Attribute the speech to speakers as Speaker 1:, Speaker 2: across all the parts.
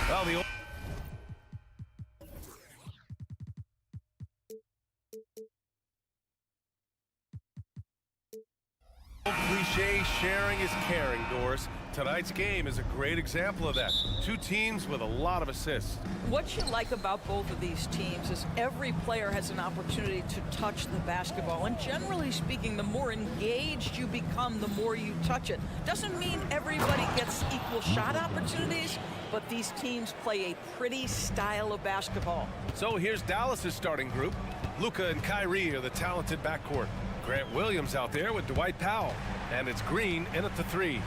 Speaker 1: Well, the cliche, sharing is caring, Doris. Tonight's game is a great example of that. Two teams with a lot of assists.
Speaker 2: What you like about both of these teams is every player has an opportunity to touch the basketball. And generally speaking, the more engaged you become, the more you touch it. Doesn't mean everybody gets equal shot opportunities, but these teams play a pretty style of basketball.
Speaker 1: So here's Dallas's starting group. Luka and Kyrie are the talented backcourt. Grant Williams out there with Dwight Powell. And it's Green in at the three.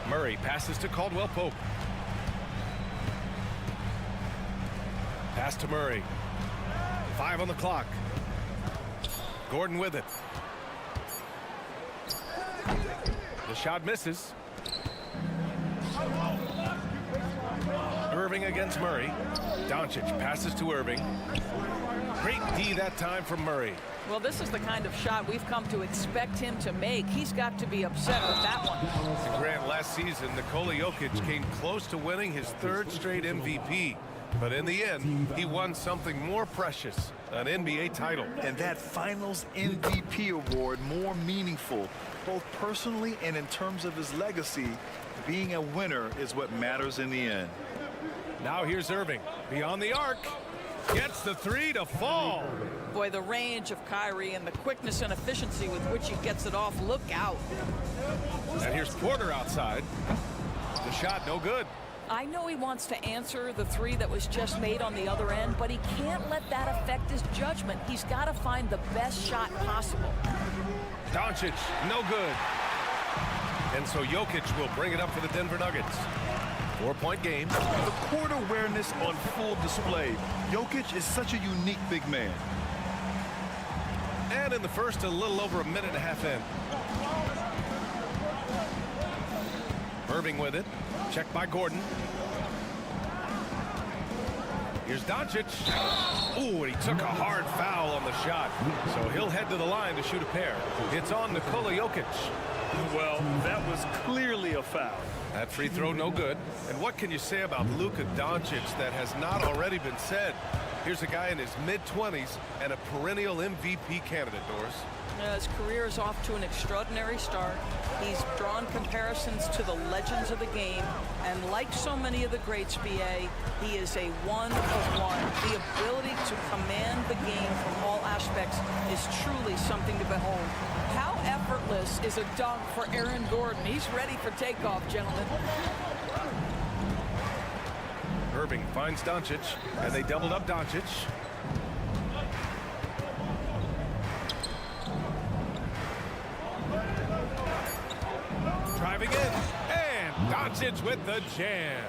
Speaker 1: Murray passes to Caldwell Pope. Pass to Murray. 5 on the clock. Gordon with it. The shot misses. Irving against Murray. Doncic passes to Irving. Great D that time from Murray.
Speaker 2: Well, this is the kind of shot we've come to expect him to make. He's got to be upset with that one.
Speaker 1: And Grant, last season, Nikola Jokic came close to winning his 3rd straight MVP. But in the end, he won something more precious, an NBA title.
Speaker 3: And that Finals MVP award more meaningful, both personally and in terms of his legacy. Being a winner is what matters in the end.
Speaker 1: Now here's Irving. Beyond the arc. Gets the three to fall.
Speaker 2: Boy, the range of Kyrie and the quickness and efficiency with which he gets it off. Look out.
Speaker 1: And here's Porter outside. The shot no good.
Speaker 2: I know he wants to answer the three that was just made on the other end, but he can't let that affect his judgment. He's got to find the best shot possible.
Speaker 1: Doncic, no good. And so Jokic will bring it up for the Denver Nuggets. 4-point game.
Speaker 3: The court awareness on full display. Jokic is such a unique big man.
Speaker 1: And in the first, a little over a minute and a half in. Irving with it. Checked by Gordon. Here's Doncic. Ooh, and he took a hard foul on the shot. So he'll head to the line to shoot a pair. It's on Nikola Jokic.
Speaker 3: Well, that was clearly a foul.
Speaker 1: That free throw no good. And what can you say about Luka Doncic that has not already been said? Here's a guy in his mid-20s and a perennial MVP candidate, Doris.
Speaker 2: His career is off to an extraordinary start. He's drawn comparisons to the legends of the game, and like so many of the greats, BA, he is a one of one. The ability to command the game from all aspects is truly something to behold. How effortless is a dunk for Aaron Gordon? He's ready for takeoff, gentlemen.
Speaker 1: Irving finds Doncic, and they doubled up Doncic. Driving in, and Doncic with the jam.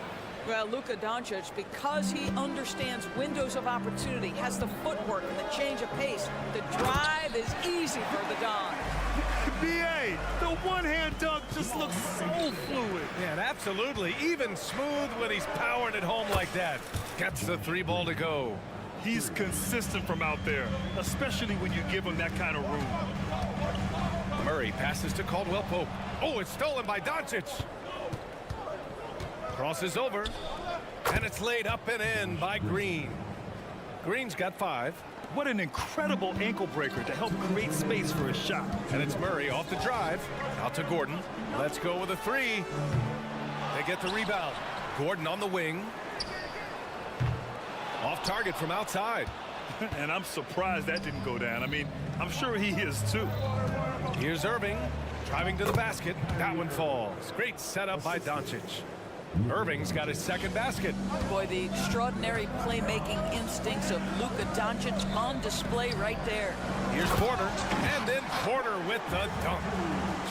Speaker 2: Well, Luka Doncic, because he understands windows of opportunity, has the footwork and the change of pace. The drive is easy for the Don.
Speaker 3: BA, the one-hand dunk just looks so fluid.
Speaker 1: Yeah, absolutely. Even smooth when he's powering it home like that. Gets the three ball to go.
Speaker 3: He's consistent from out there, especially when you give him that kind of room.
Speaker 1: Murray passes to Caldwell Pope. Oh, it's stolen by Doncic. Crosses over, and it's laid up and in by Green. Green's got 5.
Speaker 3: What an incredible ankle breaker to help create space for his shot.
Speaker 1: And it's Murray off the drive. Out to Gordon. Let's go with a 3. They get the rebound. Gordon on the wing. Off target from outside.
Speaker 3: And I'm surprised that didn't go down. I mean, I'm sure he is too.
Speaker 1: Here's Irving. Driving to the basket. That one falls. Great setup by Doncic. Irving's got his second basket.
Speaker 2: Boy, the extraordinary playmaking instincts of Luka Doncic on display right there.
Speaker 1: Here's Porter, and then Porter with the dunk.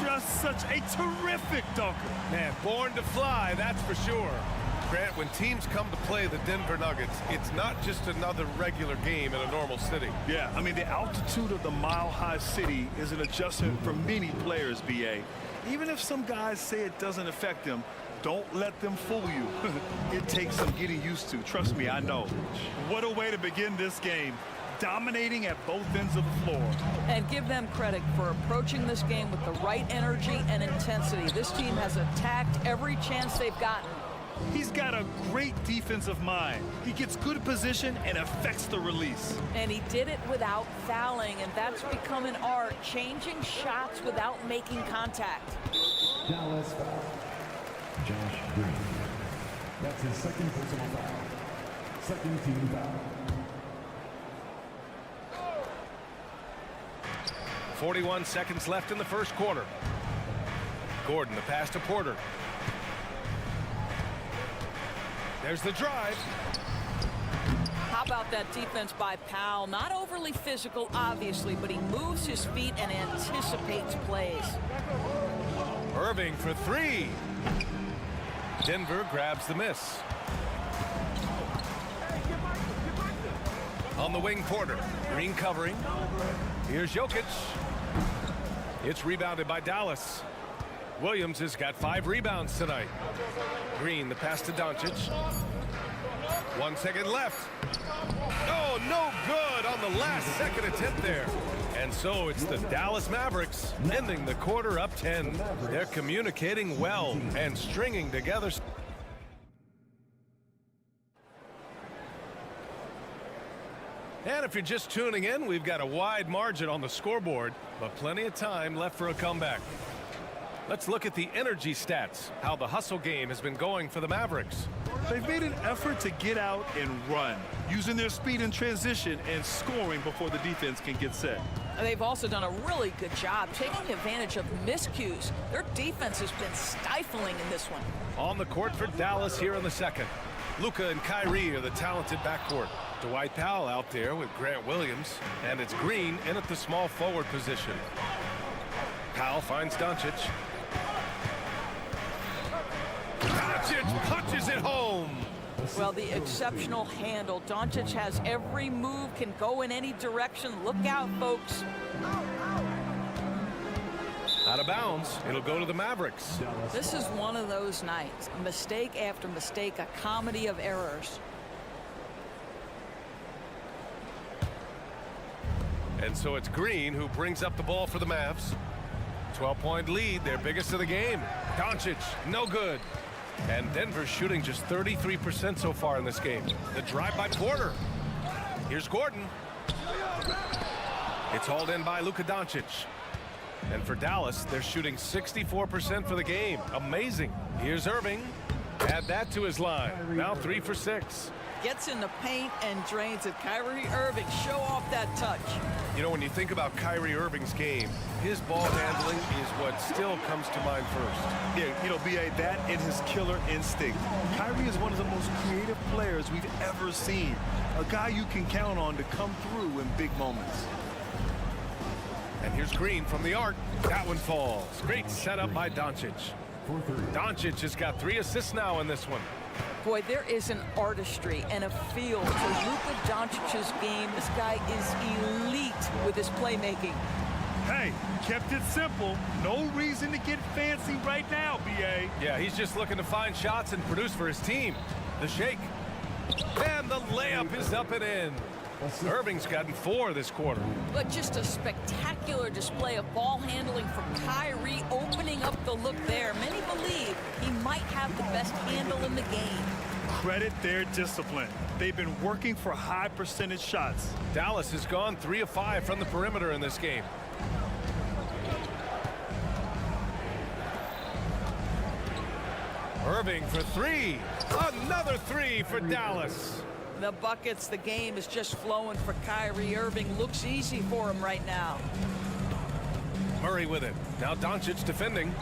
Speaker 3: Just such a terrific dunker.
Speaker 1: Man, born to fly, that's for sure. Grant, when teams come to play the Denver Nuggets, it's not just another regular game in a normal city.
Speaker 3: Yeah, I mean, the altitude of the mile-high city is an adjustment for many players, BA. Even if some guys say it doesn't affect them, don't let them fool you. It takes some getting used to. Trust me, I know. What a way to begin this game. Dominating at both ends of the floor.
Speaker 2: And give them credit for approaching this game with the right energy and intensity. This team has attacked every chance they've gotten.
Speaker 3: He's got a great defensive mind. He gets good position and affects the release.
Speaker 2: And he did it without fouling, and that's become an art, changing shots without making contact.
Speaker 4: Dallas foul. Josh Green. That's his second personal foul. Second team foul.
Speaker 1: 41 seconds left in the first quarter. Gordon, the pass to Porter. There's the drive.
Speaker 2: How about that defense by Powell? Not overly physical, obviously, but he moves his feet and anticipates plays.
Speaker 1: Irving for three. Denver grabs the miss. On the wing, Porter. Green covering. Here's Jokic. It's rebounded by Dallas. Williams has got 5 rebounds tonight. Green, the pass to Doncic. 1 second left. Oh, no good on the last second attempt there. And so it's the Dallas Mavericks ending the quarter up 10. They're communicating well and stringing together. And if you're just tuning in, we've got a wide margin on the scoreboard, but plenty of time left for a comeback. Let's look at the energy stats, how the hustle game has been going for the Mavericks.
Speaker 3: They've made an effort to get out and run, using their speed in transition and scoring before the defense can get set.
Speaker 2: They've also done a really good job taking advantage of miscues. Their defense has been stifling in this one.
Speaker 1: On the court for Dallas here in the second. Luka and Kyrie are the talented backcourt. Dwight Powell out there with Grant Williams, and it's Green in at the small forward position. Powell finds Doncic. Doncic punches it home.
Speaker 2: Well, the exceptional handle. Doncic has every move, can go in any direction. Look out, folks.
Speaker 1: Out of bounds. It'll go to the Mavericks.
Speaker 2: This is one of those nights. Mistake after mistake, a comedy of errors.
Speaker 1: And so it's Green who brings up the ball for the Mavs. 12-point lead, their biggest of the game. Doncic, no good. And Denver shooting just 33% so far in this game. The drive by Porter. Here's Gordon. It's hauled in by Luka Doncic. And for Dallas, they're shooting 64% for the game. Amazing. Here's Irving. Add that to his line. Now 3 for 6.
Speaker 2: Gets in the paint and drains it. Kyrie Irving, show off that touch.
Speaker 1: You know, when you think about Kyrie Irving's game, his ball handling is what still comes to mind first.
Speaker 3: Yeah, you know, B.A., that and his killer instinct. Kyrie is one of the most creative players we've ever seen. A guy you can count on to come through in big moments.
Speaker 1: And here's Green from the arc. That one falls. Great setup by Doncic. Doncic has got 3 assists now in this one.
Speaker 2: Boy, there is an artistry and a feel to Luka Doncic's game. This guy is elite with his playmaking.
Speaker 3: Hey, kept it simple. No reason to get fancy right now, B.A.
Speaker 1: Yeah, he's just looking to find shots and produce for his team. The shake. And the layup is up and in. Irving's gotten 4 this quarter.
Speaker 2: But just a spectacular display of ball handling from Kyrie, opening up the look there. Many believe he might have the best handle in the game.
Speaker 3: Credit their discipline. They've been working for high percentage shots.
Speaker 1: Dallas has gone 3 of 5 from the perimeter in this game. Irving for 3. Another 3 for Dallas.
Speaker 2: The buckets, the game is just flowing for Kyrie Irving. Looks easy for him right now.
Speaker 1: Murray with it. Now Doncic defending.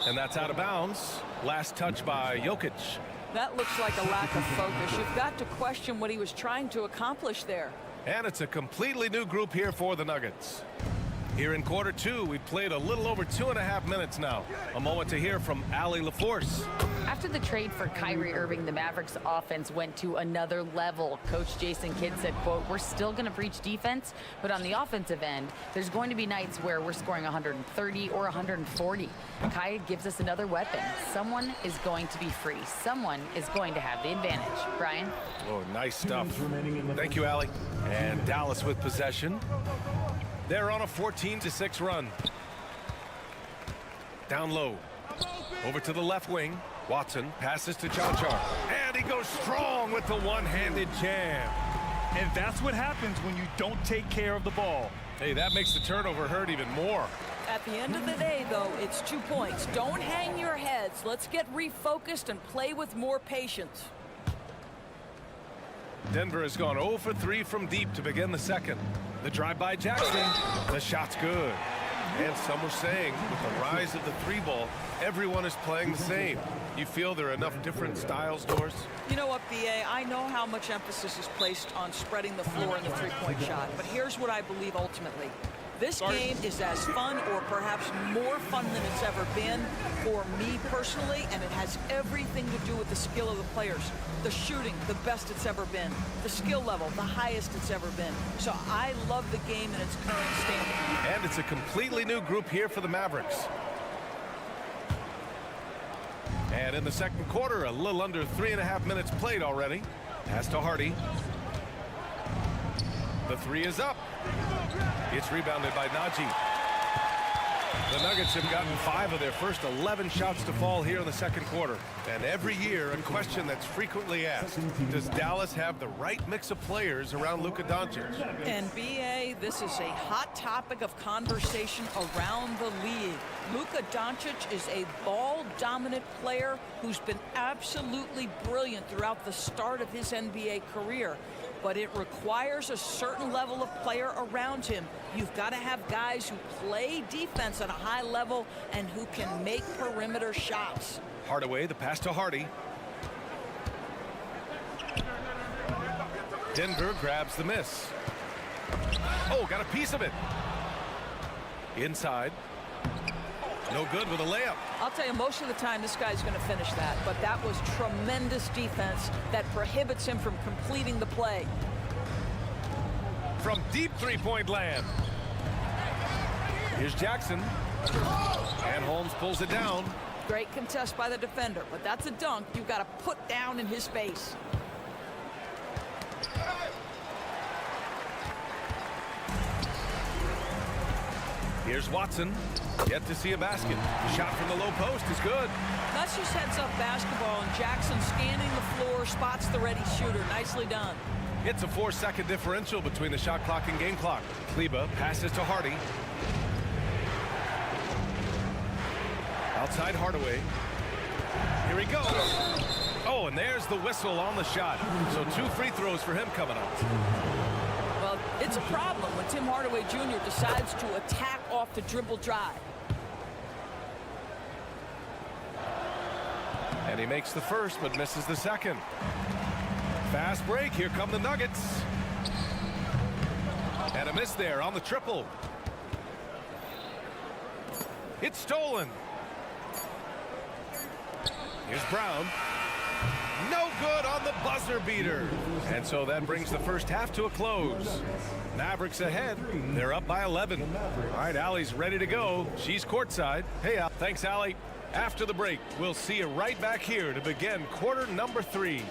Speaker 1: And that's out of bounds. Last touch by Jokic.
Speaker 2: That looks like a lack of focus. You've got to question what he was trying to accomplish there.
Speaker 1: And it's a completely new group here for the Nuggets. Here in quarter 2, we've played a little over 2.5 minutes now. A moment to hear from Allie LaForce.
Speaker 5: After the trade for Kyrie Irving, the Mavericks offense went to another level. Coach Jason Kidd said, quote, "We're still going to preach defense, but on the offensive end, there's going to be nights where we're scoring 130 or 140. Kai gives us another weapon. Someone is going to be free. Someone is going to have the advantage." Brian?
Speaker 1: Oh, nice stuff. Thank you, Allie. And Dallas with possession. They're on a 14-6 run. Down low. Over to the left wing. Watson passes to Chonchar. And he goes strong with the one-handed jam.
Speaker 3: And that's what happens when you don't take care of the ball.
Speaker 1: Hey, that makes the turnover hurt even more.
Speaker 2: At the end of the day, though, it's 2 points. Don't hang your heads. Let's get refocused and play with more patience.
Speaker 1: Denver has gone 0 for 3 from deep to begin the second. The drive by Jackson. The shot's good. And some were saying with the rise of the 3-ball, everyone is playing the same. You feel there are enough different styles, Doris?
Speaker 2: You know what, B.A., I know how much emphasis is placed on spreading the floor in the three-point shot, but here's what I believe ultimately. This game is as fun or perhaps more fun than it's ever been for me personally, and it has everything to do with the skill of the players. The shooting, the best it's ever been. The skill level, the highest it's ever been. So I love the game in its current standing.
Speaker 1: And it's a completely new group here for the Mavericks. And in the second quarter, a little under 3.5 minutes played already. Pass to Hardy. The 3 is up. It's rebounded by Najee. The Nuggets have gotten 5 of their first 11 shots to fall here in the second quarter. And every year, a question that's frequently asked, does Dallas have the right mix of players around Luka Doncic?
Speaker 2: And B.A., this is a hot topic of conversation around the league. Luka Doncic is a ball-dominant player who's been absolutely brilliant throughout the start of his NBA career. But it requires a certain level of player around him. You've got to have guys who play defense at a high level and who can make perimeter shots.
Speaker 1: Hardaway, the pass to Hardy. Denver grabs the miss. Oh, got a piece of it. Inside. No good with a layup.
Speaker 2: I'll tell you, most of the time this guy's going to finish that, but that was tremendous defense that prohibits him from completing the play.
Speaker 1: From deep three-point land. Here's Jackson. And Holmes pulls it down.
Speaker 2: Great contest by the defender, but that's a dunk you've got to put down in his face.
Speaker 1: Here's Watson. Yet to see a basket. The shot from the low post is good.
Speaker 2: That's just heads-up basketball, and Jackson scanning the floor, spots the ready shooter. Nicely done.
Speaker 1: It's a 4-second differential between the shot clock and game clock. Kleba passes to Hardy. Outside Hardaway. Here he goes. Oh, and there's the whistle on the shot. So 2 free throws for him coming up.
Speaker 2: Well, it's a problem when Tim Hardaway Jr. decides to attack off the dribble drive.
Speaker 1: And he makes the first, but misses the second. Fast break. Here come the Nuggets. And a miss there on the triple. It's stolen. Here's Brown. No good on the buzzer beater. And so that brings the first half to a close. Mavericks ahead. They're up by 11. All right, Allie's ready to go. She's courtside. Hey, Al. Thanks, Allie. After the break, we'll see you right back here to begin quarter number 3.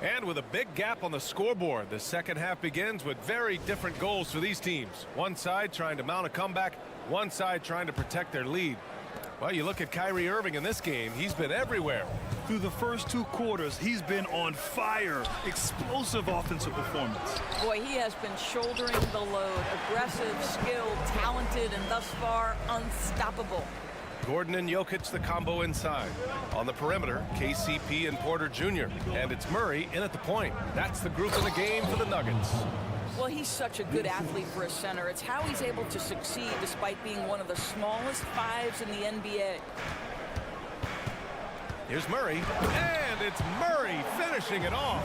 Speaker 1: And with a big gap on the scoreboard, the second half begins with very different goals for these teams. One side trying to mount a comeback, one side trying to protect their lead. Well, you look at Kyrie Irving in this game, he's been everywhere.
Speaker 3: Through the first 2 quarters, he's been on fire. Explosive offensive performance.
Speaker 2: Boy, he has been shouldering the load. Aggressive, skilled, talented, and thus far unstoppable.
Speaker 1: Gordon and Jokic, the combo inside. On the perimeter, KCP and Porter Jr. And it's Murray in at the point. That's the group in the game for the Nuggets.
Speaker 2: Well, he's such a good athlete for a center. It's how he's able to succeed despite being one of the smallest 5s in the NBA.
Speaker 1: Here's Murray. And it's Murray finishing it off.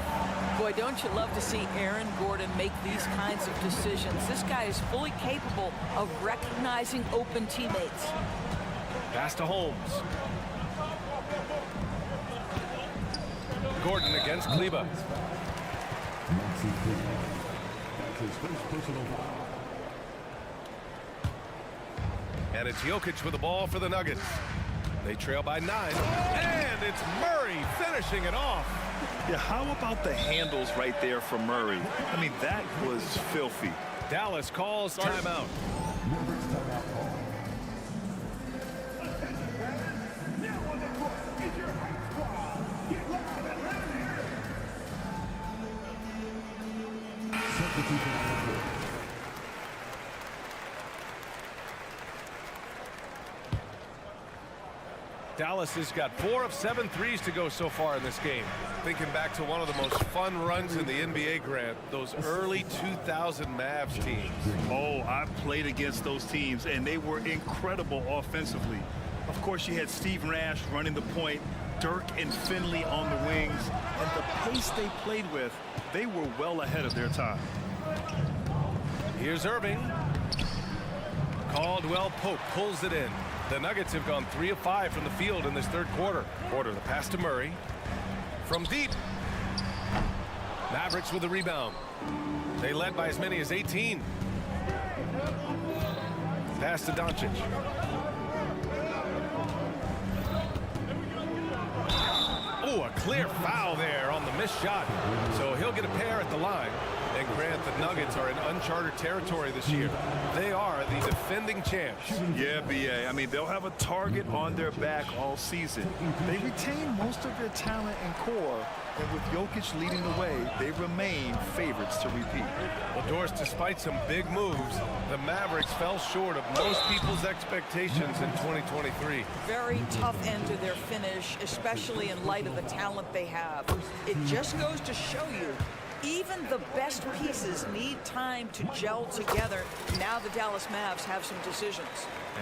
Speaker 2: Boy, don't you love to see Aaron Gordon make these kinds of decisions. This guy is fully capable of recognizing open teammates.
Speaker 1: Pass to Holmes. Gordon against Kleba.
Speaker 4: That's his first personal foul.
Speaker 1: And it's Jokic with the ball for the Nuggets. They trail by 9. And it's Murray finishing it off.
Speaker 3: Yeah, how about the handles right there from Murray? I mean, that was filthy.
Speaker 1: Dallas calls timeout.
Speaker 4: Mavericks timeout call. Substitution on the court.
Speaker 1: Dallas has got 4 of 7 threes to go so far in this game. Thinking back to one of the most fun runs in the NBA, Grant, those early 2000 Mavs teams.
Speaker 3: Oh, I played against those teams, and they were incredible offensively. Of course, you had Steve Nash running the point, Dirk and Finley on the wings, and the pace they played with, they were well ahead of their time.
Speaker 1: Here's Irving. Caldwell Pope pulls it in. The Nuggets have gone 3 of 5 from the field in this third quarter. The pass to Murray. From deep. Mavericks with the rebound. They led by as many as 18. Pass to Doncic. Oh, a clear foul there on the missed shot. So he'll get a pair at the line. And Grant, the Nuggets are in uncharted territory this year. They are the defending champs.
Speaker 3: Yeah, BA. I mean, they'll have a target on their back all season. They retain most of their talent and core, and with Jokic leading the way, they remain favorites to repeat.
Speaker 1: Well, Doris, despite some big moves, the Mavericks fell short of most people's expectations in 2023.
Speaker 2: Very tough end to their finish, especially in light of the talent they have. It just goes to show you, even the best pieces need time to gel together. Now the Dallas Mavs have some decisions.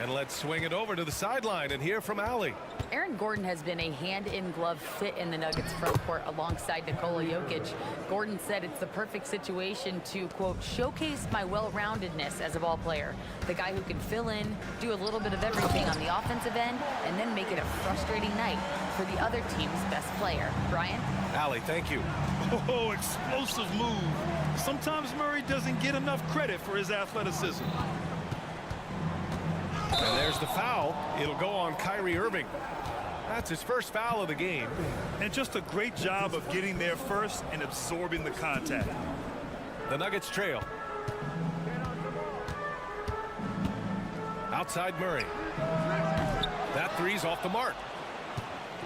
Speaker 1: And let's swing it over to the sideline and hear from Allie.
Speaker 5: Aaron Gordon has been a hand-in-glove fit in the Nuggets front court alongside Nikola Jokic. Gordon said it's the perfect situation to, quote, showcase my well-roundedness as a ball player. The guy who can fill in, do a little bit of everything on the offensive end, and then make it a frustrating night for the other team's best player. Brian?
Speaker 1: Allie, thank you.
Speaker 3: Oh, explosive move. Sometimes Murray doesn't get enough credit for his athleticism.
Speaker 1: And there's the foul. It'll go on Kyrie Irving. That's his first foul of the game.
Speaker 3: And just a great job of getting there first and absorbing the contact.
Speaker 1: The Nuggets trail. Outside Murray. That three's off the mark.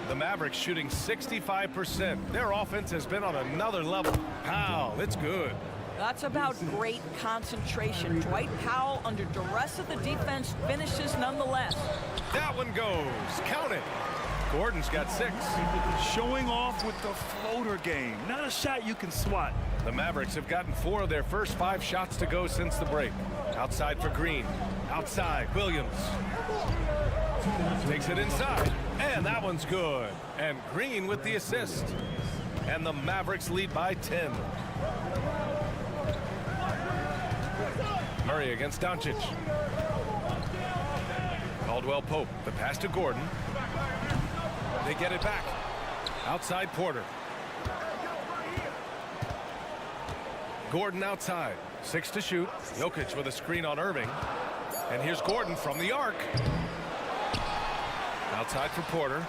Speaker 1: The Mavericks shooting 65%. Their offense has been on another level. Powell, it's good.
Speaker 2: That's about great concentration. Dwight Powell, under duress of the defense, finishes nonetheless.
Speaker 1: That one goes. Count it. Gordon's got 6.
Speaker 3: Showing off with the floater game. Not a shot you can swat.
Speaker 1: The Mavericks have gotten 4 of their first 5 shots to go since the break. Outside for Green. Outside, Williams. Takes it inside. And that one's good. And Green with the assist. And the Mavericks lead by 10. Murray against Doncic. Caldwell Pope. The pass to Gordon. They get it back. Outside Porter. Gordon outside. 6 to shoot. Jokic with a screen on Irving. And here's Gordon from the arc. Outside for Porter.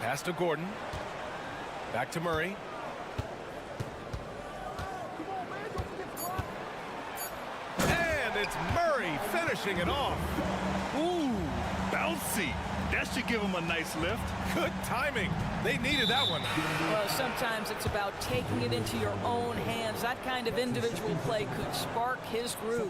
Speaker 1: Pass to Gordon. Back to Murray. And it's Murray finishing it off.
Speaker 3: Ooh, bouncy. That should give him a nice lift.
Speaker 1: Good timing. They needed that one.
Speaker 2: Well, sometimes it's about taking it into your own hands. That kind of individual play could spark his groove.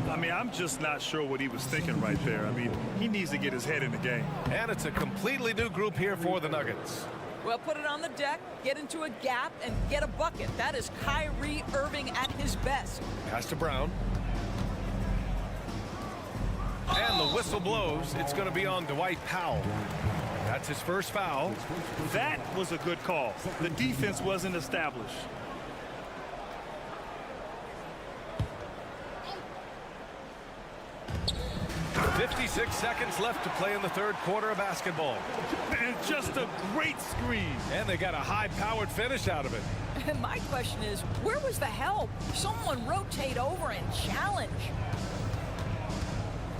Speaker 3: I mean, I'm just not sure what he was thinking right there. I mean, he needs to get his head in the game.
Speaker 1: And it's a completely new group here for the Nuggets.
Speaker 2: Well, put it on the deck, get into a gap, and get a bucket. That is Kyrie Irving at his best.
Speaker 1: Pass to Brown. And the whistle blows. It's going to be on Dwight Powell. That's his first foul.
Speaker 3: That was a good call. The defense wasn't established.
Speaker 2: .56
Speaker 1: seconds left to play in the third quarter of basketball.
Speaker 3: And just a great screen.
Speaker 1: And they got a high-powered finish out of it.
Speaker 2: And my question is, where was the help? Someone rotate over and challenge.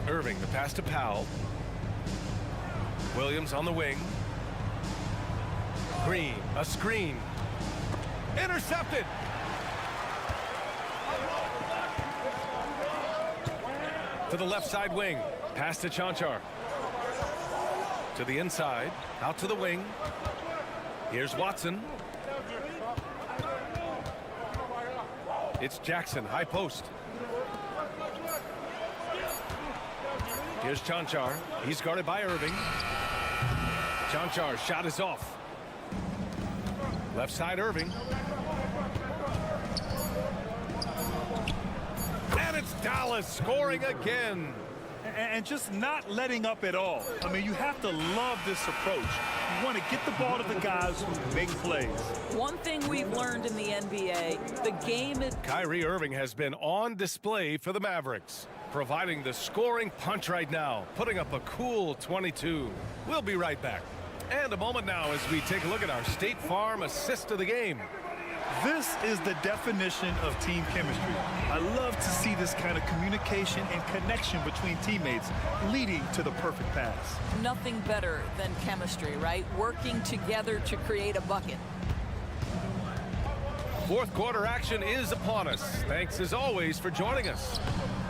Speaker 1: Irving, the pass to Powell. Williams on the wing. Green, a screen. Intercepted. To the left side wing. Pass to Chanchar. To the inside. Out to the wing. Here's Watson. It's Jackson, high post. Here's Chanchar. He's guarded by Irving. Chanchar's shot is off. Left side Irving. And it's Dallas scoring again.
Speaker 3: And just not letting up at all. I mean, you have to love this approach. You want to get the ball to the guys who make plays.
Speaker 2: One thing we've learned in the NBA, the game is...
Speaker 1: Kyrie Irving has been on display for the Mavericks, providing the scoring punch right now, putting up a cool 22. We'll be right back. And a moment now as we take a look at our State Farm assist of the game.
Speaker 3: This is the definition of team chemistry. I love to see this kind of communication and connection between teammates leading to the perfect pass.
Speaker 2: Nothing better than chemistry, right? Working together to create a bucket.
Speaker 1: Fourth quarter action is upon us. Thanks as always for joining us.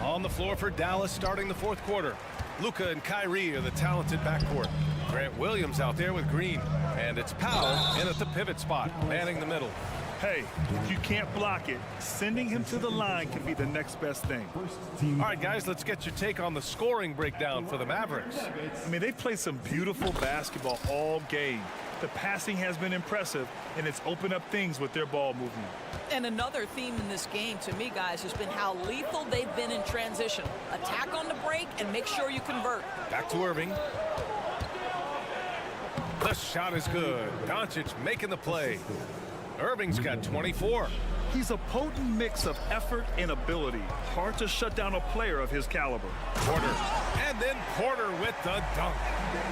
Speaker 1: On the floor for Dallas starting the fourth quarter. Luka and Kyrie are the talented backcourt. Grant Williams out there with Green. And it's Powell in at the pivot spot, manning the middle.
Speaker 3: Hey, if you can't block it, sending him to the line can be the next best thing.
Speaker 1: All right, guys, let's get your take on the scoring breakdown for the Mavericks.
Speaker 3: I mean, they've played some beautiful basketball all game. The passing has been impressive, and it's opened up things with their ball movement.
Speaker 2: And another theme in this game, to me, guys, has been how lethal they've been in transition. Attack on the break and make sure you convert.
Speaker 1: Back to Irving. The shot is good. Doncic making the play. Irving's got 24.
Speaker 3: He's a potent mix of effort and ability. Hard to shut down a player of his caliber.
Speaker 1: Porter. And then Porter with the dunk.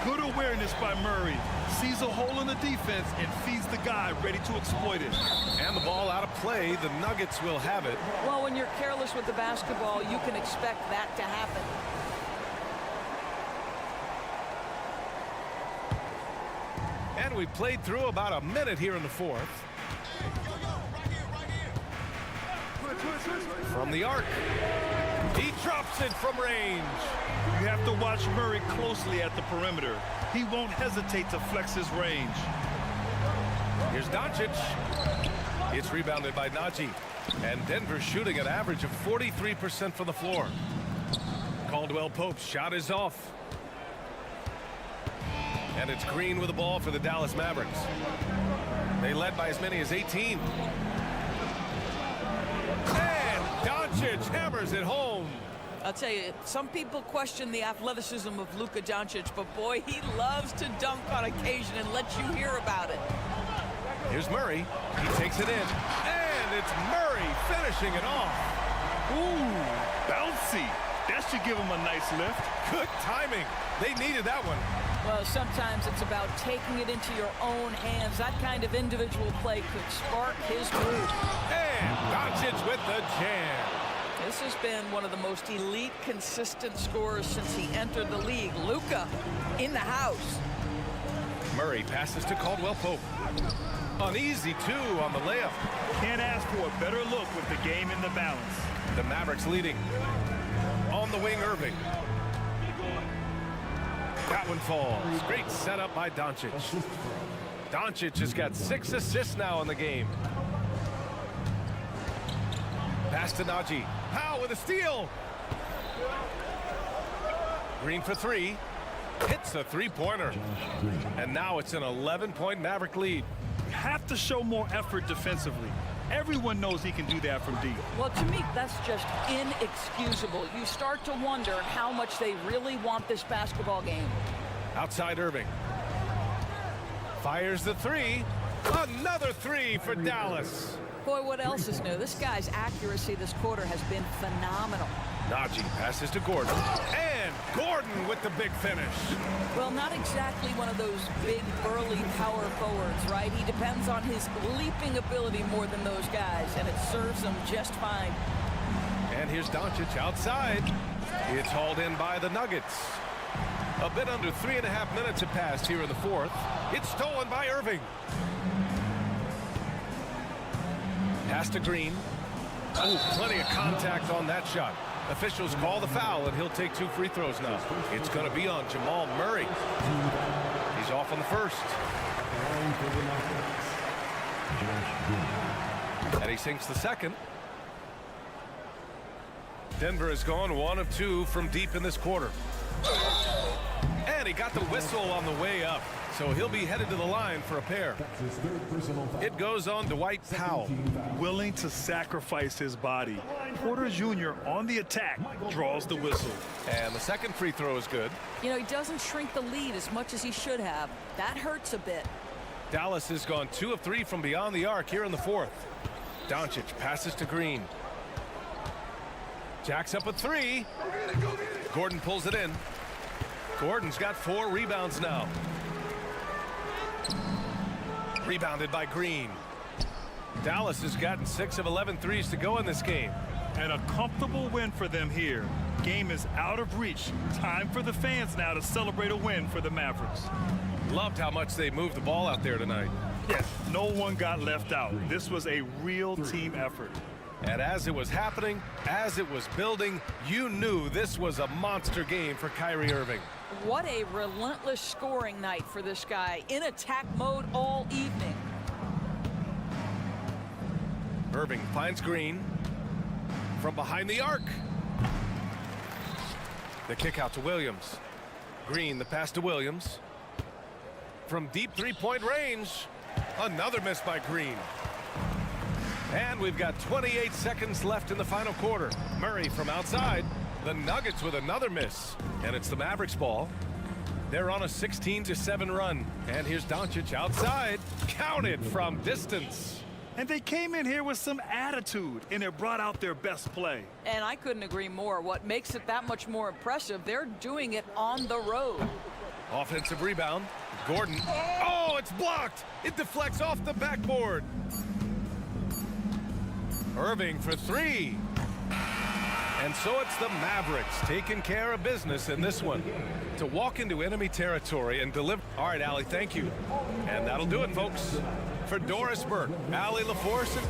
Speaker 3: Good awareness by Murray. Sees a hole in the defense and feeds the guy ready to exploit it.
Speaker 1: And the ball out of play. The Nuggets will have it.
Speaker 2: Well, when you're careless with the basketball, you can expect that to happen.
Speaker 1: And we've played through about a minute here in the fourth. From the arc. He drops it from range.
Speaker 3: You have to watch Murray closely at the perimeter. He won't hesitate to flex his range.
Speaker 1: Here's Doncic. It's rebounded by Najee. And Denver shooting an average of 43% from the floor. Caldwell Pope's shot is off. And it's Green with the ball for the Dallas Mavericks. They led by as many as 18. And Doncic hammers it home.
Speaker 2: I'll tell you, some people question the athleticism of Luka Doncic, but boy, he loves to dunk on occasion and let you hear about it.
Speaker 1: Here's Murray. He takes it in. And it's Murray finishing it off.
Speaker 3: Ooh, bouncy. That should give him a nice lift.
Speaker 1: Good timing. They needed that one.
Speaker 2: Well, sometimes it's about taking it into your own hands. That kind of individual play could spark his move.
Speaker 1: And Doncic with the jam.
Speaker 2: This has been one of the most elite, consistent scorers since he entered the league. Luka in the house.
Speaker 1: Murray passes to Caldwell Pope. An easy two on the layup.
Speaker 3: Can't ask for a better look with the game in the balance.
Speaker 1: The Mavericks leading. On the wing, Irving. That one falls. Great setup by Doncic. Doncic has got 6 assists now in the game. Pass to Najee. Powell with a steal. Green for 3. Hits a three-pointer. And now it's an 11-point Maverick lead.
Speaker 3: You have to show more effort defensively. Everyone knows he can do that from deep.
Speaker 2: Well, to me, that's just inexcusable. You start to wonder how much they really want this basketball game.
Speaker 1: Outside Irving. Fires the 3. Another 3 for Dallas.
Speaker 2: Boy, what else is new? This guy's accuracy this quarter has been phenomenal.
Speaker 1: Najee passes to Gordon. And Gordon with the big finish.
Speaker 2: Well, not exactly one of those big, burly power forwards, right? He depends on his leaping ability more than those guys, and it serves him just fine.
Speaker 1: And here's Doncic outside. It's hauled in by the Nuggets. A bit under 3.5 minutes have passed here in the fourth. It's stolen by Irving. Pass to Green. Ooh, plenty of contact on that shot. Officials call the foul, and he'll take 2 free throws now. It's going to be on Jamal Murray. He's off on the first. And he sinks the second. Denver has gone 1 of 2 from deep in this quarter. And he got the whistle on the way up. So he'll be headed to the line for a pair. It goes on Dwight Powell.
Speaker 3: Willing to sacrifice his body. Porter Jr. on the attack draws the whistle.
Speaker 1: And the second free throw is good.
Speaker 2: You know, he doesn't shrink the lead as much as he should have. That hurts a bit.
Speaker 1: Dallas has gone 2 of 3 from beyond the arc here in the fourth. Doncic passes to Green. Jacks up a 3. Gordon pulls it in. Gordon's got 4 rebounds now. Rebounded by Green. Dallas has gotten 6 of 11 threes to go in this game.
Speaker 3: And a comfortable win for them here. Game is out of reach. Time for the fans now to celebrate a win for the Mavericks.
Speaker 1: Loved how much they moved the ball out there tonight.
Speaker 3: Yes, no one got left out. This was a real team effort.
Speaker 1: And as it was happening, as it was building, you knew this was a monster game for Kyrie Irving.
Speaker 2: What a relentless scoring night for this guy. In attack mode all evening.
Speaker 1: Irving finds Green from behind the arc. The kick out to Williams. Green, the pass to Williams. From deep three-point range. Another miss by Green. And we've got 28 seconds left in the final quarter. Murray from outside. The Nuggets with another miss. And it's the Mavericks ball. They're on a 16-7 run. And here's Doncic outside. Counted from distance.
Speaker 3: And they came in here with some attitude, and it brought out their best play.
Speaker 2: And I couldn't agree more. What makes it that much more impressive, they're doing it on the road.
Speaker 1: Offensive rebound. Gordon. Oh, it's blocked. It deflects off the backboard. Irving for 3. And so it's the Mavericks taking care of business in this one to walk into enemy territory and deliver. All right, Allie, thank you. And that'll do it, folks. For Doris Burke, Allie LaForce, and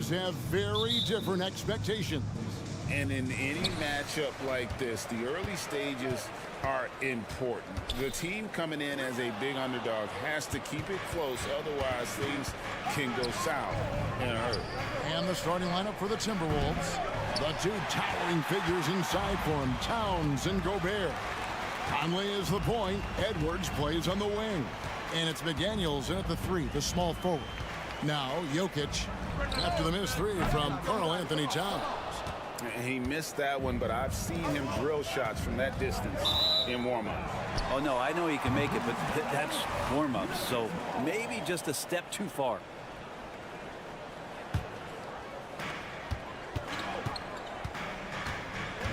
Speaker 6: players have very different expectations.
Speaker 7: And in any matchup like this, the early stages are important. The team coming in as a big underdog has to keep it close, otherwise things can go south in a hurry.
Speaker 6: And the starting lineup for the Timberwolves. The two towering figures inside for him, Towns and Gobert. Conley is the point. Edwards plays on the wing. And it's McDaniels in at the 3, the small forward. Now Jokic after the missed 3 from Karl Anthony Towns.
Speaker 7: He missed that one, but I've seen him drill shots from that distance in warm-up.
Speaker 8: Oh, no, I know he can make it, but that's warm-up, so maybe just a step too far.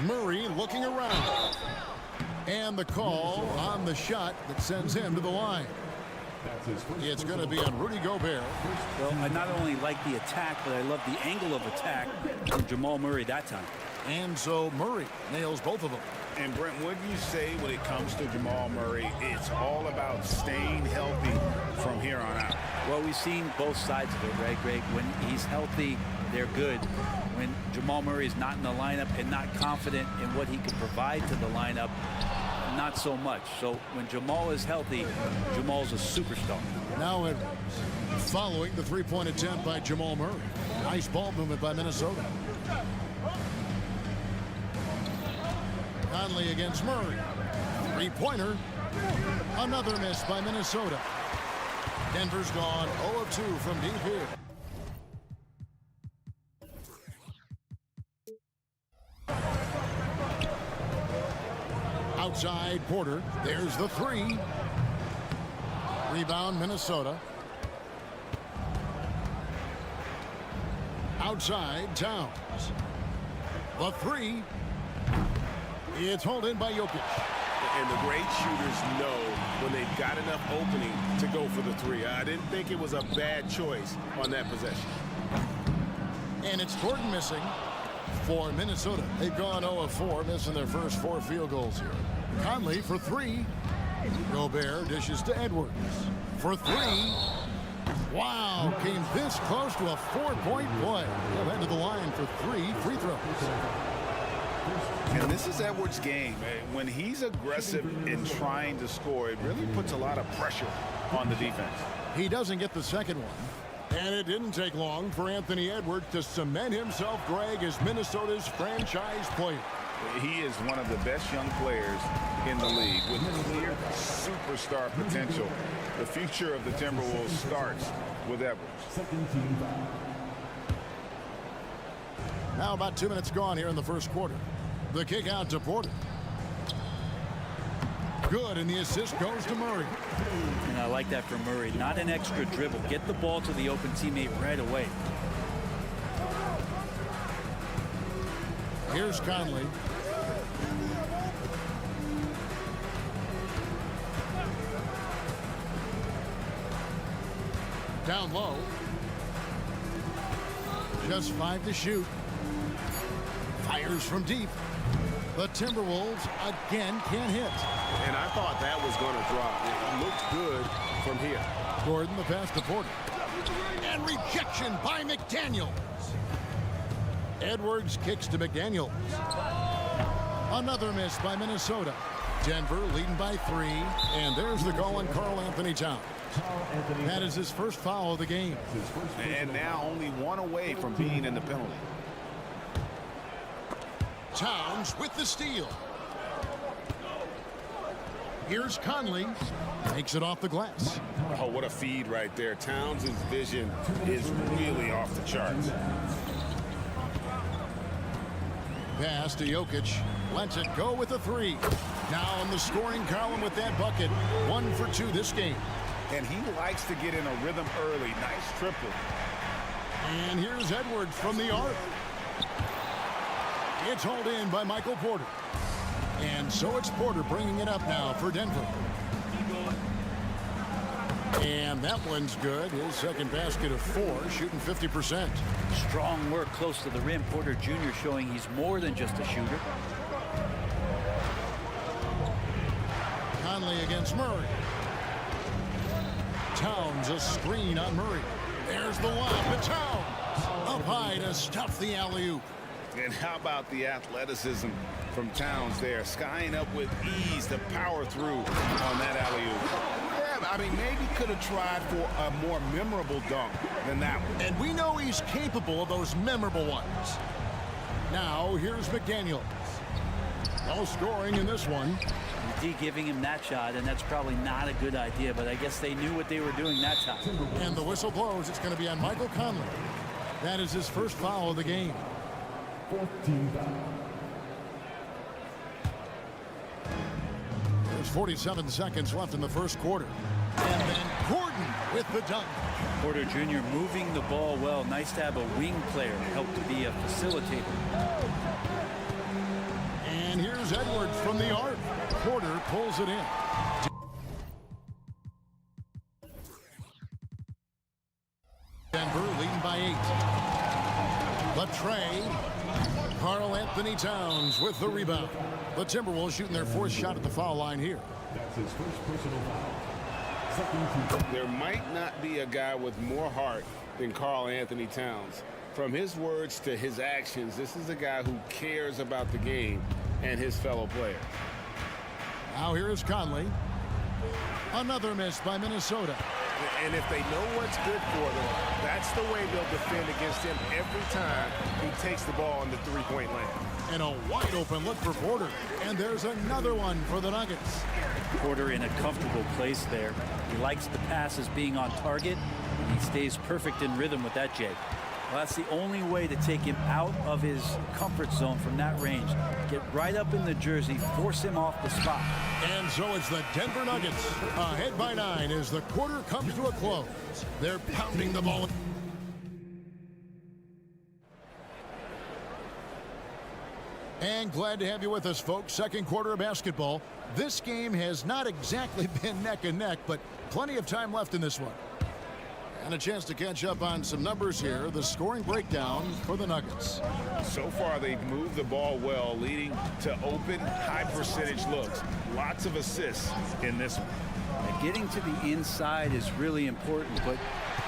Speaker 6: Murray looking around. And the call on the shot that sends him to the line. It's going to be on Rudy Gobert.
Speaker 8: Well, I not only like the attack, but I love the angle of attack from Jamal Murray that time.
Speaker 6: And so Murray nails both of them.
Speaker 7: And Brent, what do you say when it comes to Jamal Murray? It's all about staying healthy from here on out.
Speaker 8: Well, we've seen both sides of it, right, Greg? When he's healthy, they're good. When Jamal Murray is not in the lineup and not confident in what he can provide to the lineup, not so much. So when Jamal is healthy, Jamal's a superstar.
Speaker 6: Now Edwards following the three-point attempt by Jamal Murray. Nice ball movement by Minnesota. Conley against Murray. Three-pointer. Another miss by Minnesota. Denver's gone 0 of 2 from deep here. Outside Porter. There's the 3. Rebound Minnesota. Outside Towns. The 3. It's hauled in by Jokic.
Speaker 7: And the great shooters know when they've got enough opening to go for the 3. I didn't think it was a bad choice on that possession.
Speaker 6: And it's Gordon missing for Minnesota. They've gone 0 of 4, missing their first 4 field goals here. Conley for 3. Gobert dishes to Edwards for 3. Wow, came this close to a 4-point play. They'll head to the line for 3 free throws.
Speaker 7: And this is Edwards' game. When he's aggressive in trying to score, it really puts a lot of pressure on the defense.
Speaker 6: He doesn't get the second one. And it didn't take long for Anthony Edwards to cement himself, Greg, as Minnesota's franchise player.
Speaker 7: He is one of the best young players in the league with clear superstar potential. The future of the Timberwolves starts with Edwards.
Speaker 4: Second team foul.
Speaker 6: Now about 2 minutes gone here in the first quarter. The kick out to Porter. Good, and the assist goes to Murray.
Speaker 8: And I like that from Murray. Not an extra dribble. Get the ball to the open teammate right away.
Speaker 6: Here's Conley. Down low. Just 5 to shoot. Fires from deep. The Timberwolves again can't hit.
Speaker 7: And I thought that was going to drop. It looked good from here.
Speaker 6: Gordon the pass to Porter. And rejection by McDaniels. Edwards kicks to McDaniels. Another miss by Minnesota. Denver leading by 3. And there's the call on Karl Anthony Towns. That is his first foul of the game.
Speaker 7: And now only 1 away from being in the penalty.
Speaker 6: Towns with the steal. Here's Conley. Takes it off the glass.
Speaker 7: Oh, what a feed right there. Towns' vision is really off the charts.
Speaker 6: Pass to Jokic. Lets it go with a 3. Now in the scoring column with that bucket. 1 for 2 this game.
Speaker 7: And he likes to get in a rhythm early. Nice triple.
Speaker 6: And here's Edwards from the arc. It's hauled in by Michael Porter. And so it's Porter bringing it up now for Denver. And that one's good. His second basket of 4, shooting 50%.
Speaker 8: Strong work close to the rim. Porter Jr. showing he's more than just a shooter.
Speaker 6: Conley against Murray. Towns a screen on Murray. There's the lob to Towns. Up high to stuff the alley-oop.
Speaker 7: And how about the athleticism from Towns there, skying up with ease to power through on that alley-oop. Yeah, I mean, maybe could have tried for a more memorable dunk than that one.
Speaker 6: And we know he's capable of those memorable ones. Now, here's McDaniels. No scoring in this one.
Speaker 8: D giving him that shot, and that's probably not a good idea, but I guess they knew what they were doing that time.
Speaker 6: And the whistle blows. It's going to be on Michael Conley. That is his first foul of the game.
Speaker 4: 14 foul.
Speaker 6: There's 47 seconds left in the first quarter. And then Gordon with the dunk.
Speaker 8: Porter Jr. moving the ball well. Nice to have a wing player help to be a facilitator.
Speaker 6: And here's Edwards from the arc. Porter pulls it in. Denver leading by 8. The tray. Karl Anthony Towns with the rebound. The Timberwolves shooting their fourth shot at the foul line here.
Speaker 4: That's his first personal foul. Second team.
Speaker 7: There might not be a guy with more heart than Karl Anthony Towns. From his words to his actions, this is a guy who cares about the game and his fellow players.
Speaker 6: Now here is Conley. Another miss by Minnesota.
Speaker 1: And if they know what's good for them, that's the way they'll defend against him every time he takes the ball in the three-point land.
Speaker 6: And a wide open look for Porter. And there's another one for the Nuggets.
Speaker 8: Porter in a comfortable place there. He likes the passes being on target, and he stays perfect in rhythm with that, Jay. Well, that's the only way to take him out of his comfort zone from that range. Get right up in the jersey, force him off the spot.
Speaker 6: And so it's the Denver Nuggets ahead by 9 as the quarter comes to a close. They're pounding the ball. And glad to have you with us, folks. Second quarter of basketball. This game has not exactly been neck and neck, but plenty of time left in this one. And a chance to catch up on some numbers here. The scoring breakdown for the Nuggets.
Speaker 7: So far, they've moved the ball well, leading to open, high-percentage looks. Lots of assists in this one.
Speaker 8: Getting to the inside is really important, but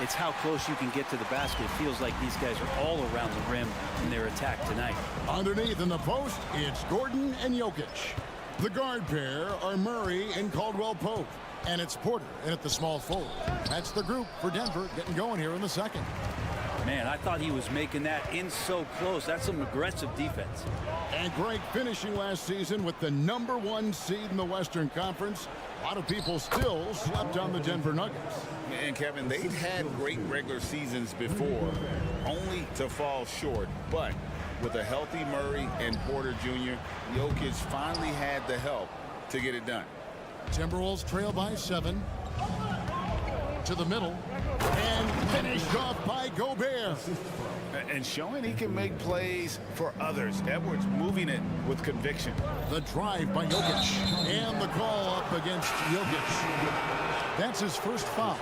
Speaker 8: it's how close you can get to the basket. It feels like these guys are all around the rim in their attack tonight.
Speaker 6: Underneath in the post, it's Gordon and Jokic. The guard pair are Murray and Caldwell-Pope. And it's Porter in at the small forward. That's the group for Denver getting going here in the second.
Speaker 8: Man, I thought he was making that in so close. That's some aggressive defense.
Speaker 6: And great finishing last season with the #1 seed in the Western Conference. A lot of people still slept on the Denver Nuggets.
Speaker 7: And Kevin, they've had great regular seasons before, only to fall short. But with a healthy Murray and Porter Jr., Jokic finally had the help to get it done.
Speaker 6: Timberwolves trail by 7. To the middle. And finished off by Gobert.
Speaker 7: And showing he can make plays for others. Edwards moving it with conviction.
Speaker 6: The drive by Jokic. And the call up against Jokic. That's his first foul.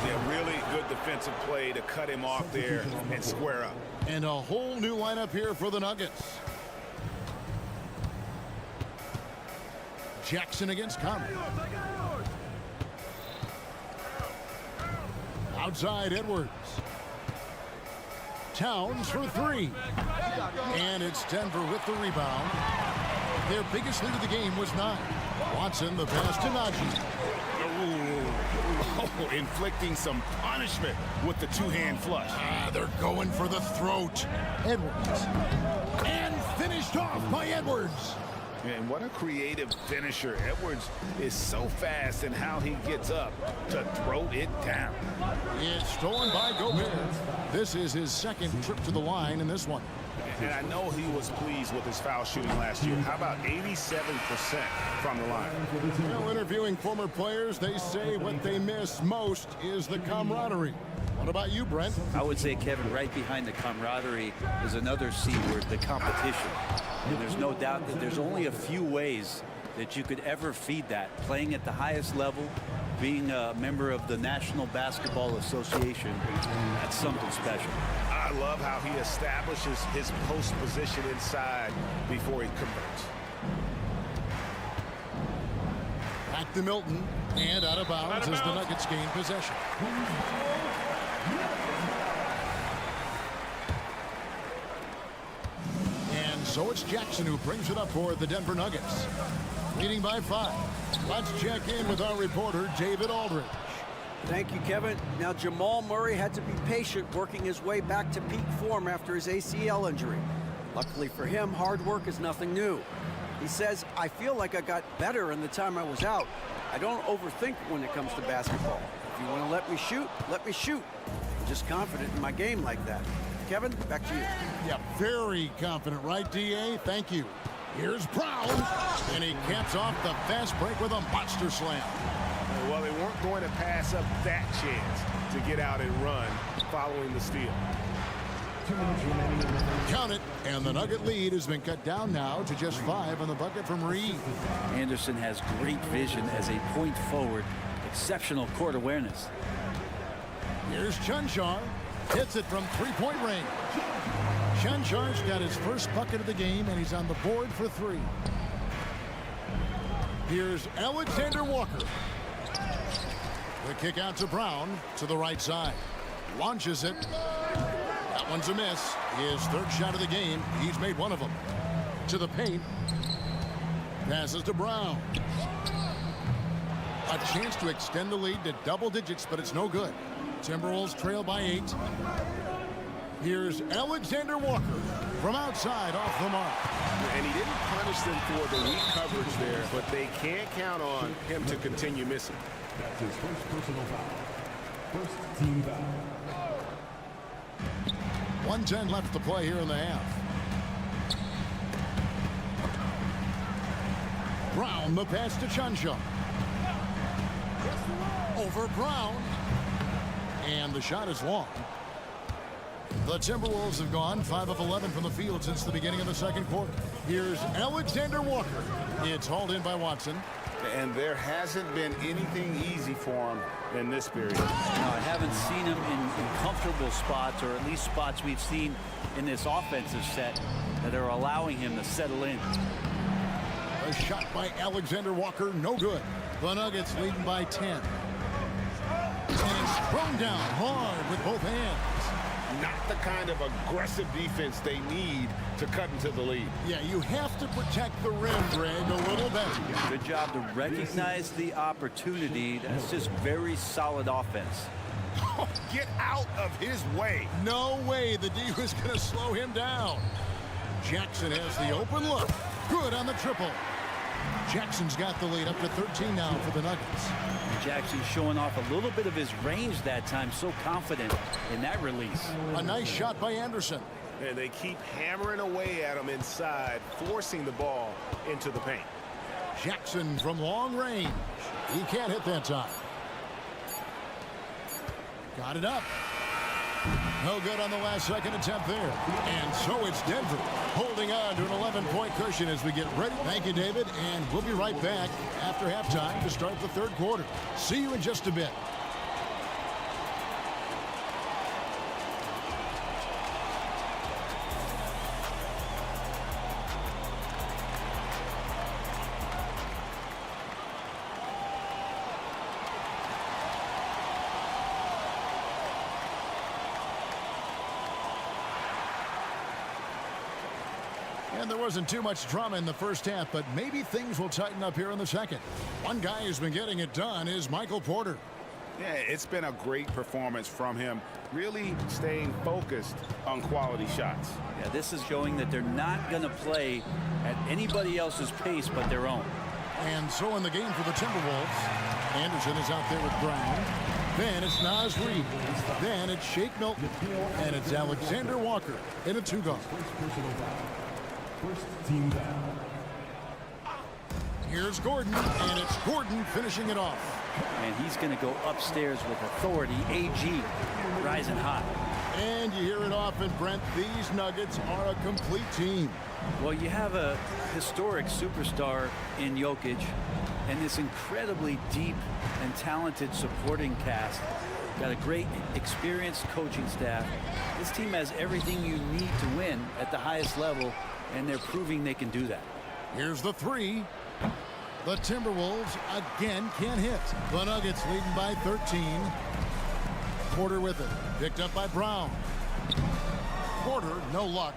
Speaker 7: Yeah, really good defensive play to cut him off there and square up.
Speaker 6: And a whole new lineup here for the Nuggets. Jackson against Conley. Outside Edwards. Towns for 3. And it's Denver with the rebound. Their biggest lead of the game was 9. Watson the pass to Najee.
Speaker 7: Oh, inflicting some punishment with the two-hand flush.
Speaker 6: They're going for the throat. Edwards. And finished off by Edwards.
Speaker 7: And what a creative finisher. Edwards is so fast in how he gets up to throw it down.
Speaker 6: It's stolen by Gobert. This is his second trip to the line in this one.
Speaker 7: And I know he was pleased with his foul shooting last year. How about 87% from the line?
Speaker 6: Well, interviewing former players, they say what they miss most is the camaraderie. What about you, Brent?
Speaker 8: I would say, Kevin, right behind the camaraderie is another C word, the competition. And there's no doubt that there's only a few ways that you could ever feed that. Playing at the highest level, being a member of the National Basketball Association, that's something special.
Speaker 1: I love how he establishes his post position inside before he converts.
Speaker 6: Back to Milton, and out of bounds as the Nuggets gain possession. So it's Jackson who brings it up for the Denver Nuggets. Leading by 5. Let's check in with our reporter, David Aldridge.
Speaker 9: Thank you, Kevin. Now, Jamal Murray had to be patient working his way back to peak form after his ACL injury. Luckily for him, hard work is nothing new. He says, I feel like I got better in the time I was out. I don't overthink when it comes to basketball. If you want to let me shoot, let me shoot. I'm just confident in my game like that. Kevin, back to you.
Speaker 6: Yeah, very confident, right, D.A.? Thank you. Here's Brown, and he caps off the fast break with a monster slam.
Speaker 7: Well, they weren't going to pass up that chance to get out and run following the steal.
Speaker 4: 2 minutes remaining.
Speaker 6: Count it, and the Nugget lead has been cut down now to just 5 on the bucket from Reed.
Speaker 8: Anderson has great vision as a point forward. Exceptional court awareness.
Speaker 6: Here's Chunchar. Hits it from three-point range. Chunchar's got his first bucket of the game, and he's on the board for 3. Here's Alexander Walker. The kick out to Brown to the right side. Launches it. That one's a miss. His third shot of the game. He's made one of them. To the paint. Passes to Brown. A chance to extend the lead to double digits, but it's no good. Timberwolves trail by 8. Here's Alexander Walker from outside off the mark.
Speaker 7: And he didn't punish them for the weak coverage there, but they can't count on him to continue missing.
Speaker 4: That's his first personal foul. First team foul.
Speaker 6: 1:10 left to play here in the half. Brown, the pass to Chunchar. Over Brown. And the shot is long. The Timberwolves have gone 5 of 11 from the field since the beginning of the second quarter. Here's Alexander Walker. It's hauled in by Watson.
Speaker 7: And there hasn't been anything easy for him in this period.
Speaker 8: No, I haven't seen him in comfortable spots, or at least spots we've seen in this offensive set that are allowing him to settle in.
Speaker 6: A shot by Alexander Walker, no good. The Nuggets leading by 10. And it's thrown down hard with both hands.
Speaker 7: Not the kind of aggressive defense they need to cut into the lead.
Speaker 6: Yeah, you have to protect the rim, Greg, a little better.
Speaker 8: Good job to recognize the opportunity. That's just very solid offense.
Speaker 7: Get out of his way.
Speaker 6: No way the D was going to slow him down. Jackson has the open look. Good on the triple. Jackson's got the lead up to 13 now for the Nuggets.
Speaker 8: Jackson showing off a little bit of his range that time. So confident in that release.
Speaker 6: A nice shot by Anderson.
Speaker 7: And they keep hammering away at him inside, forcing the ball into the paint.
Speaker 6: Jackson from long range. He can't hit that time. Got it up. No good on the last second attempt there. And so it's Denver holding on to an 11-point cushion as we get ready. Thank you, David. And we'll be right back after halftime to start the third quarter. See you in just a bit. And there wasn't too much drama in the first half, but maybe things will tighten up here in the second. One guy who's been getting it done is Michael Porter.
Speaker 7: Yeah, it's been a great performance from him, really staying focused on quality shots.
Speaker 8: Yeah, this is showing that they're not going to play at anybody else's pace but their own.
Speaker 6: And so in the game for the Timberwolves, Anderson is out there with Brown. Then it's Naz Reid. Then it's Shake Milton. And it's Alexander Walker in a 2-guard.
Speaker 4: First team foul.
Speaker 6: Here's Gordon, and it's Gordon finishing it off.
Speaker 8: And he's going to go upstairs with authority. AG rising hot.
Speaker 6: And you hear it often, Brent. These Nuggets are a complete team.
Speaker 8: Well, you have a historic superstar in Jokic and this incredibly deep and talented supporting cast. Got a great experienced coaching staff. This team has everything you need to win at the highest level, and they're proving they can do that.
Speaker 6: Here's the 3. The Timberwolves again can't hit. The Nuggets leading by 13. Porter with it. Picked up by Brown. Porter, no luck.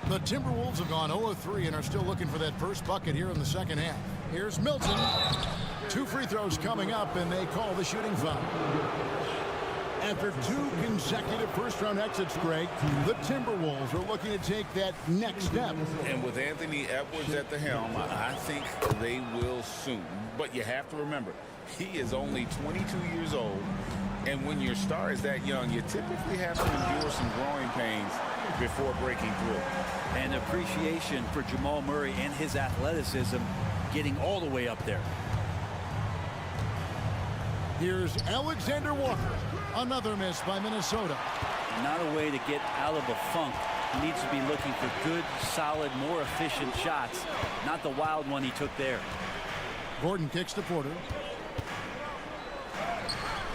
Speaker 6: The Timberwolves have gone 0-3 and are still looking for that first bucket here in the second half. Here's Milton. 2 free throws coming up, and they call the shooting foul. After 2 consecutive first-round exits, Greg, the Timberwolves are looking to take that next step.
Speaker 7: And with Anthony Edwards at the helm, I think they will soon. But you have to remember, he is only 22 years old. And when your star is that young, you typically have to endure some growing pains before breaking through.
Speaker 8: And appreciation for Jamal Murray and his athleticism getting all the way up there.
Speaker 6: Here's Alexander Walker. Another miss by Minnesota.
Speaker 8: Not a way to get out of a funk. He needs to be looking for good, solid, more efficient shots, not the wild one he took there.
Speaker 6: Gordon kicks to Porter.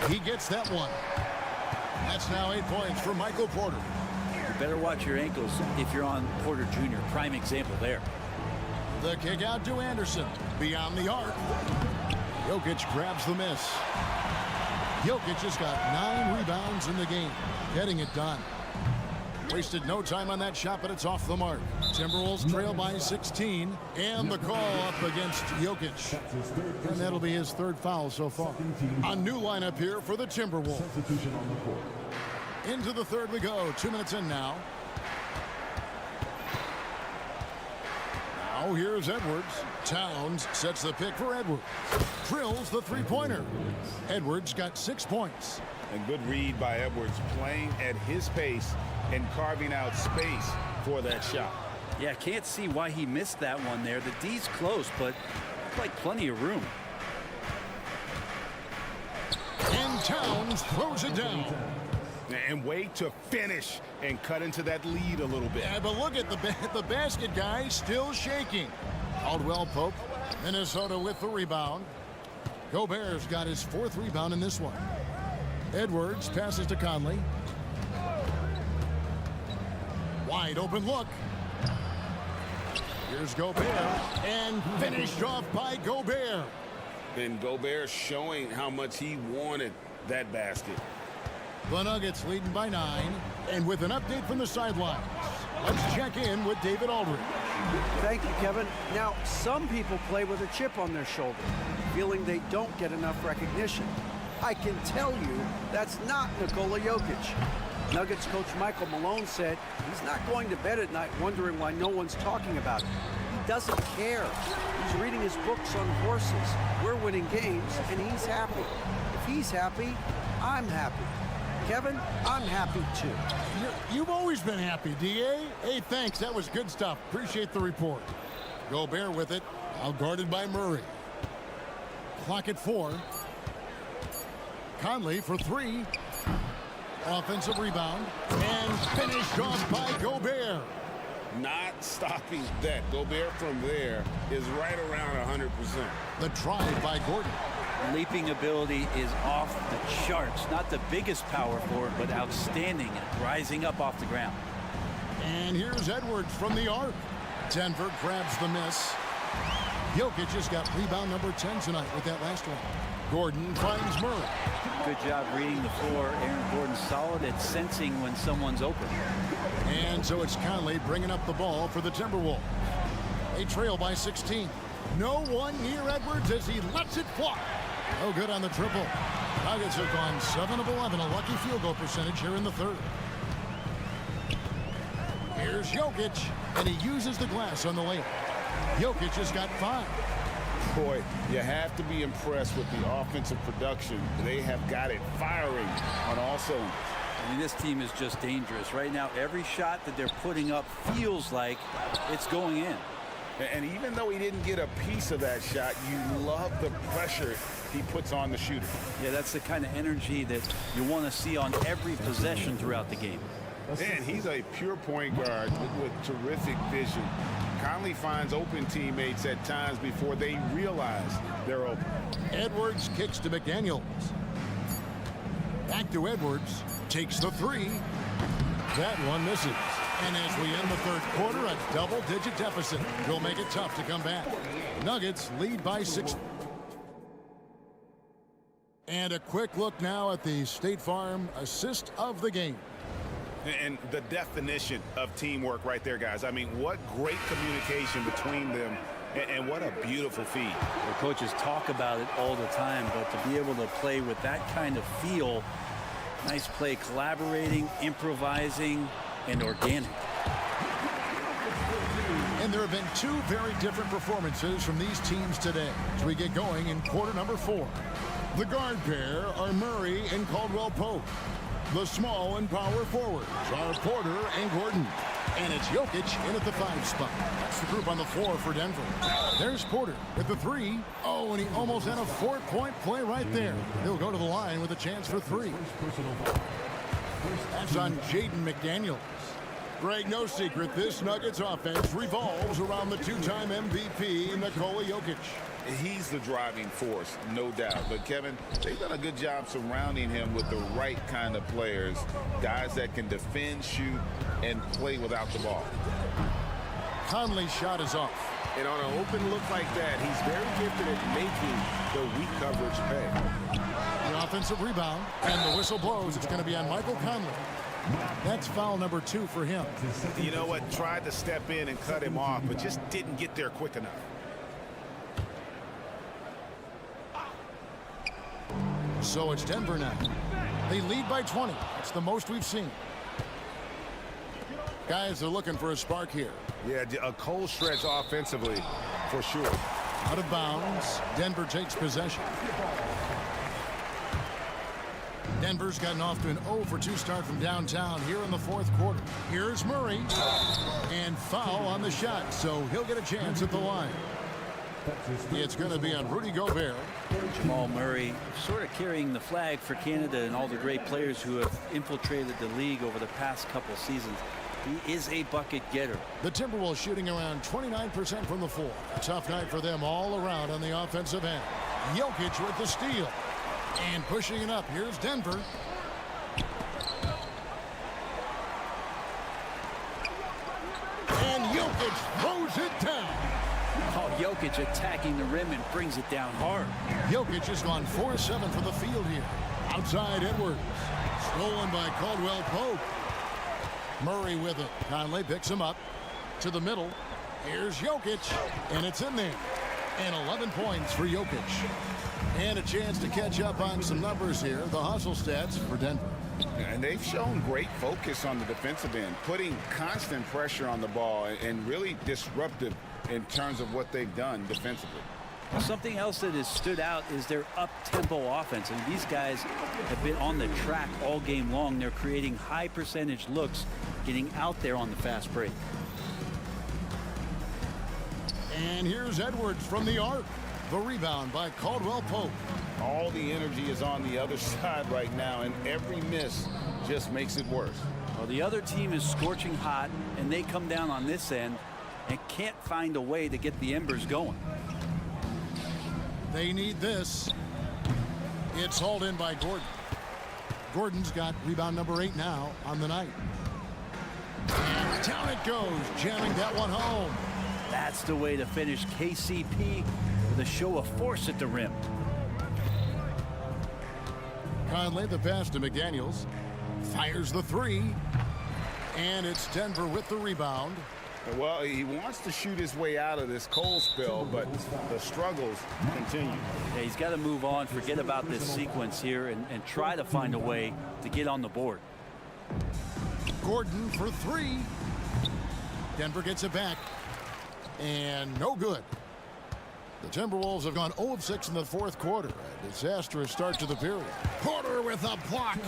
Speaker 6: He gets that one. That's now 8 points for Michael Porter.
Speaker 8: You better watch your ankles if you're on Porter Jr. Prime example there.
Speaker 6: The kick out to Anderson. Beyond the arc. Jokic grabs the miss. Jokic has got 9 rebounds in the game. Getting it done. Wasted no time on that shot, but it's off the mark. Timberwolves trail by 16. And the call up against Jokic. And that'll be his 3rd foul so far. A new lineup here for the Timberwolves. Into the 3rd we go. 2 minutes in now. Now here's Edwards. Towns sets the pick for Edwards. Drills the 3-pointer. Edwards got 6 points.
Speaker 7: A good read by Edwards, playing at his pace and carving out space for that shot.
Speaker 8: Yeah, can't see why he missed that one there. The D's close, but like plenty of room.
Speaker 6: And Towns throws it down.
Speaker 7: And wait to finish and cut into that lead a little bit.
Speaker 6: Yeah, but look at the basket guy still shaking. Caldwell Pope, Minnesota with the rebound. Gobert's got his 4th rebound in this one. Edwards passes to Conley. Wide open look. Here's Gobert, and finished off by Gobert.
Speaker 7: And Gobert showing how much he wanted that basket.
Speaker 6: The Nuggets leading by 9, and with an update from the sidelines, let's check in with David Aldridge.
Speaker 9: Thank you, Kevin. Now, some people play with a chip on their shoulder, feeling they don't get enough recognition. I can tell you that's not Nikola Jokic. Nuggets coach Michael Malone said he's not going to bed at night wondering why no one's talking about it. He doesn't care. He's reading his books on horses. We're winning games, and he's happy. If he's happy, I'm happy. Kevin, I'm happy too.
Speaker 6: You've always been happy, D.A. Hey, thanks. That was good stuff. Appreciate the report. Gobert with it. Out guarded by Murray. Clock at 4. Conley for 3. Offensive rebound. And finished off by Gobert.
Speaker 7: Not stopping that. Gobert from there is right around 100%.
Speaker 6: The drive by Gordon.
Speaker 8: Leaping ability is off the charts. Not the biggest power forward, but outstanding at rising up off the ground.
Speaker 6: And here's Edwards from the arc. Denver grabs the miss. Jokic has got rebound number 10 tonight with that last one. Gordon finds Murray.
Speaker 8: Good job reading the floor. Aaron Gordon solid at sensing when someone's open.
Speaker 6: And so it's Conley bringing up the ball for the Timberwolves. They trail by 16. No one near Edwards as he lets it fly. No good on the triple. Nuggets have gone 7 of 11, a lucky field goal percentage here in the 3rd. Here's Jokic, and he uses the glass on the layup. Jokic has got 5.
Speaker 7: Boy, you have to be impressed with the offensive production. They have got it firing on all cylinders.
Speaker 8: I mean, this team is just dangerous. Right now, every shot that they're putting up feels like it's going in.
Speaker 7: And even though he didn't get a piece of that shot, you love the pressure he puts on the shooter.
Speaker 8: Yeah, that's the kind of energy that you want to see on every possession throughout the game.
Speaker 7: And he's a pure point guard with terrific vision. Conley finds open teammates at times before they realize they're open.
Speaker 6: Edwards kicks to McDaniels. Back to Edwards. Takes the 3. That one misses. And as we end the 3rd quarter, a double-digit deficit will make it tough to come back. Nuggets lead by 6. And a quick look now at the State Farm assist of the game.
Speaker 7: And the definition of teamwork right there, guys. I mean, what great communication between them, and what a beautiful feed.
Speaker 8: The coaches talk about it all the time, but to be able to play with that kind of feel, nice play, collaborating, improvising, and organic.
Speaker 6: And there have been two very different performances from these teams today as we get going in quarter number 4. The guard pair are Murray and Caldwell-Pope. The small and power forwards are Porter and Gordon. And it's Jokic in at the 5 spot. That's the group on the floor for Denver. There's Porter with the 3. Oh, and he almost had a 4-point play right there. He'll go to the line with a chance for 3. That's on Jaden McDaniels. Greg, no secret, this Nuggets offense revolves around the 2-time MVP, Nikola Jokic.
Speaker 7: He's the driving force, no doubt. But, Kevin, they've done a good job surrounding him with the right kind of players, guys that can defend, shoot, and play without the ball.
Speaker 6: Conley's shot is off.
Speaker 7: And on an open look like that, he's very gifted at making the weak coverage pay.
Speaker 6: The offensive rebound, and the whistle blows. It's going to be on Michael Conley. That's foul number 2 for him.
Speaker 7: You know what? Tried to step in and cut him off, but just didn't get there quick enough.
Speaker 6: So it's Denver now. They lead by 20. That's the most we've seen. Guys are looking for a spark here.
Speaker 7: Yeah, a cold stretch offensively, for sure.
Speaker 6: Out of bounds. Denver takes possession. Denver's gotten off to an 0-for-2 start from downtown here in the 4th quarter. Here's Murray. And foul on the shot, so he'll get a chance at the line. It's going to be on Rudy Gobert.
Speaker 8: Jamal Murray sort of carrying the flag for Canada and all the great players who have infiltrated the league over the past couple seasons. He is a bucket getter.
Speaker 6: The Timberwolves shooting around 29% from the floor. A tough night for them all around on the offensive end. Jokic with the steal. And pushing it up. Here's Denver. And Jokic throws it down.
Speaker 8: Oh, Jokic attacking the rim and brings it down hard.
Speaker 6: Jokic has gone 4-7 for the field here. Outside Edwards. Stolen by Caldwell-Pope. Murray with it. Conley picks him up to the middle. Here's Jokic. And it's in there. And 11 points for Jokic. And a chance to catch up on some numbers here. The hustle stats for Denver.
Speaker 7: And they've shown great focus on the defensive end, putting constant pressure on the ball and really disruptive in terms of what they've done defensively.
Speaker 8: Well, something else that has stood out is their up-tempo offense. And these guys have been on the track all game long. They're creating high percentage looks, getting out there on the fast break.
Speaker 6: And here's Edwards from the arc. The rebound by Caldwell-Pope.
Speaker 7: All the energy is on the other side right now, and every miss just makes it worse.
Speaker 8: Well, the other team is scorching hot, and they come down on this end and can't find a way to get the embers going.
Speaker 6: They need this. It's hauled in by Gordon. Gordon's got rebound number 8 now on the night. And down it goes, jamming that one home.
Speaker 8: That's the way to finish. KCP with a show of force at the rim.
Speaker 6: Conley, the pass to McDaniels. Fires the 3. And it's Denver with the rebound.
Speaker 7: Well, he wants to shoot his way out of this cold spell, but the struggles continue.
Speaker 8: Yeah, he's got to move on, forget about this sequence here, and try to find a way to get on the board.
Speaker 6: Gordon for 3. Denver gets it back. And no good. The Timberwolves have gone 0-of-6 in the 4th quarter. A disastrous start to the period. Porter with a block.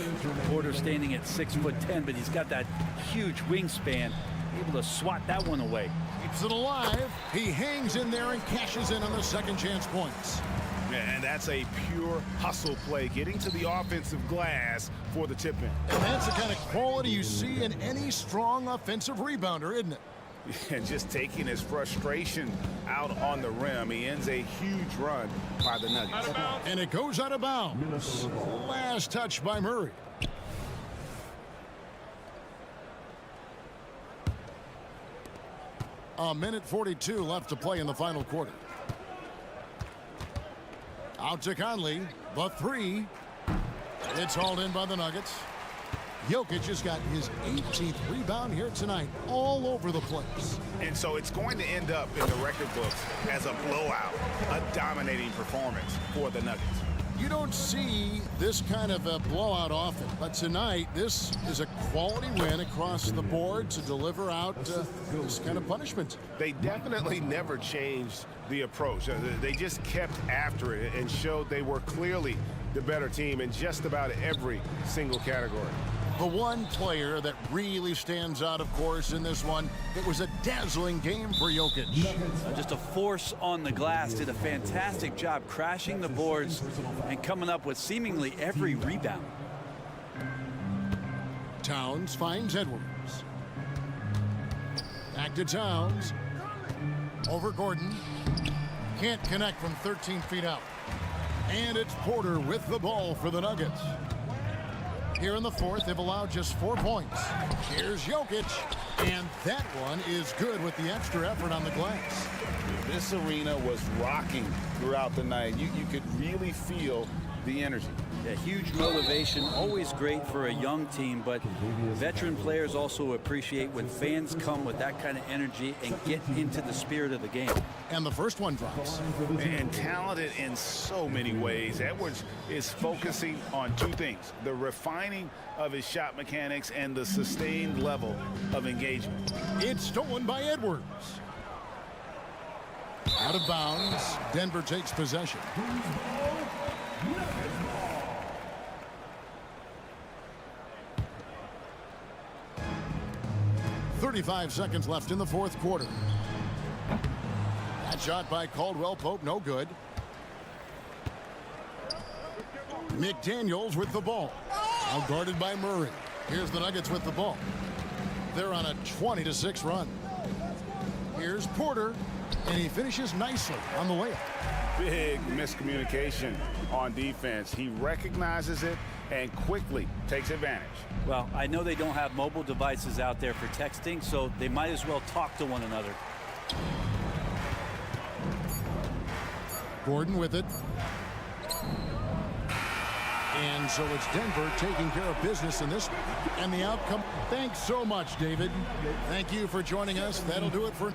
Speaker 8: Porter standing at 6'10", but he's got that huge wingspan, able to swat that one away.
Speaker 6: Keeps it alive. He hangs in there and cashes in on the second chance points.
Speaker 7: And that's a pure hustle play, getting to the offensive glass for the tip-in.
Speaker 6: And that's the kind of quality you see in any strong offensive rebounder, isn't it?
Speaker 7: And just taking his frustration out on the rim. He ends a huge run by the Nuggets.
Speaker 6: And it goes out of bounds. Last touch by Murray. A minute 42 left to play in the final quarter. Out to Conley. The 3. It's hauled in by the Nuggets. Jokic has got his 18th rebound here tonight, all over the place.
Speaker 7: And so it's going to end up in the record books as a blowout, a dominating performance for the Nuggets.
Speaker 6: You don't see this kind of a blowout often, but tonight this is a quality win across the board to deliver out this kind of punishment.
Speaker 7: They definitely never changed the approach. They just kept after it and showed they were clearly the better team in just about every single category.
Speaker 6: The one player that really stands out, of course, in this one, it was a dazzling game for Jokic.
Speaker 8: Just a force on the glass, did a fantastic job crashing the boards and coming up with seemingly every rebound.
Speaker 6: Towns finds Edwards. Back to Towns. Over Gordon. Can't connect from 13 feet out. And it's Porter with the ball for the Nuggets. Here in the fourth, they've allowed just 4 points. Here's Jokic, and that one is good with the extra effort on the glass.
Speaker 7: This arena was rocking throughout the night. You could really feel the energy.
Speaker 8: Yeah, huge motivation, always great for a young team, but veteran players also appreciate when fans come with that kind of energy and get into the spirit of the game.
Speaker 6: And the first one drops.
Speaker 7: And talented in so many ways. Edwards is focusing on two things: the refining of his shot mechanics and the sustained level of engagement.
Speaker 6: It's stolen by Edwards. Out of bounds. Denver takes possession. 35 seconds left in the fourth quarter. That shot by Caldwell Pope, no good. McDaniels with the ball. Now guarded by Murray. Here's the Nuggets with the ball. They're on a 20-6 run. Here's Porter, and he finishes nicely on the layup.
Speaker 7: Big miscommunication on defense. He recognizes it and quickly takes advantage.
Speaker 8: Well, I know they don't have mobile devices out there for texting, so they might as well talk to one another.
Speaker 6: Gordon with it. And so it's Denver taking care of business in this one. And the outcome. Thanks so much, David. Thank you for joining us. That'll do it for...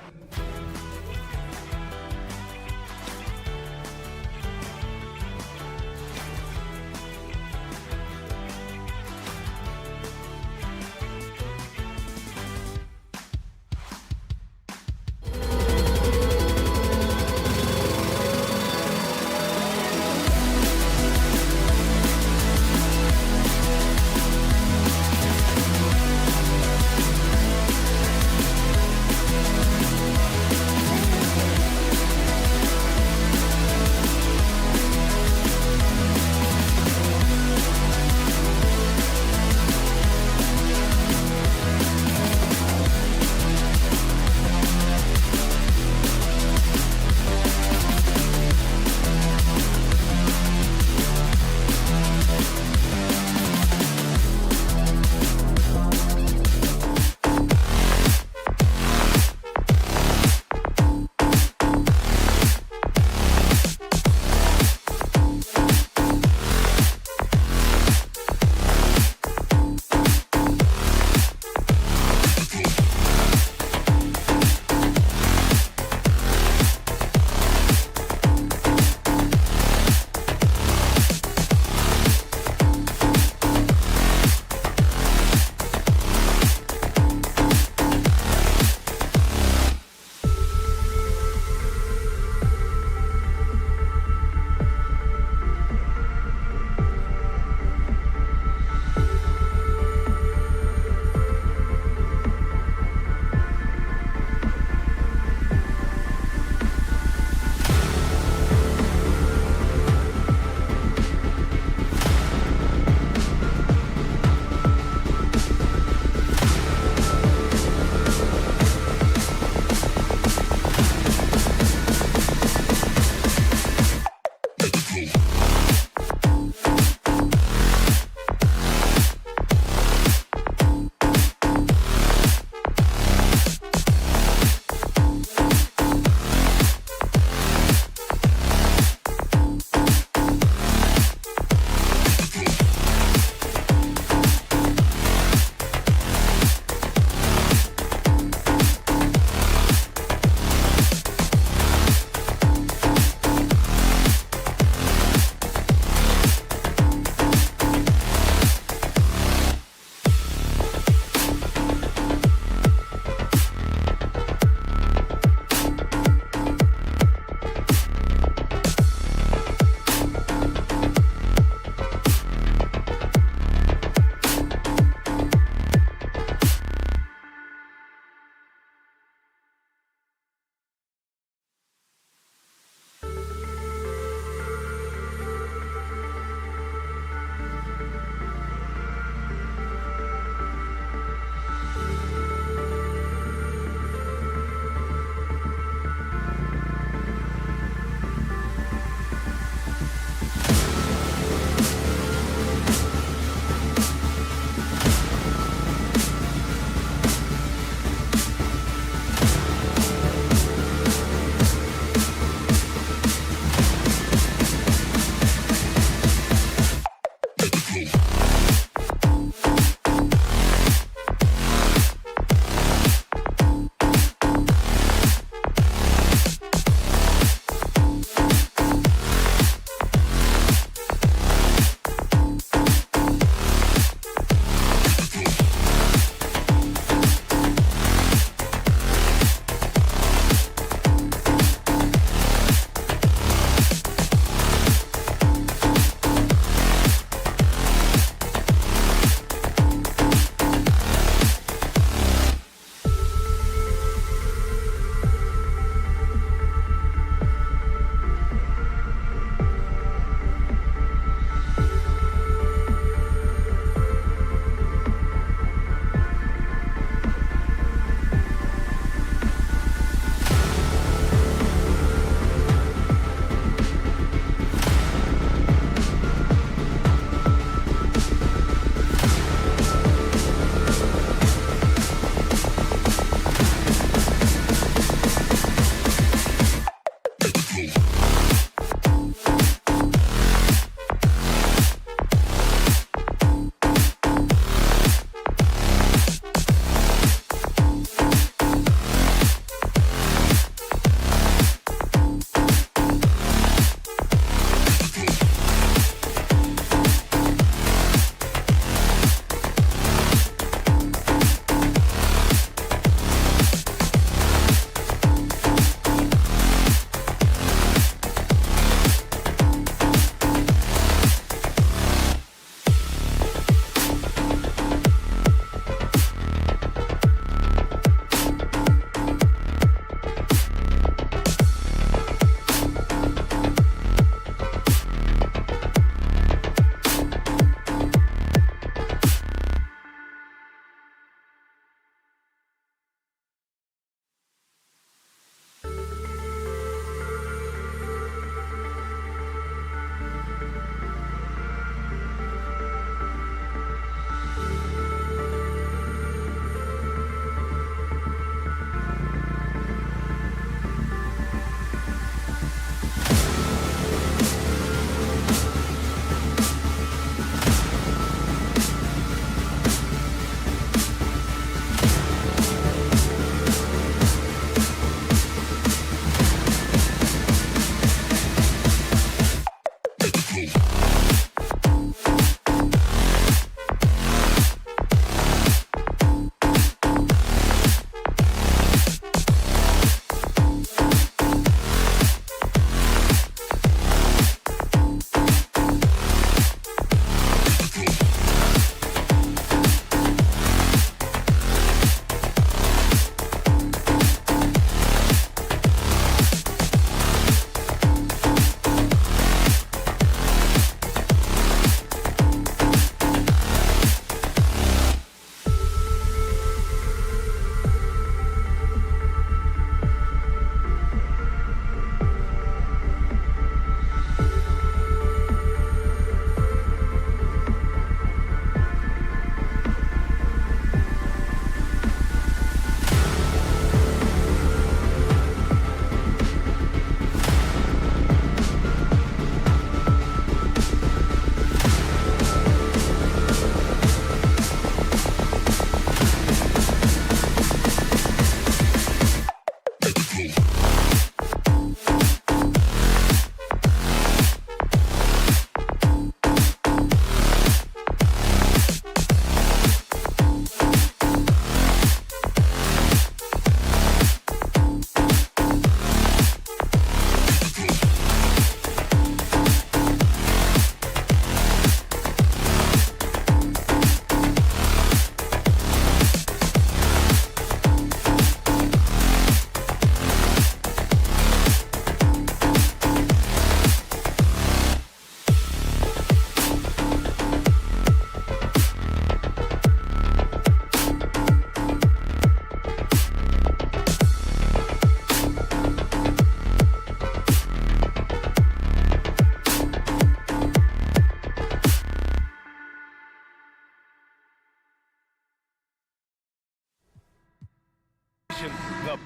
Speaker 1: possession. The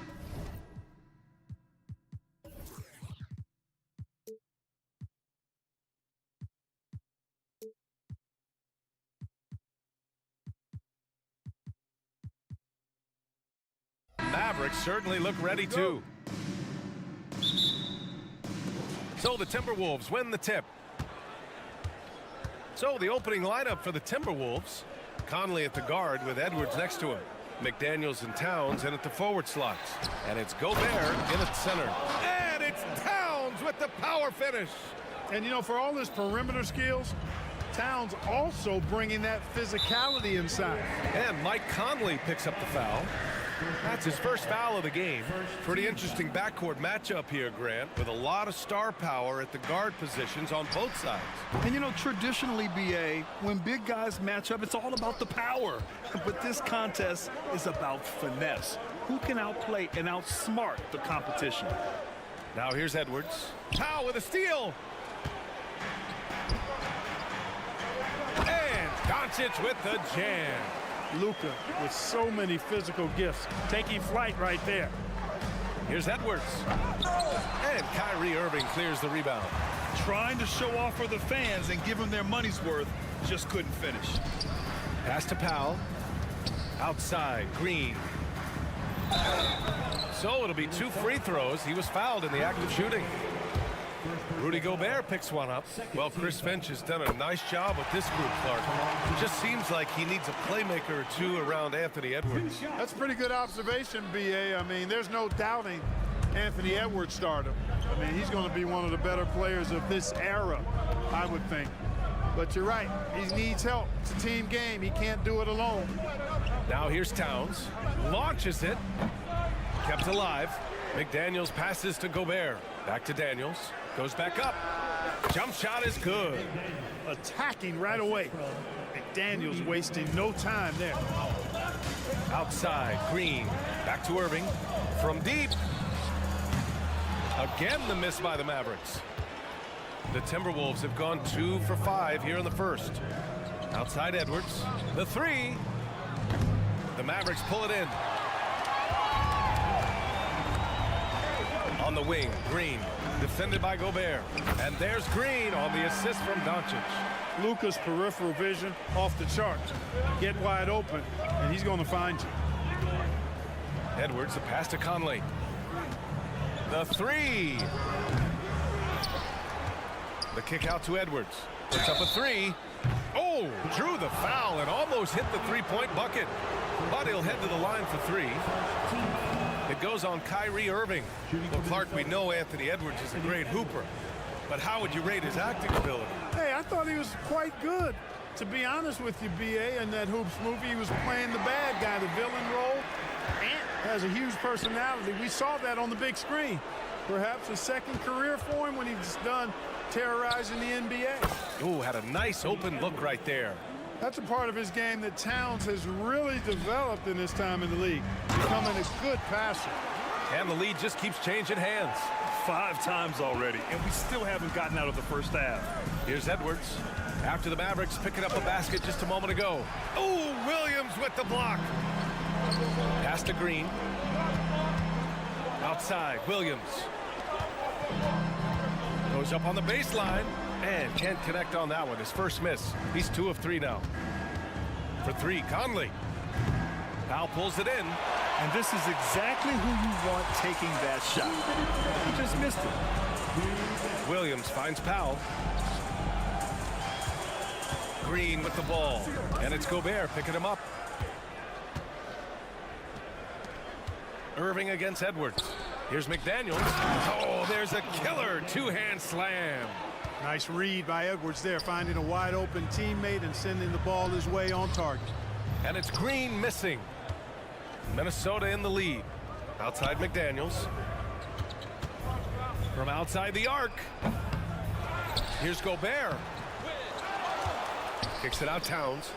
Speaker 1: Mavericks certainly look ready too. So the Timberwolves win the tip. So the opening lineup for the Timberwolves: Conley at the guard with Edwards next to him, McDaniels and Towns in at the forward slots, and it's Gobert in at center. And it's Towns with the power finish.
Speaker 10: And, you know, for all his perimeter skills, Towns also bringing that physicality inside.
Speaker 1: And Mike Conley picks up the foul. That's his first foul of the game. Pretty interesting backcourt matchup here, Grant, with a lot of star power at the guard positions on both sides.
Speaker 3: And, you know, traditionally, BA, when big guys match up, it's all about the power. But this contest is about finesse. Who can outplay and outsmart the competition?
Speaker 1: Now here's Edwards. Powell with a steal. And Doncic with the jam.
Speaker 10: Luka with so many physical gifts, taking flight right there.
Speaker 1: Here's Edwards. And Kyrie Irving clears the rebound.
Speaker 3: Trying to show off for the fans and give them their money's worth, just couldn't finish.
Speaker 1: Pass to Powell. Outside, Green. So it'll be 2 free throws. He was fouled in the act of shooting. Rudy Gobert picks one up. Well, Chris Finch has done a nice job with this group, Clark. It just seems like he needs a playmaker or two around Anthony Edwards.
Speaker 10: That's a pretty good observation, BA. I mean, there's no doubting Anthony Edwards stardom. I mean, he's going to be one of the better players of this era, I would think. But you're right, he needs help. It's a team game. He can't do it alone.
Speaker 1: Now here's Towns. Launches it. Kept alive. McDaniels passes to Gobert. Back to Daniels. Goes back up. Jump shot is good.
Speaker 10: Attacking right away. McDaniels wasting no time there.
Speaker 1: Outside, Green. Back to Irving. From deep. Again, the miss by the Mavericks. The Timberwolves have gone 2 for 5 here in the first. Outside Edwards. The 3. The Mavericks pull it in. On the wing, Green. Defended by Gobert. And there's Green on the assist from Doncic.
Speaker 10: Lukas' peripheral vision off the charts. Get wide open, and he's going to find you.
Speaker 1: Edwards, the pass to Conley. The 3. The kick out to Edwards. Puts up a 3. Oh, drew the foul and almost hit the three-point bucket. But he'll head to the line for 3. It goes on Kyrie Irving. Well, Clark, we know Anthony Edwards is a great hooper, but how would you rate his acting ability?
Speaker 10: Hey, I thought he was quite good. To be honest with you, BA, in that Hoops movie, he was playing the bad guy, the villain role. Ant has a huge personality. We saw that on the big screen. Perhaps a second career for him when he's done terrorizing the NBA.
Speaker 1: Oh, had a nice open look right there.
Speaker 10: That's a part of his game that Towns has really developed in his time in the league, becoming a good passer.
Speaker 1: And the lead just keeps changing hands.
Speaker 3: 5 times already, and we still haven't gotten out of the first half.
Speaker 1: Here's Edwards. After the Mavericks picking up a basket just a moment ago. Oh, Williams with the block. Pass to Green. Outside, Williams. Goes up on the baseline. And can't connect on that one. His first miss. He's 2 of 3 now. For 3, Conley. Powell pulls it in.
Speaker 3: And this is exactly who you want taking that shot. He just missed it.
Speaker 1: Williams finds Powell. Green with the ball. And it's Gobert picking him up. Irving against Edwards. Here's McDaniels. Oh, there's a killer 2-hand slam.
Speaker 10: Nice read by Edwards there, finding a wide open teammate and sending the ball his way on target.
Speaker 1: And it's Green missing. Minnesota in the lead. Outside McDaniels. From outside the arc. Here's Gobert. Kicks it out Towns.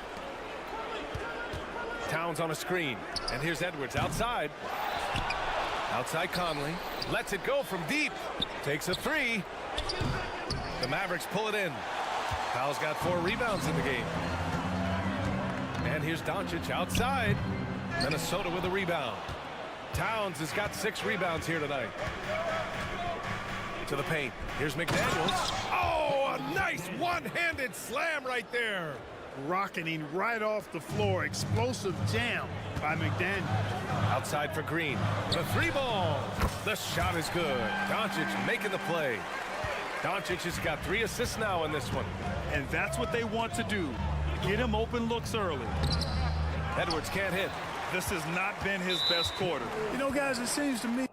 Speaker 1: Towns on a screen. And here's Edwards outside. Outside Conley. Lets it go from deep. Takes a 3. The Mavericks pull it in. Powell's got 4 rebounds in the game. And here's Doncic outside. Minnesota with a rebound. Towns has got 6 rebounds here tonight. To the paint. Here's McDaniels. Oh, a nice one-handed slam right there.
Speaker 10: Rocketing right off the floor. Explosive jam by McDaniels.
Speaker 1: Outside for Green. The 3-ball. The shot is good. Doncic making the play. Doncic has got 3 assists now in this one.
Speaker 3: And that's what they want to do. Get him open looks early.
Speaker 1: Edwards can't hit.
Speaker 3: This has not been his best quarter.
Speaker 10: You know, guys, it seems to me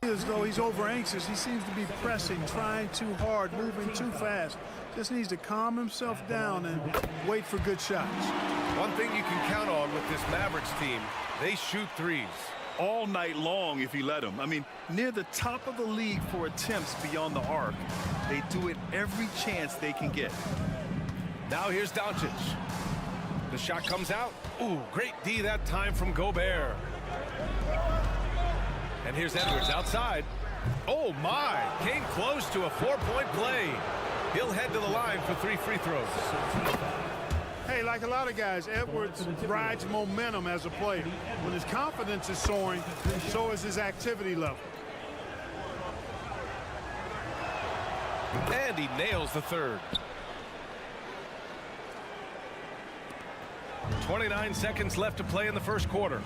Speaker 10: as though he's over anxious. He seems to be pressing, trying too hard, moving too fast. Just needs to calm himself down and wait for good shots.
Speaker 1: One thing you can count on with this Mavericks team, they shoot threes.
Speaker 3: All night long if you let them. I mean, near the top of the league for attempts beyond the arc. They do it every chance they can get.
Speaker 1: Now here's Doncic. The shot comes out. Ooh, great D that time from Gobert. And here's Edwards outside. Oh, my. Came close to a 4-point play. He'll head to the line for 3 free throws.
Speaker 10: Hey, like a lot of guys, Edwards rides momentum as a player. When his confidence is soaring, so is his activity level.
Speaker 1: And he nails the third. 29 seconds left to play in the first quarter.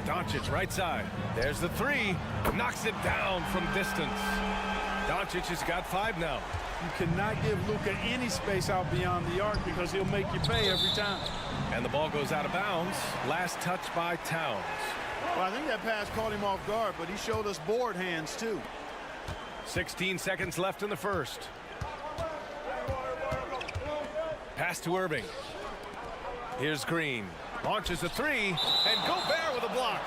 Speaker 1: Doncic right side. There's the 3. Knocks it down from distance. Doncic has got 5 now.
Speaker 10: You cannot give Luka any space out beyond the arc because he'll make you pay every time.
Speaker 1: And the ball goes out of bounds. Last touch by Towns.
Speaker 10: Well, I think that pass caught him off guard, but he showed us board hands too.
Speaker 1: 16 seconds left in the first. Pass to Irving. Here's Green. Launches a 3, and Gobert with a block.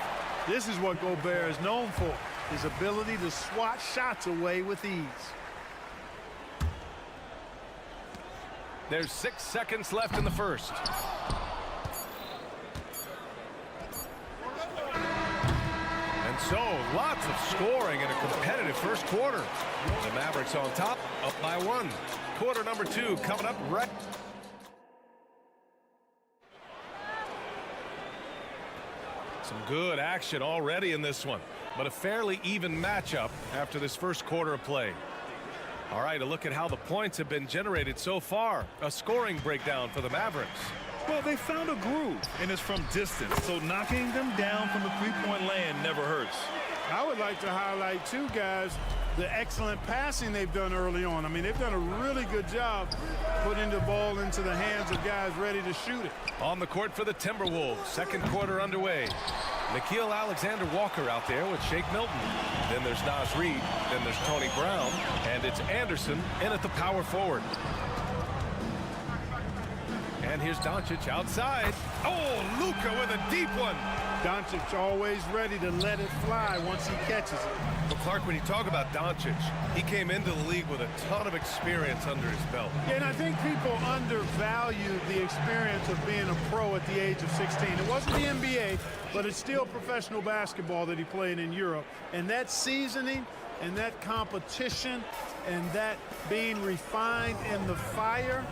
Speaker 10: This is what Gobert is known for, his ability to swat shots away with ease.
Speaker 1: There's 6 seconds left in the first. And so, lots of scoring in a competitive first quarter. The Mavericks on top, up by 1. Quarter number 2 coming up right. Some good action already in this one, but a fairly even matchup after this first quarter of play. All right, a look at how the points have been generated so far. A scoring breakdown for the Mavericks.
Speaker 3: Well, they found a groove, and it's from distance, so knocking them down from the three-point land never hurts.
Speaker 10: I would like to highlight, too, guys, the excellent passing they've done early on. I mean, they've done a really good job putting the ball into the hands of guys ready to shoot it.
Speaker 1: On the court for the Timberwolves, second quarter underway. Nickeil Alexander-Walker out there with Shake Milton. Then there's Naz Reid. Then there's Tony Brown. And it's Anderson in at the power forward. And here's Doncic outside. Oh, Luka with a deep one.
Speaker 10: Doncic always ready to let it fly once he catches it.
Speaker 1: But Clark, when you talk about Doncic, he came into the league with a ton of experience under his belt.
Speaker 10: Yeah, and I think people undervalue the experience of being a pro at the age of 16. It wasn't the NBA, but it's still professional basketball that he played in Europe. And that seasoning and that competition and that being refined in the fire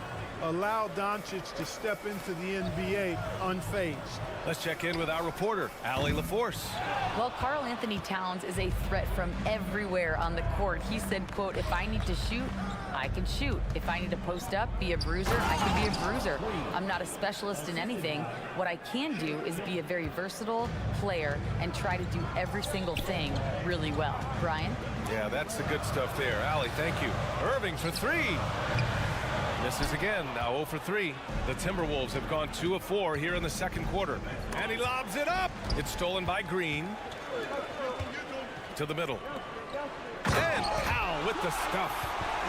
Speaker 10: allowed Doncic to step into the NBA unfazed.
Speaker 1: Let's check in with our reporter, Allie LaForce.
Speaker 5: Well, Karl Anthony Towns is a threat from everywhere on the court. He said, quote, if I need to shoot, I can shoot. If I need to post up, be a bruiser, I can be a bruiser. I'm not a specialist in anything. What I can do is be a very versatile player and try to do every single thing really well. Brian?
Speaker 1: Yeah, that's the good stuff there. Allie, thank you. Irving for 3. Misses again, now 0 for 3. The Timberwolves have gone 2 of 4 here in the second quarter. And he lobs it up. It's stolen by Green. To the middle. And Powell with the stuff.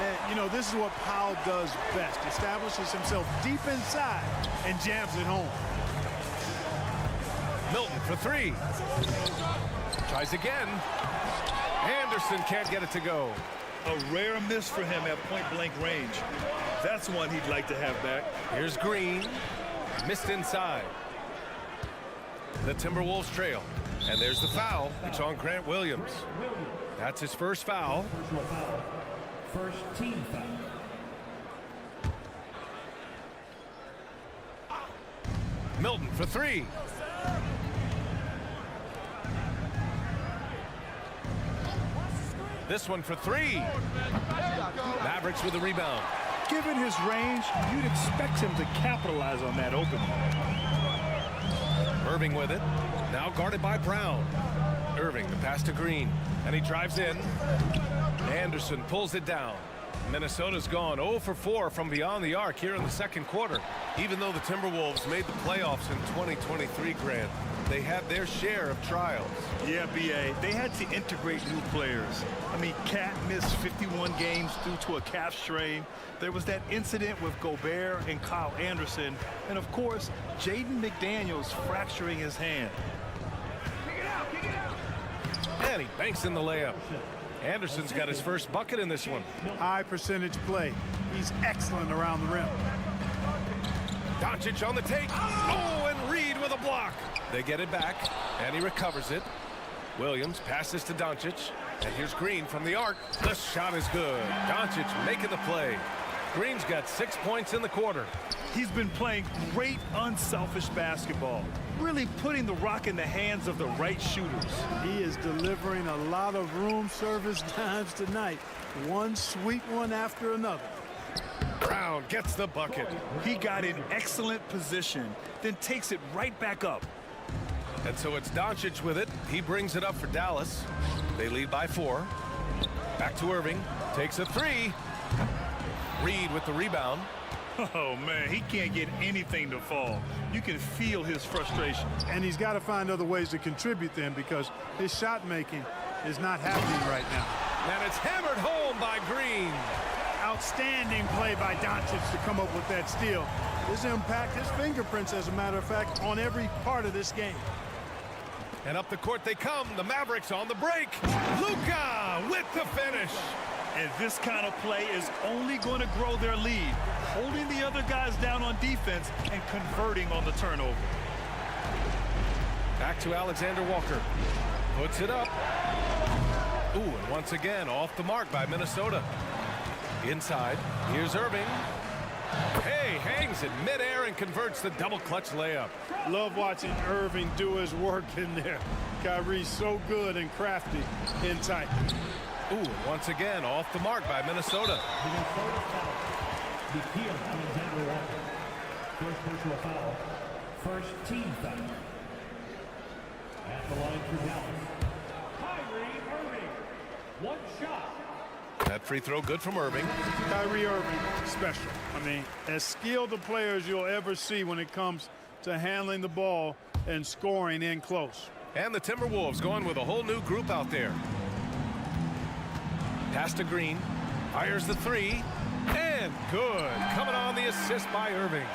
Speaker 10: And, you know, this is what Powell does best. Establishes himself deep inside and jams it home.
Speaker 1: Milton for 3. Tries again. Anderson can't get it to go.
Speaker 3: A rare miss for him at point-blank range. That's one he'd like to have back.
Speaker 1: Here's Green. Missed inside. The Timberwolves trail. And there's the foul. It's on Grant Williams. That's his first foul.
Speaker 4: Personal foul. First team foul.
Speaker 1: Milton for three. This one for three. Mavericks with the rebound.
Speaker 3: Given his range, you'd expect him to capitalize on that opening.
Speaker 1: Irving with it. Now guarded by Brown. Irving, the pass to Green. And he drives in. Anderson pulls it down. Minnesota's gone 0 for 4 from beyond the arc here in the second quarter. Even though the Timberwolves made the playoffs in 2023, Grant, they had their share of trials.
Speaker 3: Yeah, B.A. They had to integrate new players. I mean, Cat missed 51 games due to a calf strain. There was that incident with Gobert and Kyle Anderson. And, of course, Jaden McDaniels fracturing his hand.
Speaker 1: And he banks in the layup. Anderson's got his first bucket in this one.
Speaker 10: High percentage play. He's excellent around the rim.
Speaker 1: Doncic on the take. Oh, and Reed with a block. They get it back, and he recovers it. Williams passes to Doncic, and here's Green from the arc. The shot is good. Doncic making the play. Green's got 6 points in the quarter.
Speaker 3: He's been playing great unselfish basketball, really putting the rock in the hands of the right shooters.
Speaker 10: He is delivering a lot of room service dimes tonight. One sweet one after another.
Speaker 1: Brown gets the bucket.
Speaker 3: He got in excellent position, then takes it right back up.
Speaker 1: And so it's Doncic with it. He brings it up for Dallas. They lead by 4. Back to Irving. Takes a three. Reed with the rebound.
Speaker 3: Oh, man, he can't get anything to fall. You can feel his frustration.
Speaker 10: And he's got to find other ways to contribute then, because his shot making is not happening right now.
Speaker 1: And it's hammered home by Green.
Speaker 10: Outstanding play by Doncic to come up with that steal. His impact, his fingerprints, as a matter of fact, on every part of this game.
Speaker 1: And up the court they come. The Mavericks on the break. Luka with the finish.
Speaker 3: And this kind of play is only going to grow their lead, holding the other guys down on defense and converting on the turnover.
Speaker 1: Back to Alexander Walker. Puts it up. Ooh, and once again off the mark by Minnesota. Inside, here's Irving. Hey, hangs it midair and converts the double clutch layup.
Speaker 10: Love watching Irving do his work in there. Kyrie's so good and crafty inside.
Speaker 1: Ooh, and once again off the mark by Minnesota.
Speaker 4: Alexander Walker. First personal foul. First team foul. At the line for Dallas. Kyrie Irving. One shot.
Speaker 1: That free throw good from Irving.
Speaker 10: Kyrie Irving, special. I mean, as skilled a player as you'll ever see when it comes to handling the ball and scoring in close.
Speaker 1: And the Timberwolves going with a whole new group out there. Pass to Green. Fires the three. And good. Coming on the assist by Irving.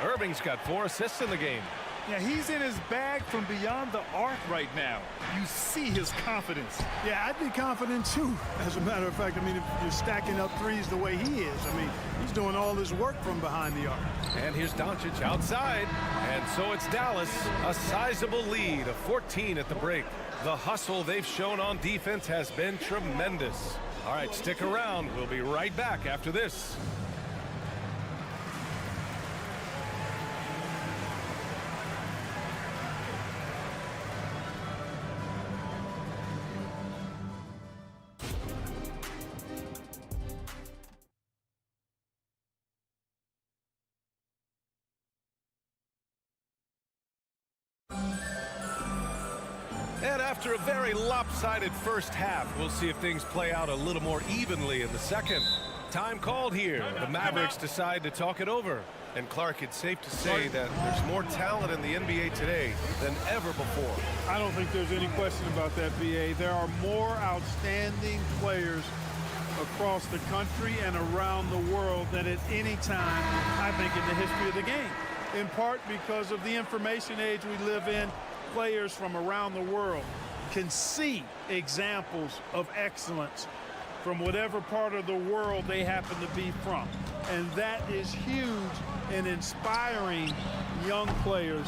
Speaker 1: Irving's got 4 assists in the game.
Speaker 3: Yeah, he's in his bag from beyond the arc right now. You see his confidence.
Speaker 10: Yeah, I'd be confident too. As a matter of fact, I mean, if you're stacking up threes the way he is, I mean, he's doing all his work from behind the arc.
Speaker 1: And here's Doncic outside. And so it's Dallas, a sizable lead of 14 at the break. The hustle they've shown on defense has been tremendous. All right, stick around. We'll be right back after this. And after a very lopsided first half, we'll see if things play out a little more evenly in the second. Time called here. The Mavericks decide to talk it over. And Clark, it's safe to say that there's more talent in the NBA today than ever before.
Speaker 10: I don't think there's any question about that, BA. There are more outstanding players across the country and around the world than at any time, I think, in the history of the game. In part because of the information age we live in. Players from around the world can see examples of excellence from whatever part of the world they happen to be from. And that is huge in inspiring young players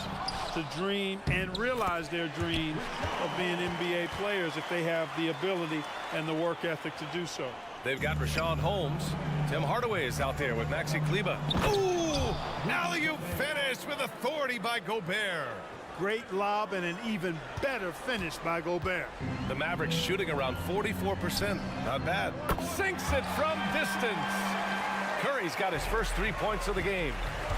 Speaker 10: to dream and realize their dreams of being NBA players if they have the ability and the work ethic to do so.
Speaker 1: They've got Rashawn Holmes. Tim Hardaway is out there with Maxi Kleber. Ooh! Alley-oop finish with authority by Gobert.
Speaker 10: Great lob and an even better finish by Gobert.
Speaker 1: The Mavericks shooting around 44%. Not bad. Sinks it from distance. Curry's got his first 3 points of the game.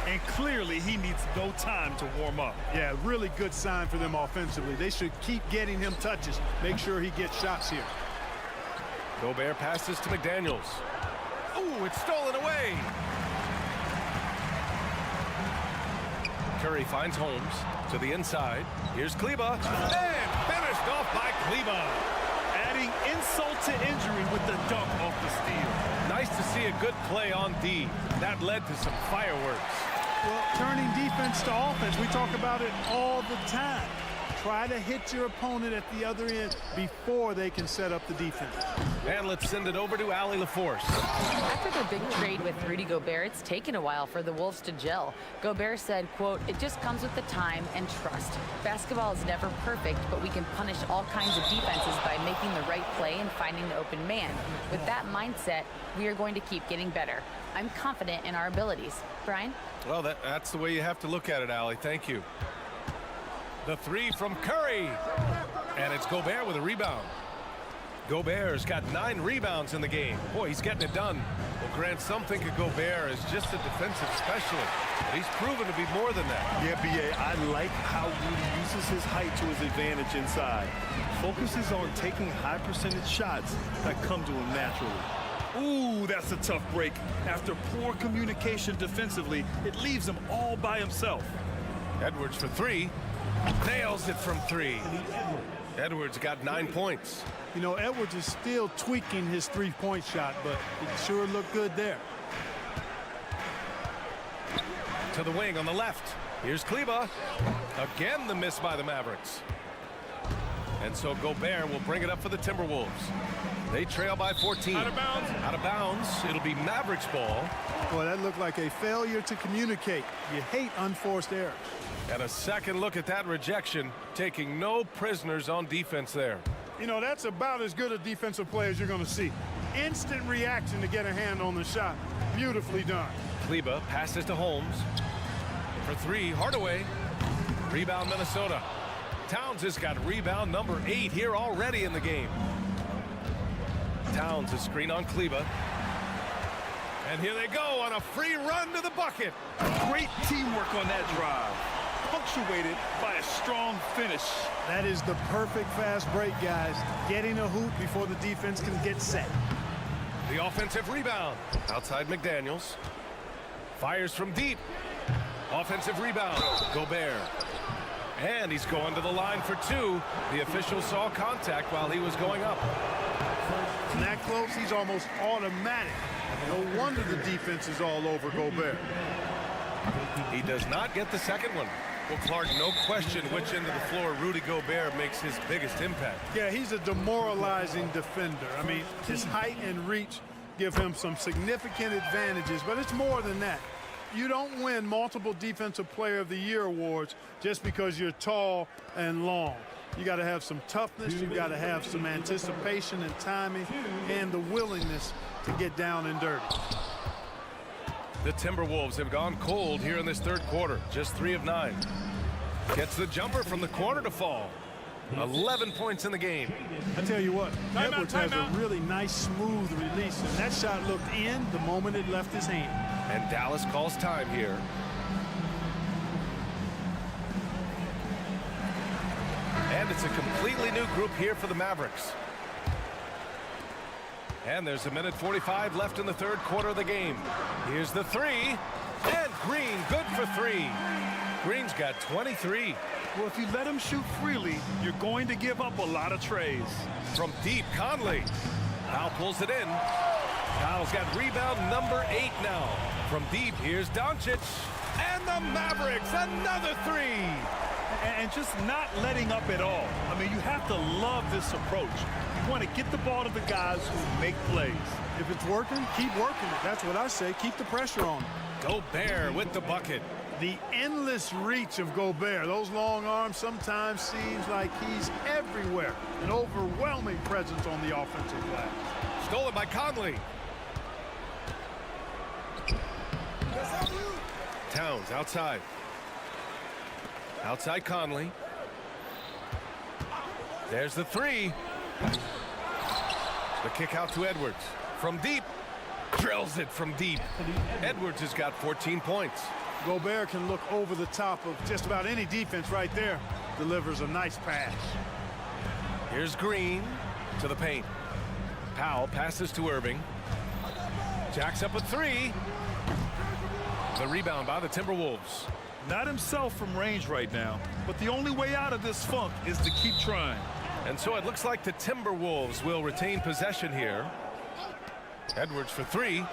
Speaker 3: And clearly he needs no time to warm up.
Speaker 10: Yeah, really good sign for them offensively. They should keep getting him touches. Make sure he gets shots here.
Speaker 1: Gobert passes to McDaniels. Ooh, it's stolen away. Curry finds Holmes to the inside. Here's Kleber. And finished off by Kleber.
Speaker 3: Adding insult to injury with the dunk off the steal.
Speaker 1: Nice to see a good play on D. That led to some fireworks.
Speaker 10: Well, turning defense to offense, we talk about it all the time. Try to hit your opponent at the other end before they can set up the defense.
Speaker 1: And let's send it over to Allie LaForce.
Speaker 5: After their big trade with Rudy Gobert, it's taken a while for the Wolves to gel. Gobert said, quote, "It just comes with the time and trust. Basketball is never perfect, but we can punish all kinds of defenses by making the right play and finding the open man. With that mindset, we are going to keep getting better. I'm confident in our abilities." Brian?
Speaker 1: Well, that's the way you have to look at it, Allie. Thank you. The three from Curry. And it's Gobert with a rebound. Gobert's got 9 rebounds in the game. Boy, he's getting it done. Well, Grant, some think of Gobert as just a defensive specialist, but he's proven to be more than that.
Speaker 3: Yeah, B.A., I like how Rudy uses his height to his advantage inside. Focuses on taking high percentage shots that come to him naturally. Ooh, that's a tough break. After poor communication defensively, it leaves him all by himself.
Speaker 1: Edwards for 3. Nails it from 3. Edwards got 9 points.
Speaker 10: You know, Edwards is still tweaking his three-point shot, but it sure looked good there.
Speaker 1: To the wing on the left. Here's Kleber. Again, the miss by the Mavericks. And so Gobert will bring it up for the Timberwolves. They trail by 14.
Speaker 10: Out of bounds.
Speaker 1: Out of bounds. It'll be Mavericks ball.
Speaker 10: Boy, that looked like a failure to communicate. You hate unforced errors.
Speaker 1: And a second look at that rejection, taking no prisoners on defense there.
Speaker 10: You know, that's about as good a defensive play as you're going to see. Instant reaction to get a hand on the shot. Beautifully done.
Speaker 1: Kleber passes to Holmes. For 3, Hardaway. Rebound, Minnesota. Towns has got rebound number 8 here already in the game. Towns a screen on Kleber. And here they go on a free run to the bucket.
Speaker 3: Great teamwork on that drive. Punctuated by a strong finish.
Speaker 10: That is the perfect fast break, guys. Getting a hoop before the defense can get set.
Speaker 1: The offensive rebound. Outside McDaniels. Fires from deep. Offensive rebound. Gobert. And he's going to the line for 2. The official saw contact while he was going up.
Speaker 10: From that close, he's almost automatic. No wonder the defense is all over Gobert.
Speaker 1: He does not get the second one. Well, Clark, no question which end of the floor Rudy Gobert makes his biggest impact.
Speaker 10: Yeah, he's a demoralizing defender. I mean, his height and reach give him some significant advantages, but it's more than that. You don't win multiple Defensive Player of the Year awards just because you're tall and long. You got to have some toughness, you got to have some anticipation and timing, and the willingness to get down and dirty.
Speaker 1: The Timberwolves have gone cold here in this third quarter. Just 3 of 9. Gets the jumper from the corner to fall. 11 points in the game.
Speaker 10: I tell you what, Edwards has a really nice, smooth release, and that shot looked in the moment it left his hand.
Speaker 1: And Dallas calls time here. And it's a completely new group here for the Mavericks. And there's 1:45 left in the third quarter of the game. Here's the 3. And Green, good for 3. Green's got 23.
Speaker 3: Well, if you let him shoot freely, you're going to give up a lot of trays.
Speaker 1: From deep, Conley. Powell pulls it in. Powell's got rebound number 8 now. From deep, here's Doncic. And the Mavericks, another 3.
Speaker 3: And just not letting up at all. I mean, you have to love this approach. You want to get the ball to the guys who make plays.
Speaker 10: If it's working, keep working it. That's what I say. Keep the pressure on.
Speaker 1: Gobert with the bucket.
Speaker 10: The endless reach of Gobert. Those long arms sometimes seems like he's everywhere. An overwhelming presence on the offensive glass.
Speaker 1: Stolen by Conley. Towns outside. Outside Conley. There's the three. The kick out to Edwards. From deep. Drills it from deep. Edwards has got 14 points.
Speaker 10: Gobert can look over the top of just about any defense right there. Delivers a nice pass.
Speaker 1: Here's Green to the paint. Powell passes to Irving. Jacks up a three. The rebound by the Timberwolves.
Speaker 3: Not himself from range right now, but the only way out of this funk is to keep trying.
Speaker 1: And so it looks like the Timberwolves will retain possession here. Edwards for three.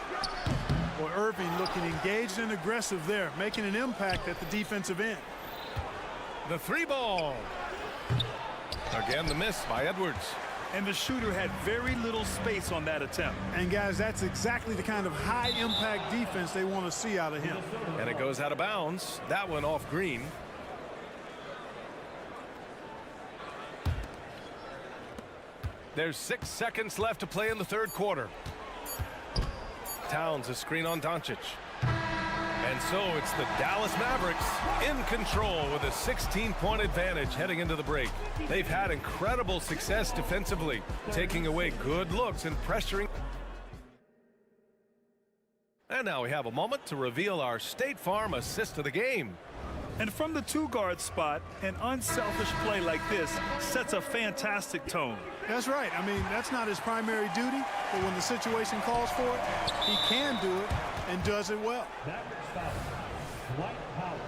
Speaker 10: Well, Irving looking engaged and aggressive there, making an impact at the defensive end.
Speaker 1: The three ball. Again, the miss by Edwards.
Speaker 3: And the shooter had very little space on that attempt.
Speaker 10: And guys, that's exactly the kind of high impact defense they want to see out of him.
Speaker 1: And it goes out of bounds. That one off Green. There's 6 seconds left to play in the third quarter. Towns a screen on Doncic. And so it's the Dallas Mavericks in control with a 16-point advantage heading into the break. They've had incredible success defensively, taking away good looks and pressuring. And now we have a moment to reveal our State Farm assist of the game.
Speaker 3: And from the two-guard spot, an unselfish play like this sets a fantastic tone.
Speaker 10: That's right. I mean, that's not his primary duty, but when the situation calls for it, he can do it and does it well.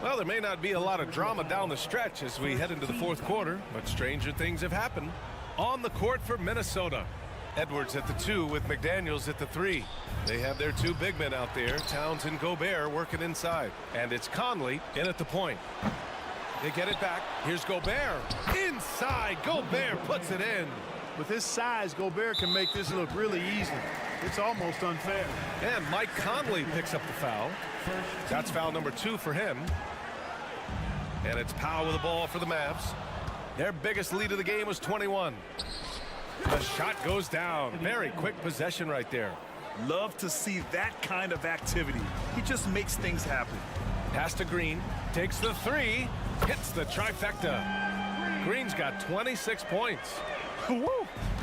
Speaker 1: Well, there may not be a lot of drama down the stretch as we head into the fourth quarter, but stranger things have happened. On the court for Minnesota, Edwards at the 2 with McDaniels at the 3. They have their 2 big men out there, Towns and Gobert, working inside. And it's Conley in at the point. They get it back. Here's Gobert. Inside, Gobert puts it in.
Speaker 10: With his size, Gobert can make this look really easy. It's almost unfair.
Speaker 1: And Mike Conley picks up the foul. That's foul number 2 for him. And it's Powell with the ball for the Mavs. Their biggest lead of the game was 21. The shot goes down. Very quick possession right there.
Speaker 3: Love to see that kind of activity. He just makes things happen.
Speaker 1: Pass to Green. Takes the 3. Hits the trifecta. Green's got 26 points.
Speaker 3: Woo!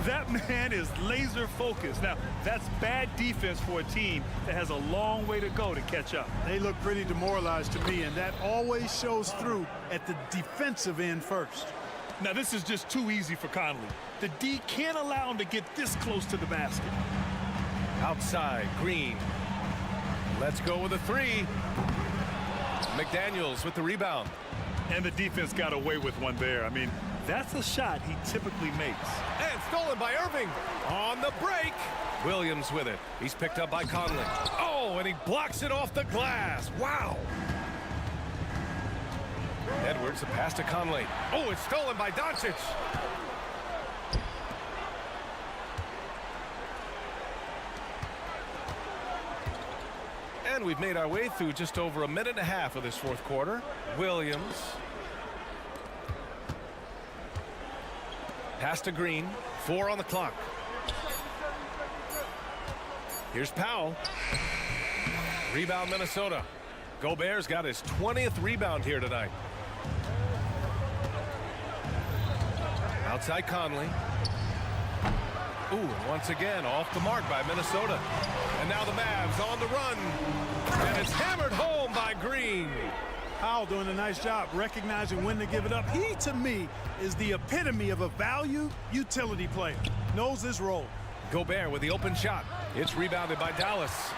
Speaker 3: That man is laser focused. Now, that's bad defense for a team that has a long way to go to catch up.
Speaker 10: They look pretty demoralized to me, and that always shows through at the defensive end first.
Speaker 3: Now, this is just too easy for Conley. The D can't allow him to get this close to the basket.
Speaker 1: Outside, Green. Let's go with a 3. McDaniels with the rebound.
Speaker 3: And the defense got away with one there. I mean, that's a shot he typically makes.
Speaker 1: And stolen by Irving. On the break. Williams with it. He's picked up by Conley. Oh, and he blocks it off the glass. Wow. Edwards, the pass to Conley. Oh, it's stolen by Doncic. And we've made our way through just over a minute and a half of this fourth quarter. Williams. Pass to Green. 4 on the clock. Here's Powell. Rebound Minnesota. Gobert's got his 20th rebound here tonight. Outside Conley. Ooh, once again off the mark by Minnesota. And now the Mavs on the run. And it's hammered home by Green.
Speaker 10: Powell doing a nice job recognizing when to give it up. He, to me, is the epitome of a value utility player. Knows his role.
Speaker 1: Gobert with the open shot. It's rebounded by Dallas.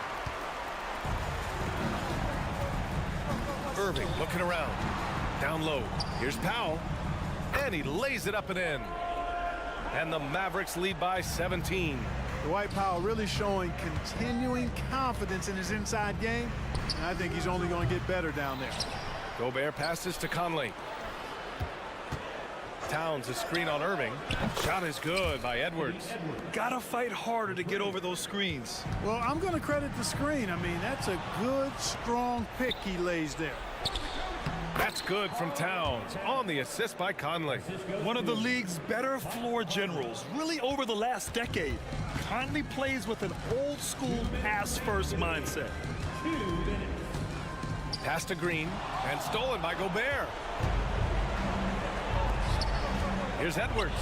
Speaker 1: Irving looking around. Down low. Here's Powell. And he lays it up and in. And the Mavericks lead by 17.
Speaker 10: Dwight Powell really showing continuing confidence in his inside game. And I think he's only going to get better down there.
Speaker 1: Gobert passes to Conley. Towns a screen on Irving. Shot is good by Edwards.
Speaker 3: Gotta fight harder to get over those screens.
Speaker 10: Well, I'm going to credit the screen. I mean, that's a good, strong pick he lays there.
Speaker 1: That's good from Towns on the assist by Conley.
Speaker 3: One of the league's better floor generals, really over the last decade. Conley plays with an old-school pass-first mindset.
Speaker 1: Pass to Green and stolen by Gobert. Here's Edwards.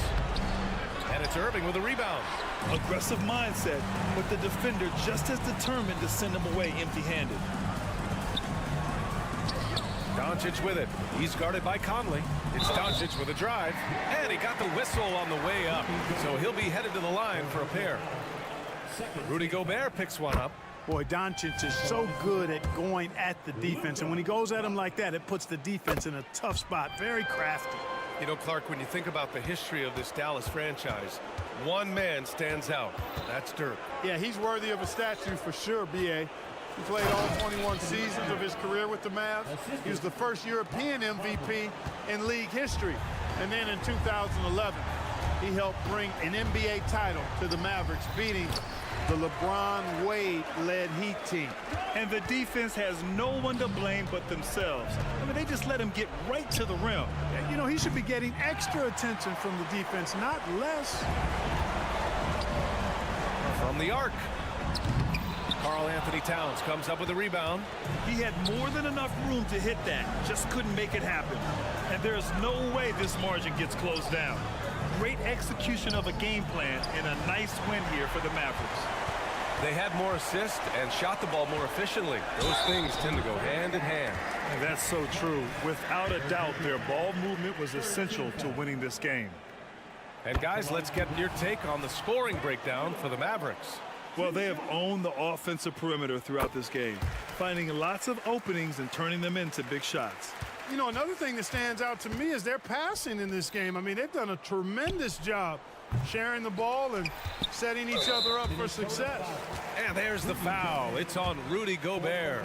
Speaker 1: And it's Irving with a rebound.
Speaker 3: Aggressive mindset, but the defender just as determined to send him away empty-handed.
Speaker 1: Doncic with it. He's guarded by Conley. It's Doncic with a drive. And he got the whistle on the way up. So he'll be headed to the line for a pair. Rudy Gobert picks one up.
Speaker 10: Boy, Doncic is so good at going at the defense. And when he goes at him like that, it puts the defense in a tough spot. Very crafty.
Speaker 1: You know, Clark, when you think about the history of this Dallas franchise, one man stands out. That's Dirk.
Speaker 10: Yeah, he's worthy of a statue for sure, B.A. He played all 21 seasons of his career with the Mavs. He was the first European MVP in league history. And then in 2011, he helped bring an NBA title to the Mavericks, beating the LeBron Wade-led Heat team.
Speaker 3: And the defense has no one to blame but themselves. I mean, they just let him get right to the rim.
Speaker 10: You know, he should be getting extra attention from the defense, not less.
Speaker 1: From the arc. Karl Anthony Towns comes up with a rebound.
Speaker 3: He had more than enough room to hit that, just couldn't make it happen. And there's no way this margin gets closed down. Great execution of a game plan and a nice win here for the Mavericks.
Speaker 1: They had more assists and shot the ball more efficiently. Those things tend to go hand in hand.
Speaker 3: And that's so true. Without a doubt, their ball movement was essential to winning this game.
Speaker 1: And guys, let's get your take on the scoring breakdown for the Mavericks.
Speaker 3: Well, they have owned the offensive perimeter throughout this game, finding lots of openings and turning them into big shots.
Speaker 10: You know, another thing that stands out to me is their passing in this game. I mean, they've done a tremendous job sharing the ball and setting each other up for success.
Speaker 1: And there's the foul. It's on Rudy Gobert.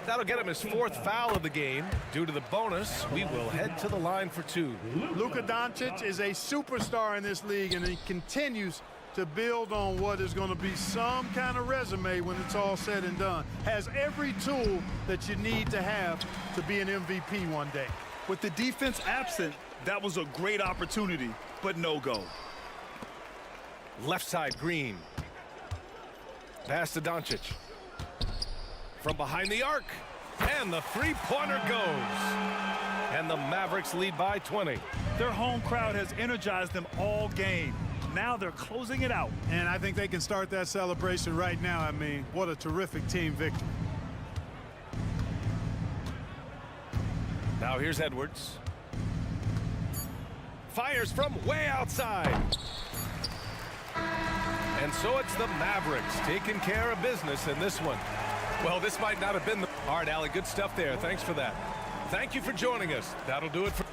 Speaker 1: That'll get him his fourth foul of the game. Due to the bonus, we will head to the line for two.
Speaker 10: Luka Doncic is a superstar in this league, and he continues to build on what is going to be some kind of resume when it's all said and done. Has every tool that you need to have to be an MVP one day.
Speaker 3: With the defense absent, that was a great opportunity, but no go.
Speaker 1: Left side, Green. Pass to Doncic. From behind the arc. And the three-pointer goes. And the Mavericks lead by 20.
Speaker 3: Their home crowd has energized them all game. Now they're closing it out.
Speaker 10: And I think they can start that celebration right now. I mean, what a terrific team victory.
Speaker 1: Now here's Edwards. Fires from way outside. And so it's the Mavericks taking care of business in this one. Well, this might not have been the... All right, Allie, good stuff there. Thanks for that. Thank you for joining us. That'll do it for...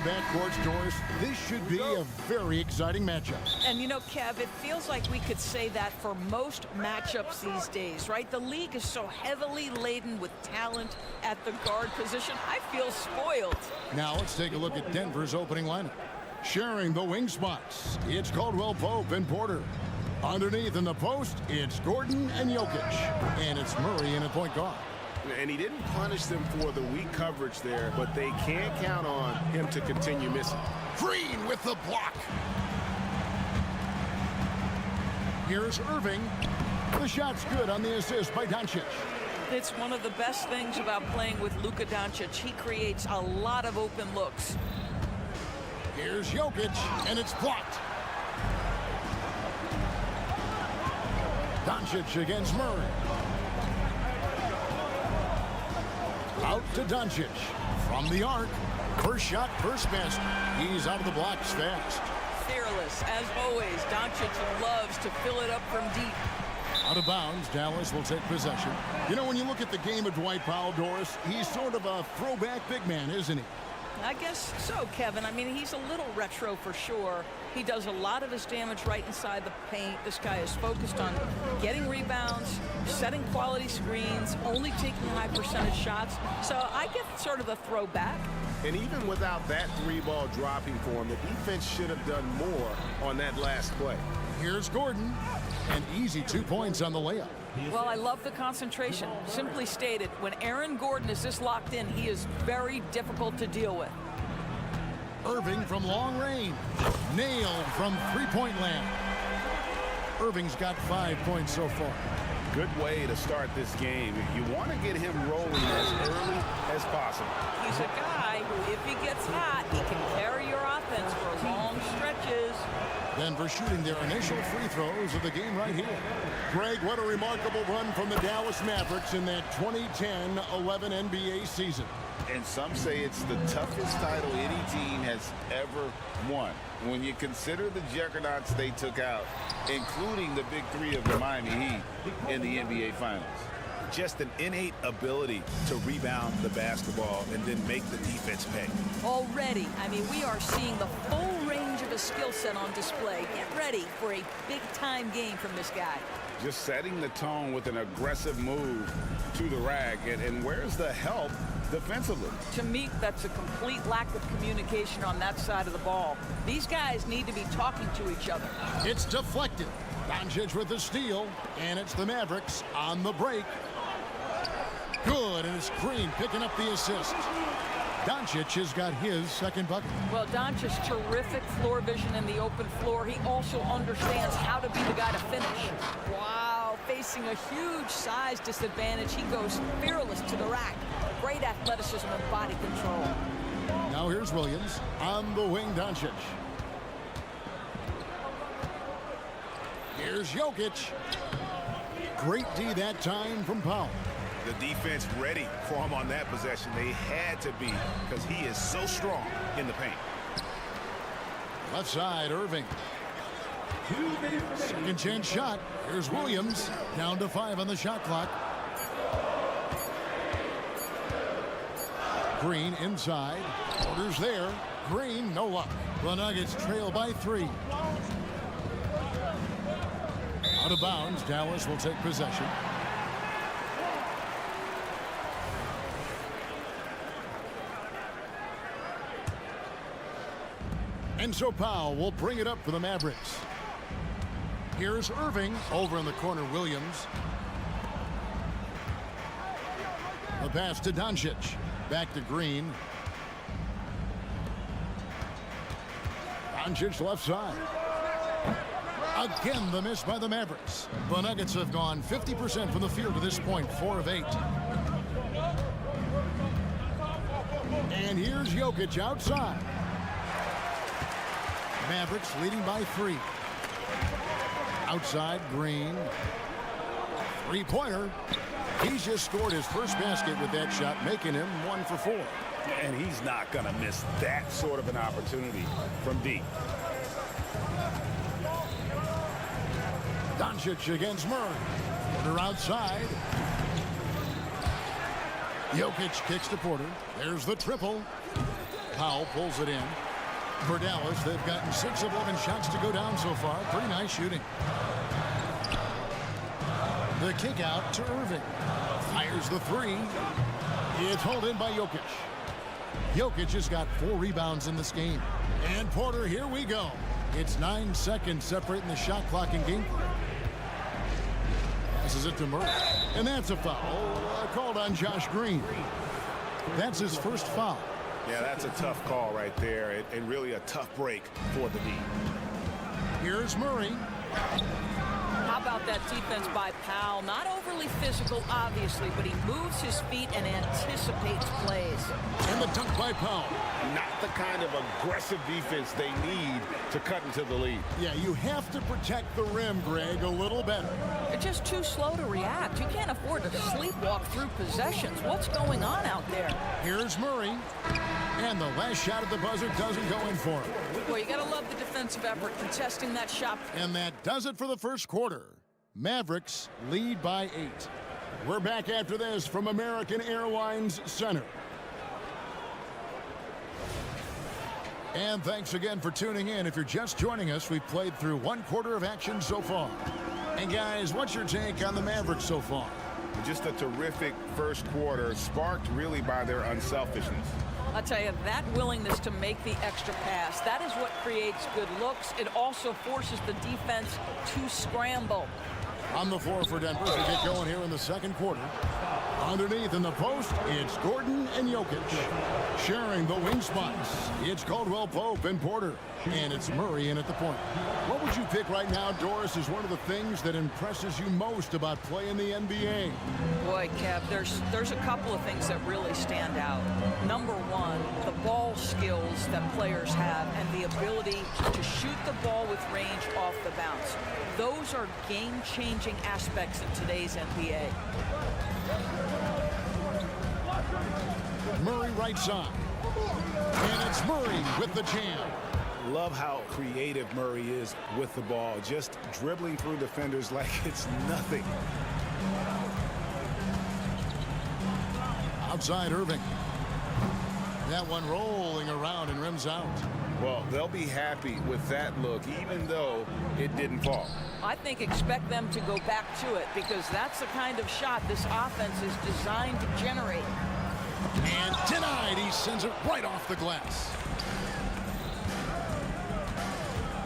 Speaker 6: backcourts, Doris. This should be a very exciting matchup.
Speaker 2: And you know, Kev, it feels like we could say that for most matchups these days, right? The league is so heavily laden with talent at the guard position. I feel spoiled.
Speaker 6: Now let's take a look at Denver's opening lineup. Sharing the wing spots, it's Caldwell Pope and Porter. Underneath in the post, it's Gordon and Jokic. And it's Murray in at point guard.
Speaker 7: And he didn't punish them for the weak coverage there, but they can't count on him to continue missing.
Speaker 6: Green with the block. Here's Irving. The shot's good on the assist by Doncic.
Speaker 2: It's one of the best things about playing with Luka Doncic. He creates a lot of open looks.
Speaker 6: Here's Jokic, and it's blocked. Doncic against Murray. Out to Doncic. From the arc. First shot, first basket. He's out of the blocks fast.
Speaker 2: Fearless, as always. Doncic loves to fill it up from deep.
Speaker 6: Out of bounds, Dallas will take possession. You know, when you look at the game of Dwight Powell, Doris, he's sort of a throwback big man, isn't he?
Speaker 2: I guess so, Kevin. I mean, he's a little retro for sure. He does a lot of his damage right inside the paint. This guy is focused on getting rebounds, setting quality screens, only taking high percentage shots. So I get sort of the throwback.
Speaker 7: And even without that three-ball dropping for him, the defense should have done more on that last play.
Speaker 6: Here's Gordon. An easy 2 points on the layup.
Speaker 2: Well, I love the concentration. Simply stated, when Aaron Gordon is this locked in, he is very difficult to deal with.
Speaker 6: Irving from long range. Nailed from three-point land. Irving's got 5 points so far.
Speaker 7: Good way to start this game. You want to get him rolling as early as possible.
Speaker 2: He's a guy who, if he gets hot, he can carry your offense for long stretches.
Speaker 6: Denver shooting their initial free throws of the game right here. Greg, what a remarkable run from the Dallas Mavericks in that 2010-11 NBA season.
Speaker 7: And some say it's the toughest title any team has ever won. When you consider the juggernauts they took out, including the big three of the Miami Heat in the NBA Finals. Just an innate ability to rebound the basketball and then make the defense pay.
Speaker 2: Already, I mean, we are seeing the full range of his skill set on display. Get ready for a big-time game from this guy.
Speaker 7: Just setting the tone with an aggressive move to the rack. And where's the help defensively?
Speaker 2: To me, that's a complete lack of communication on that side of the ball. These guys need to be talking to each other.
Speaker 6: It's deflected. Doncic with the steal, and it's the Mavericks on the break. Good, and it's Green picking up the assist. Doncic has got his second bucket.
Speaker 2: Well, Doncic's terrific floor vision in the open floor. He also understands how to be the guy to finish. Wow, facing a huge size disadvantage. He goes fearless to the rack. Great athleticism and body control.
Speaker 6: Now here's Williams on the wing, Doncic. Here's Jokic. Great D that time from Powell.
Speaker 7: The defense ready for him on that possession. They had to be because he is so strong in the paint.
Speaker 6: Left side, Irving. Second chance shot. Here's Williams. Down to 5 on the shot clock. Green inside. Porter's there. Green, no luck. The Nuggets trail by 3. Out of bounds. Dallas will take possession. And so Powell will bring it up for the Mavericks. Here's Irving. Over in the corner, Williams. The pass to Doncic. Back to Green. Doncic left side. Again, the miss by the Mavericks. The Nuggets have gone 50% from the field to this point, 4 of 8. And here's Jokic outside. Mavericks leading by 3. Outside, Green. Three-pointer. He's just scored his first basket with that shot, making him 1 for 4.
Speaker 7: And he's not going to miss that sort of an opportunity from deep.
Speaker 6: Doncic against Murray. Porter outside. Jokic kicks to Porter. There's the triple. Powell pulls it in. For Dallas, they've gotten 6 of 11 shots to go down so far. Pretty nice shooting. The kick out to Irving. Fires the 3. It's hauled in by Jokic. Jokic has got 4 rebounds in this game. And Porter, here we go. It's 9 seconds separating the shot clock and game. Passes it to Murray. And that's a foul called on Josh Green. That's his first foul.
Speaker 7: Yeah, that's a tough call right there, and really a tough break for the D.
Speaker 6: Here's Murray.
Speaker 2: How about that defense by Powell? Not overly physical, obviously, but he moves his feet and anticipates plays.
Speaker 6: And the dunk by Powell.
Speaker 7: Not the kind of aggressive defense they need to cut into the lead.
Speaker 6: Yeah, you have to protect the rim, Greg, a little better.
Speaker 2: They're just too slow to react. You can't afford to sleepwalk through possessions. What's going on out there?
Speaker 6: Here's Murray. And the last shot at the buzzer doesn't go in for him.
Speaker 2: Boy, you got to love the defensive effort contesting that shot.
Speaker 6: And that does it for the first quarter. Mavericks lead by 8. We're back after this from American Airlines Center. And thanks again for tuning in. If you're just joining us, we've played through 1 quarter of action so far. And guys, what's your take on the Mavericks so far?
Speaker 7: Just a terrific first quarter, sparked really by their unselfishness.
Speaker 2: I'll tell you, that willingness to make the extra pass, that is what creates good looks. It also forces the defense to scramble.
Speaker 6: On the floor for Denver to get going here in the second quarter. Underneath in the post, it's Gordon and Jokic. Sharing the wing spots, it's Caldwell Pope and Porter. And it's Murray in at the point. What would you pick right now, Doris, is one of the things that impresses you most about playing the NBA?
Speaker 2: Boy, Kev, there's a couple of things that really stand out. Number one, the ball skills that players have and the ability to shoot the ball with range off the bounce. Those are game-changing aspects in today's NBA.
Speaker 6: Murray right side. And it's Murray with the jam.
Speaker 7: Love how creative Murray is with the ball, just dribbling through defenders like it's nothing.
Speaker 6: Outside Irving. That one rolling around and rims out.
Speaker 7: Well, they'll be happy with that look, even though it didn't fall.
Speaker 2: I think expect them to go back to it because that's the kind of shot this offense is designed to generate.
Speaker 6: And denied. He sends it right off the glass.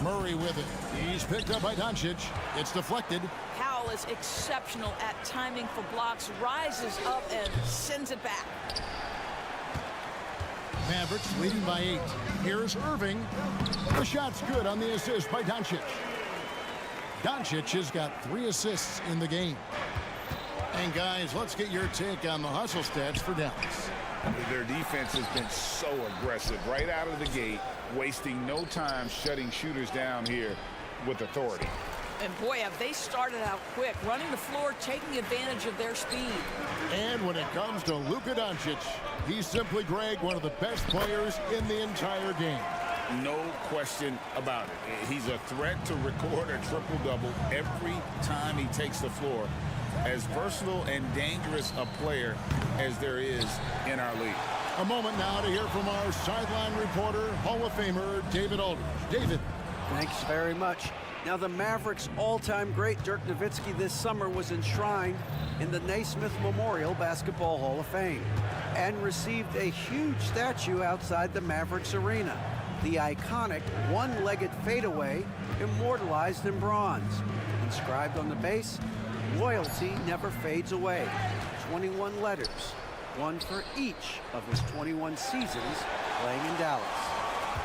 Speaker 6: Murray with it. He's picked up by Doncic. It's deflected.
Speaker 2: Powell is exceptional at timing for blocks, rises up and sends it back.
Speaker 6: Mavericks leading by 8. Here's Irving. The shot's good on the assist by Doncic. Doncic has got 3 assists in the game. And guys, let's get your take on the hustle stats for Dallas.
Speaker 7: Their defense has been so aggressive right out of the gate, wasting no time shutting shooters down here with authority.
Speaker 2: And boy, have they started out quick, running the floor, taking advantage of their speed.
Speaker 6: And when it comes to Luka Doncic, he's simply, Greg, one of the best players in the entire game.
Speaker 7: No question about it. He's a threat to record a triple-double every time he takes the floor. As versatile and dangerous a player as there is in our league.
Speaker 6: A moment now to hear from our sideline reporter, Hall of Famer David Aldridge. David.
Speaker 9: Thanks very much. Now, the Mavericks' all-time great Dirk Nowitzki this summer was enshrined in the Naismith Memorial Basketball Hall of Fame and received a huge statue outside the Mavericks arena. The iconic one-legged fadeaway immortalized in bronze. Inscribed on the base, loyalty never fades away. 21 letters, one for each of his 21 seasons playing in Dallas.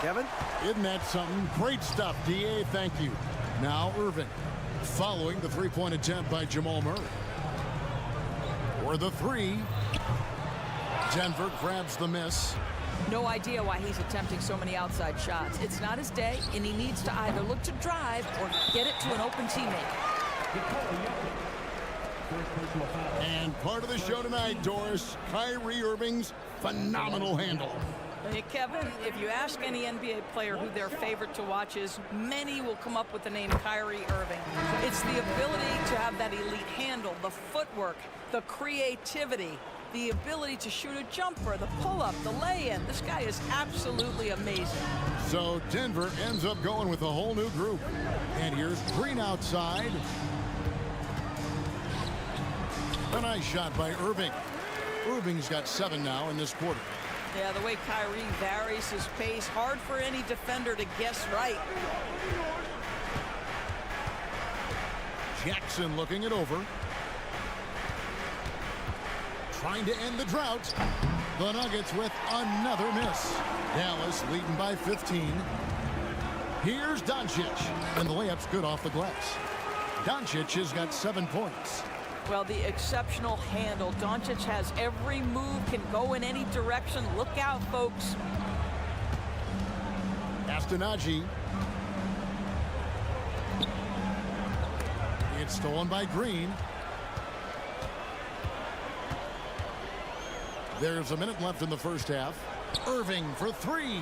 Speaker 9: Kevin?
Speaker 6: Isn't that something? Great stuff, D.A. Thank you. Now Irving, following the three-point attempt by Jamal Murray. For the 3, Denver grabs the miss.
Speaker 2: No idea why he's attempting so many outside shots. It's not his day, and he needs to either look to drive or get it to an open teammate.
Speaker 6: And part of the show tonight, Doris, Kyrie Irving's phenomenal handle.
Speaker 2: Hey, Kevin, if you ask any NBA player who their favorite to watch is, many will come up with the name Kyrie Irving. It's the ability to have that elite handle, the footwork, the creativity. The ability to shoot a jumper, the pull-up, the lay-in. This guy is absolutely amazing.
Speaker 6: So Denver ends up going with a whole new group. And here's Green outside. A nice shot by Irving. Irving's got 7 now in this quarter.
Speaker 2: Yeah, the way Kyrie varies his pace, hard for any defender to guess right.
Speaker 6: Jackson looking it over. Trying to end the drought. The Nuggets with another miss. Dallas leading by 15. Here's Doncic. And the layup's good off the glass. Doncic has got 7 points.
Speaker 2: Well, the exceptional handle. Doncic has every move, can go in any direction. Look out, folks.
Speaker 6: Astonagi. It's stolen by Green. There's a minute left in the first half. Irving for 3.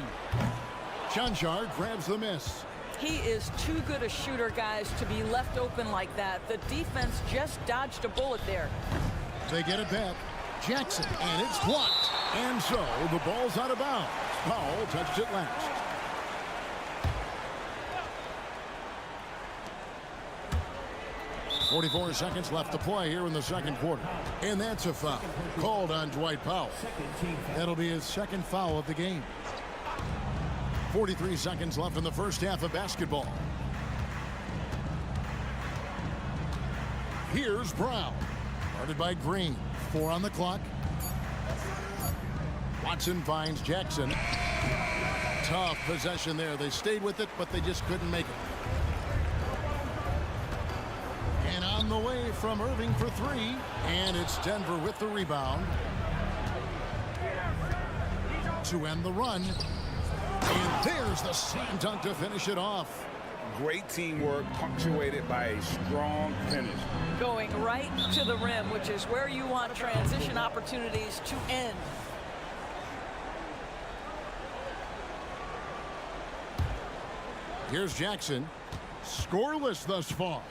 Speaker 6: Chanchar grabs the miss.
Speaker 2: He is too good a shooter, guys, to be left open like that. The defense just dodged a bullet there.
Speaker 6: They get it back. Jackson, and it's blocked. And so the ball's out of bounds. Powell touched it last. .44 seconds left to play here in the second quarter. And that's a foul called on Dwight Powell. That'll be his second foul of the game. 43 seconds left in the first half of basketball. Here's Brown. Guarded by Green. 4 on the clock. Watson finds Jackson. Tough possession there. They stayed with it, but they just couldn't make it. And on the way from Irving for 3. And it's Denver with the rebound. To end the run. And there's the slam dunk to finish it off.
Speaker 7: Great teamwork punctuated by a strong finish.
Speaker 2: Going right to the rim, which is where you want transition opportunities to end.
Speaker 6: Here's Jackson. Scoreless thus far.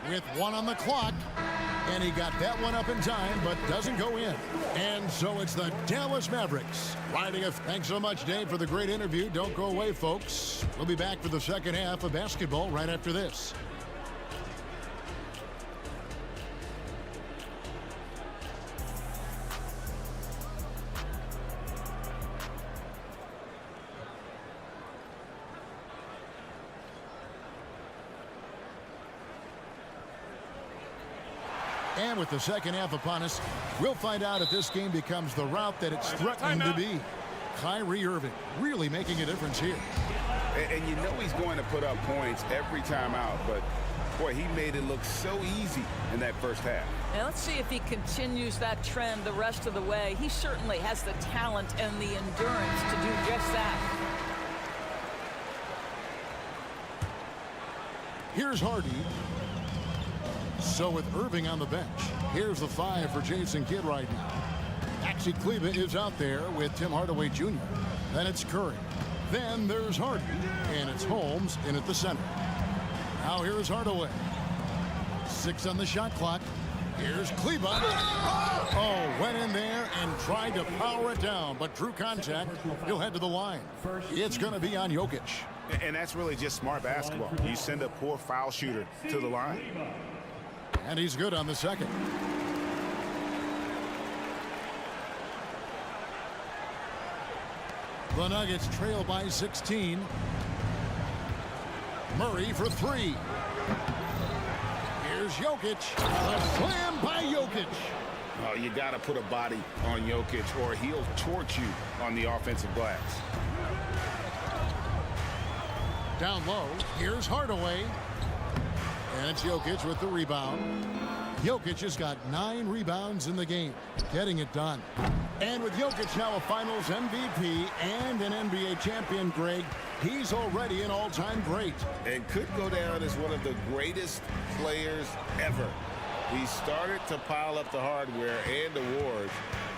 Speaker 6: With 1 on the clock. And he got that one up in time, but doesn't go in. And so it's the Dallas Mavericks riding a... Thanks so much, Dave, for the great interview. Don't go away, folks. We'll be back for the second half of basketball right after this. And with the second half upon us, we'll find out if this game becomes the route that it's threatening to be. Kyrie Irving really making a difference here.
Speaker 7: And you know he's going to put up points every time out, but boy, he made it look so easy in that first half.
Speaker 2: Now let's see if he continues that trend the rest of the way. He certainly has the talent and the endurance to do just that.
Speaker 6: Here's Hardy. So with Irving on the bench, here's the 5 for Jason Kidd right now. Maxi Kleber is out there with Tim Hardaway Jr. Then it's Curry. Then there's Hardy. And it's Holmes in at the center. Now here's Hardaway. 6 on the shot clock. Here's Kleber. Oh, went in there and tried to power it down, but drew contact. He'll head to the line. It's going to be on Jokic.
Speaker 7: And that's really just smart basketball. You send a poor foul shooter to the line.
Speaker 6: And he's good on the second. The Nuggets trail by 16. Murray for 3. Here's Jokic. A slam by Jokic.
Speaker 7: Oh, you got to put a body on Jokic or he'll torch you on the offensive glass.
Speaker 6: Down low. Here's Hardaway. And it's Jokic with the rebound. Jokic has got 9 rebounds in the game, getting it done. And with Jokic now a Finals MVP and an NBA champion, Greg, he's already an all-time great.
Speaker 7: And could go down as one of the greatest players ever. He started to pile up the hardware and awards.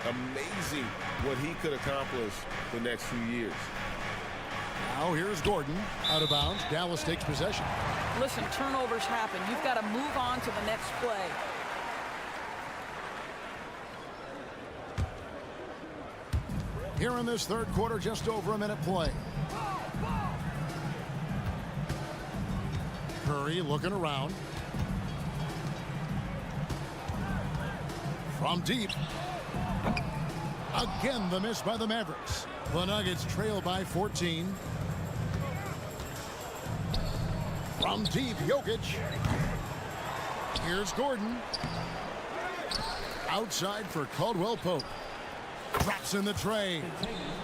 Speaker 7: Amazing what he could accomplish the next few years.
Speaker 6: Now here's Gordon out of bounds. Dallas takes possession.
Speaker 2: Listen, turnovers happen. You've got to move on to the next play.
Speaker 6: Here in this third quarter, just over a minute play. Curry looking around. From deep. Again, the miss by the Mavericks. The Nuggets trail by 14. From deep, Jokic. Here's Gordon. Outside for Caldwell Pope. Drops in the tray.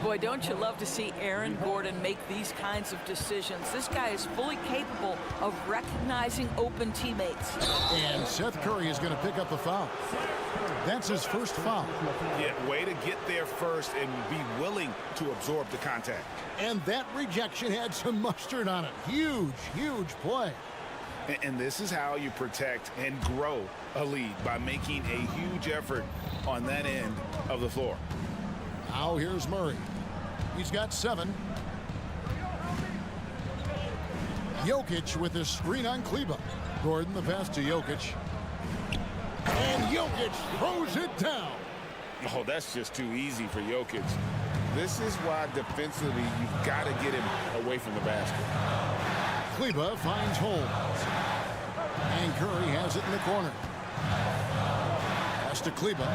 Speaker 2: Boy, don't you love to see Aaron Gordon make these kinds of decisions. This guy is fully capable of recognizing open teammates.
Speaker 6: And Seth Curry is going to pick up the foul. That's his first foul.
Speaker 7: Yeah, way to get there first and be willing to absorb the contact.
Speaker 6: And that rejection had some mustard on it. Huge, huge play.
Speaker 7: And this is how you protect and grow a lead, by making a huge effort on that end of the floor.
Speaker 6: Now here's Murray. He's got 7. Jokic with his screen on Kleba. Gordon, the pass to Jokic. And Jokic throws it down.
Speaker 7: Oh, that's just too easy for Jokic. This is why defensively you've got to get him away from the basket.
Speaker 6: Kleba finds holes. And Curry has it in the corner. Pass to Kleba.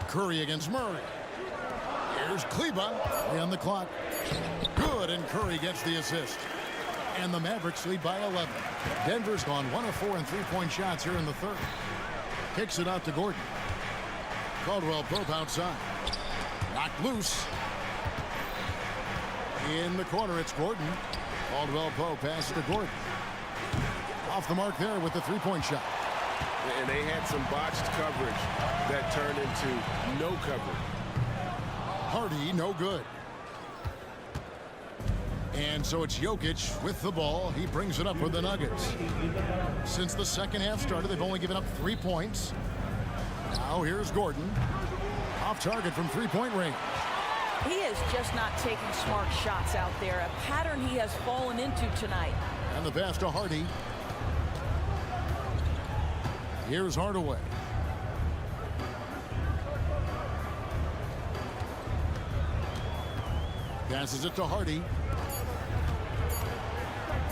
Speaker 6: Curry against Murray. Here's Kleba on the clock. Good, and Curry gets the assist. And the Mavericks lead by 11. Denver's gone 1 of 4 in three-point shots here in the third. Kicks it out to Gordon. Caldwell Pope outside. Knocked loose. In the corner, it's Gordon. Caldwell Pope passes to Gordon. Off the mark there with the three-point shot.
Speaker 1: And they had some botched coverage that turned into no coverage.
Speaker 6: Hardy, no good. And so it's Jokic with the ball. He brings it up for the Nuggets. Since the second half started, they've only given up 3 points. Now here's Gordon. Off target from three-point range.
Speaker 2: He is just not taking smart shots out there, a pattern he has fallen into tonight.
Speaker 6: And the pass to Hardy. Here's Hardaway. Passes it to Hardy.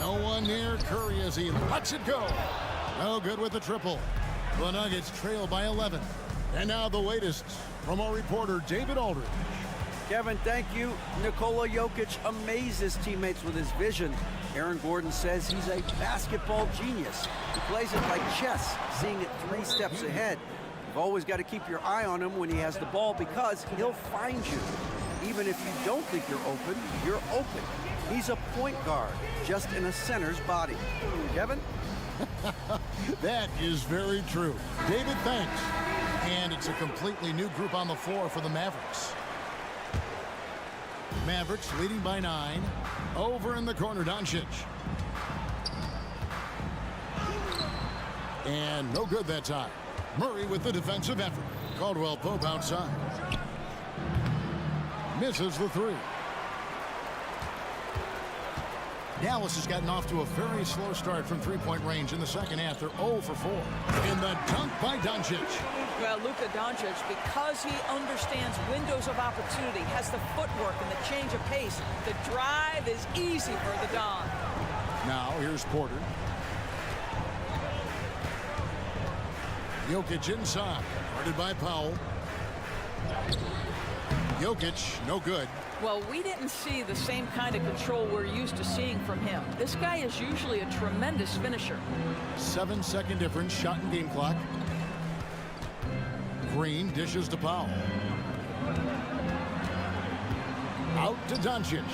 Speaker 6: No one near Curry as he lets it go. No good with the triple. The Nuggets trail by 11. And now the latest from our reporter, David Aldridge.
Speaker 9: Kevin, thank you. Nikola Jokic amazes teammates with his vision. Aaron Gordon says he's a basketball genius. He plays it like chess, seeing it 3 steps ahead. You've always got to keep your eye on him when he has the ball, because he'll find you. Even if you don't think you're open. He's a point guard, just in a center's body. Kevin?
Speaker 6: That is very true. David, thanks. And it's a completely new group on the floor for the Mavericks. Mavericks leading by 9. Over in the corner, Doncic. And no good that time. Murray with the defensive effort. Caldwell Pope outside. Misses the 3. Dallas has gotten off to a very slow start from three-point range in the second half. They're 0 for 4. In the dunk by Doncic.
Speaker 2: Well, Luka Doncic, because he understands windows of opportunity, has the footwork and the change of pace, the drive is easy for the Don.
Speaker 6: Now here's Porter. Jokic inside, guarded by Powell. Jokic, no good.
Speaker 2: Well, we didn't see the same kind of control we're used to seeing from him. This guy is usually a tremendous finisher.
Speaker 6: 7-second difference, shot and game clock. Green dishes to Powell. Out to Doncic.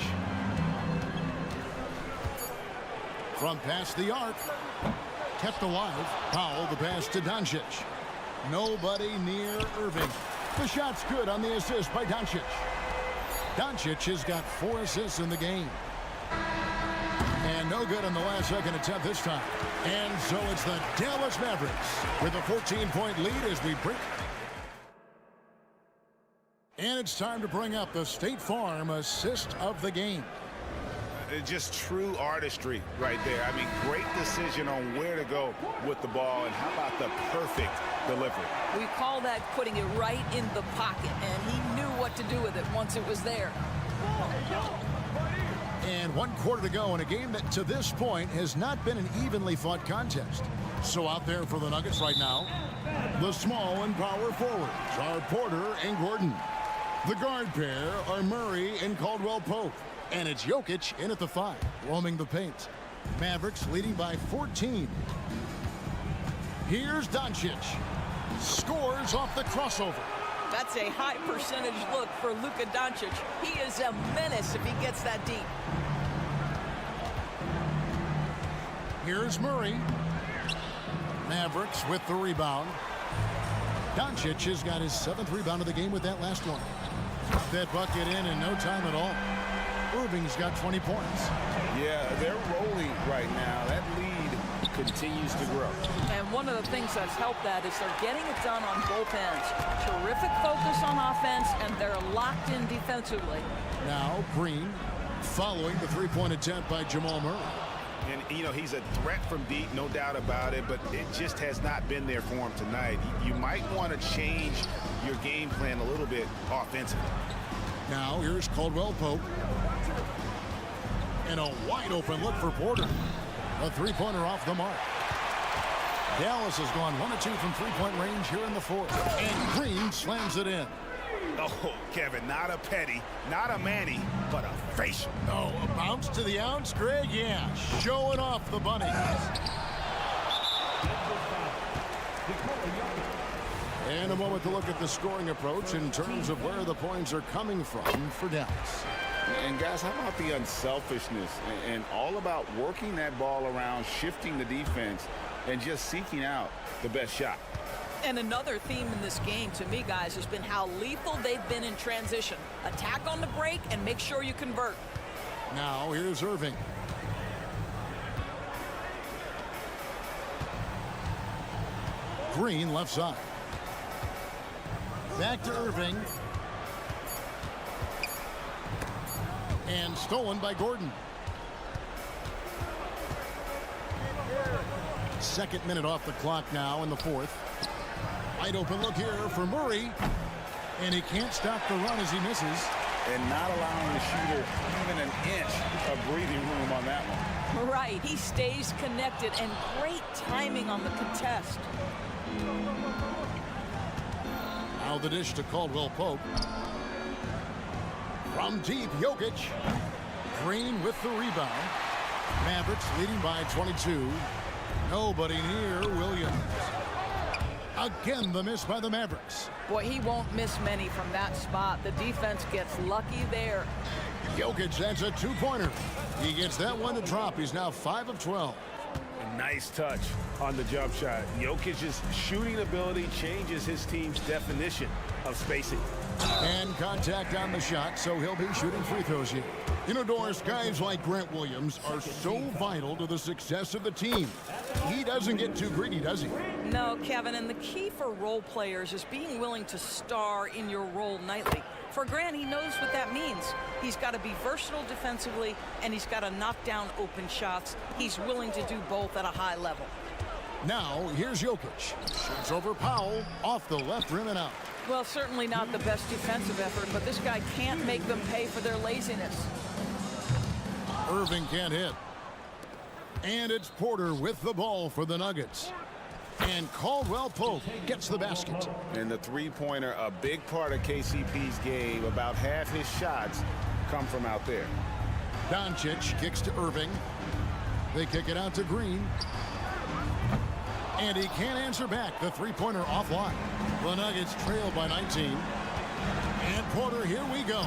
Speaker 6: From past the arc. Kept alive. Powell, the pass to Doncic. Nobody near Irving. The shot's good on the assist by Doncic. Doncic has got 4 assists in the game. And no good on the last second attempt this time. And so it's the Dallas Mavericks with a 14-point lead as we break. And it's time to bring up the State Farm assist of the game.
Speaker 7: Just true artistry right there. I mean, great decision on where to go with the ball, and how about the perfect delivery?
Speaker 2: We call that putting it right in the pocket, and he knew what to do with it once it was there.
Speaker 6: And 1 quarter to go in a game that to this point has not been an evenly fought contest. So out there for the Nuggets right now, the small and power forwards are Porter and Gordon. The guard pair are Murray and Caldwell-Pope. And it's Jokic in at the 5, roaming the paint. Mavericks leading by 14. Here's Doncic. Scores off the crossover.
Speaker 2: That's a high percentage look for Luka Doncic. He is a menace if he gets that deep.
Speaker 6: Here's Murray. Mavericks with the rebound. Doncic has got his 7th rebound of the game with that last one. Got that bucket in no time at all. Irving's got 20 points.
Speaker 7: Yeah, they're rolling right now. That lead continues to grow.
Speaker 2: And one of the things that's helped that is they're getting it done on both ends. Terrific focus on offense, and they're locked in defensively.
Speaker 6: Now Green following the 3-point attempt by Jamal Murray.
Speaker 7: And, you know, he's a threat from deep, no doubt about it, but it just has not been there for him tonight. You might want to change your game plan a little bit offensively.
Speaker 6: Now here's Caldwell-Pope. And a wide open look for Porter. A 3-pointer off the mark. Dallas has gone 1 of 2 from 3-point range here in the 4th. And Green slams it in.
Speaker 7: Oh, Kevin, not a petty, not a Manny, but a facial.
Speaker 6: Oh, a bounce to the ounce, Greg? Yeah, showing off the bunny. And a moment to look at the scoring approach in terms of where the points are coming from for Dallas.
Speaker 7: And guys, how about the unselfishness and all about working that ball around, shifting the defense, and just seeking out the best shot.
Speaker 2: And another theme in this game, to me, guys, has been how lethal they've been in transition. Attack on the break and make sure you convert.
Speaker 6: Now here's Irving. Green left side. Back to Irving. And stolen by Gordon. 2nd minute off the clock now in the 4th. Wide open look here for Murray. And he can't stop the run as he misses.
Speaker 7: And not allowing the shooter even an inch of breathing room on that one.
Speaker 2: Right, he stays connected, and great timing on the contest.
Speaker 6: Now the dish to Caldwell-Pope. From deep, Jokic. Green with the rebound. Mavericks leading by 22. Nobody near Williams. Again, the miss by the Mavericks.
Speaker 2: Boy, he won't miss many from that spot. The defense gets lucky there.
Speaker 6: Jokic adds a 2-pointer. He gets that one to drop. He's now 5 of 12.
Speaker 7: A nice touch on the jump shot. Jokic's shooting ability changes his team's definition of spacing.
Speaker 6: And contact on the shot, so he'll be shooting free throws here. You know, Doris, guys like Grant Williams are so vital to the success of the team. He doesn't get too greedy, does he?
Speaker 2: No, Kevin, and the key for role players is being willing to star in your role nightly. For Grant, he knows what that means. He's got to be versatile defensively, and he's got to knock down open shots. He's willing to do both at a high level.
Speaker 6: Now, here's Jokic. Shoots over Powell, off the left rim and out.
Speaker 2: Well, certainly not the best defensive effort, but this guy can't make them pay for their laziness.
Speaker 6: Irving can't hit. And it's Porter with the ball for the Nuggets. And Caldwell-Pope gets the basket.
Speaker 7: And the 3-pointer, a big part of KCP's game. About half his shots come from out there.
Speaker 6: Doncic kicks to Irving. They kick it out to Green. And he can't answer back. The 3-pointer offline. The Nuggets trail by 19. And Porter, here we go.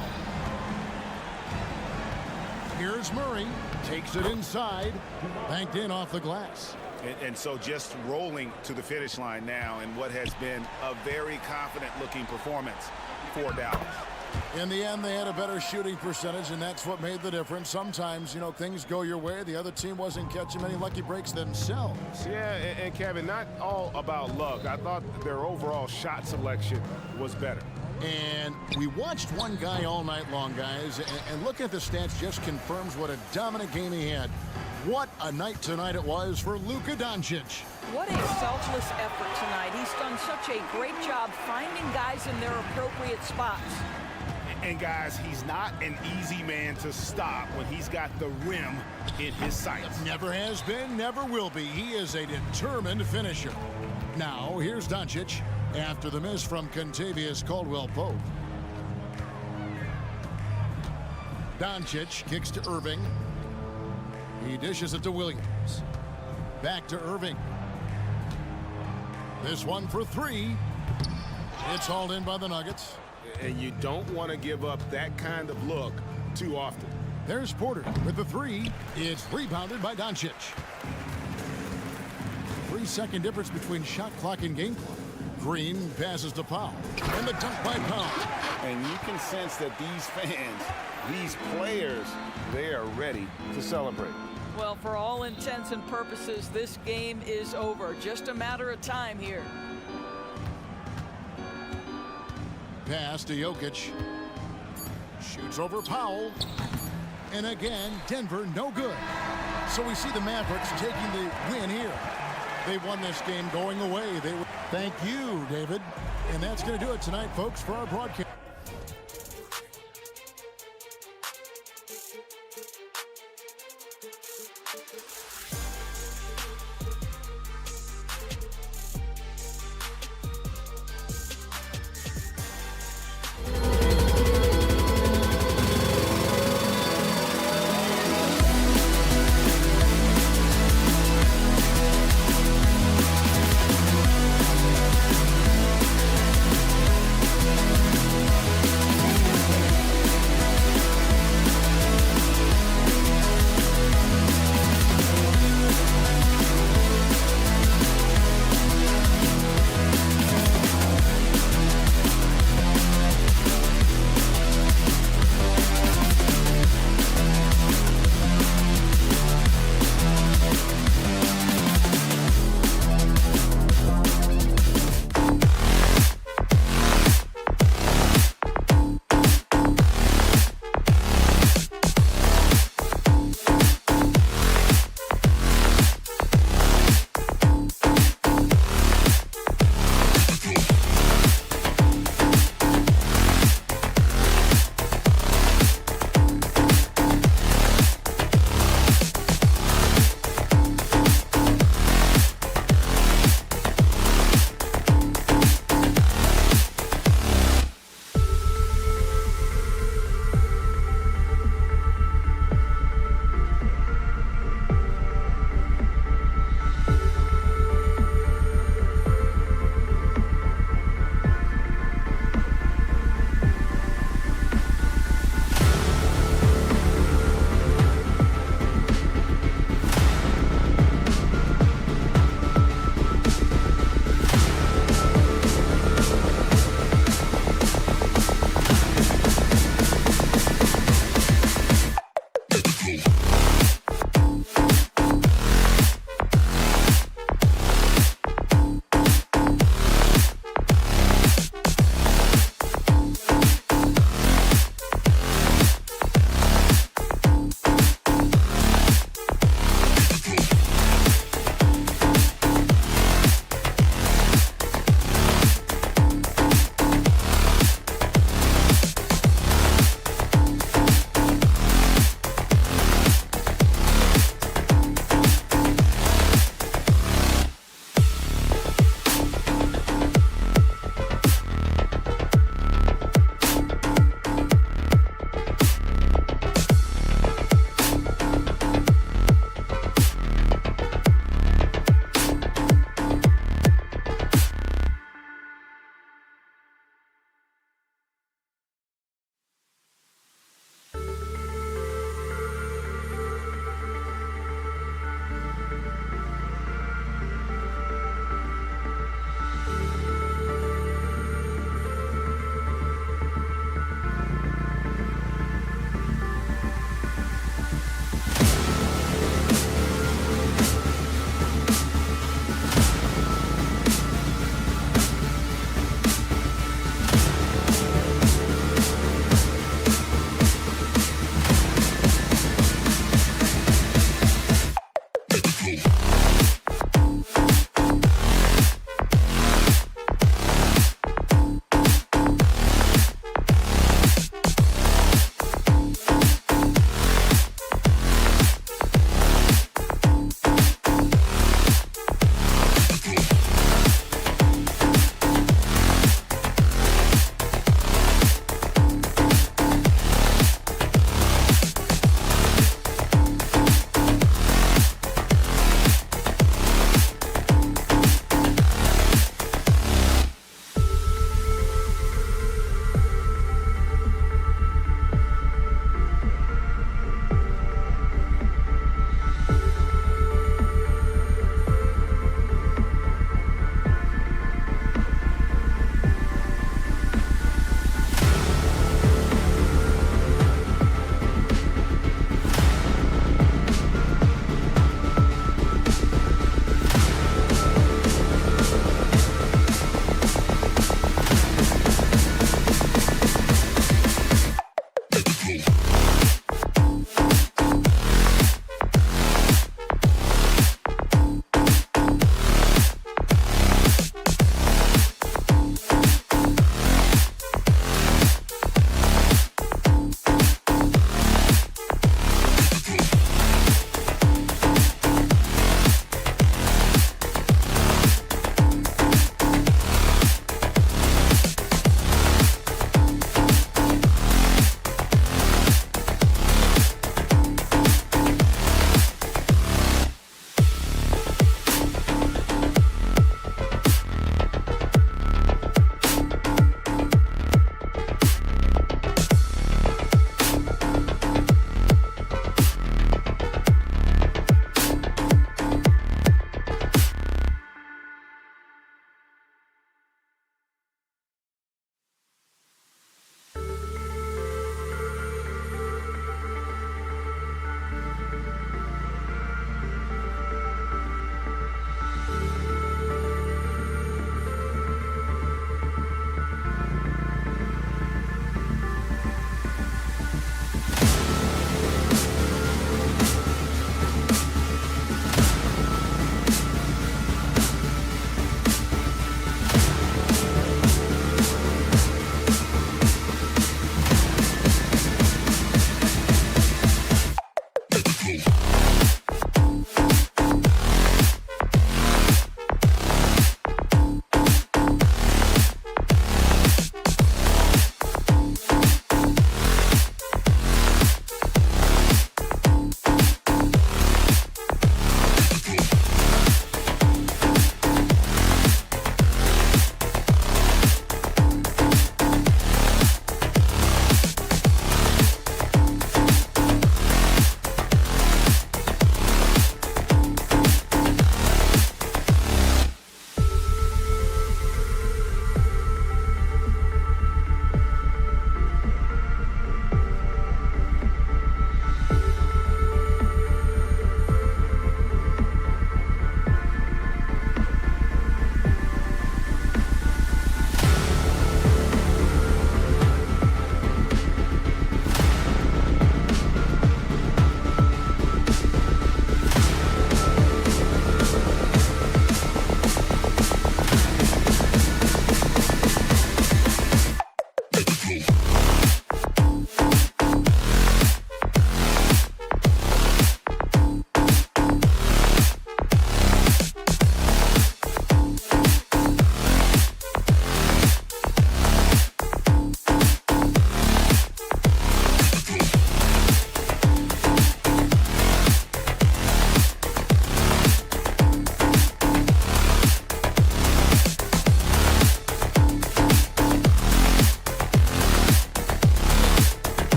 Speaker 6: Here's Murray. Takes it inside. Banked in off the glass.
Speaker 7: And so just rolling to the finish line now in what has been a very confident-looking performance for Dallas.
Speaker 6: In the end, they had a better shooting percentage, and that's what made the difference. Sometimes, you know, things go your way. The other team wasn't catching many lucky breaks themselves.
Speaker 7: Yeah, and Kevin, not all about luck. I thought their overall shot selection was better.
Speaker 6: And we watched one guy all night long, guys, and looking at the stats just confirms what a dominant game he had. What a night tonight it was for Luka Doncic.
Speaker 2: What a selfless effort tonight. He's done such a great job finding guys in their appropriate spots.
Speaker 7: And guys, he's not an easy man to stop when he's got the rim in his sights.
Speaker 6: Never has been, never will be. He is a determined finisher. Now, here's Doncic after the miss from Kentavious Caldwell-Pope. Doncic kicks to Irving. He dishes it to Williams. Back to Irving. This one for three. It's hauled in by the Nuggets.
Speaker 7: And you don't want to give up that kind of look too often.
Speaker 6: There's Porter with the three. It's rebounded by Doncic. 3-second difference between shot clock and game clock. Green passes to Powell. And the dunk by Powell.
Speaker 7: And you can sense that these fans, these players, they are ready to celebrate.
Speaker 2: Well, for all intents and purposes, this game is over. Just a matter of time here.
Speaker 6: Pass to Jokic. Shoots over Powell. And again, Denver no good. So we see the Mavericks taking the win here. They won this game going away. Thank you, David. And that's going to do it tonight, folks, for our broadcast.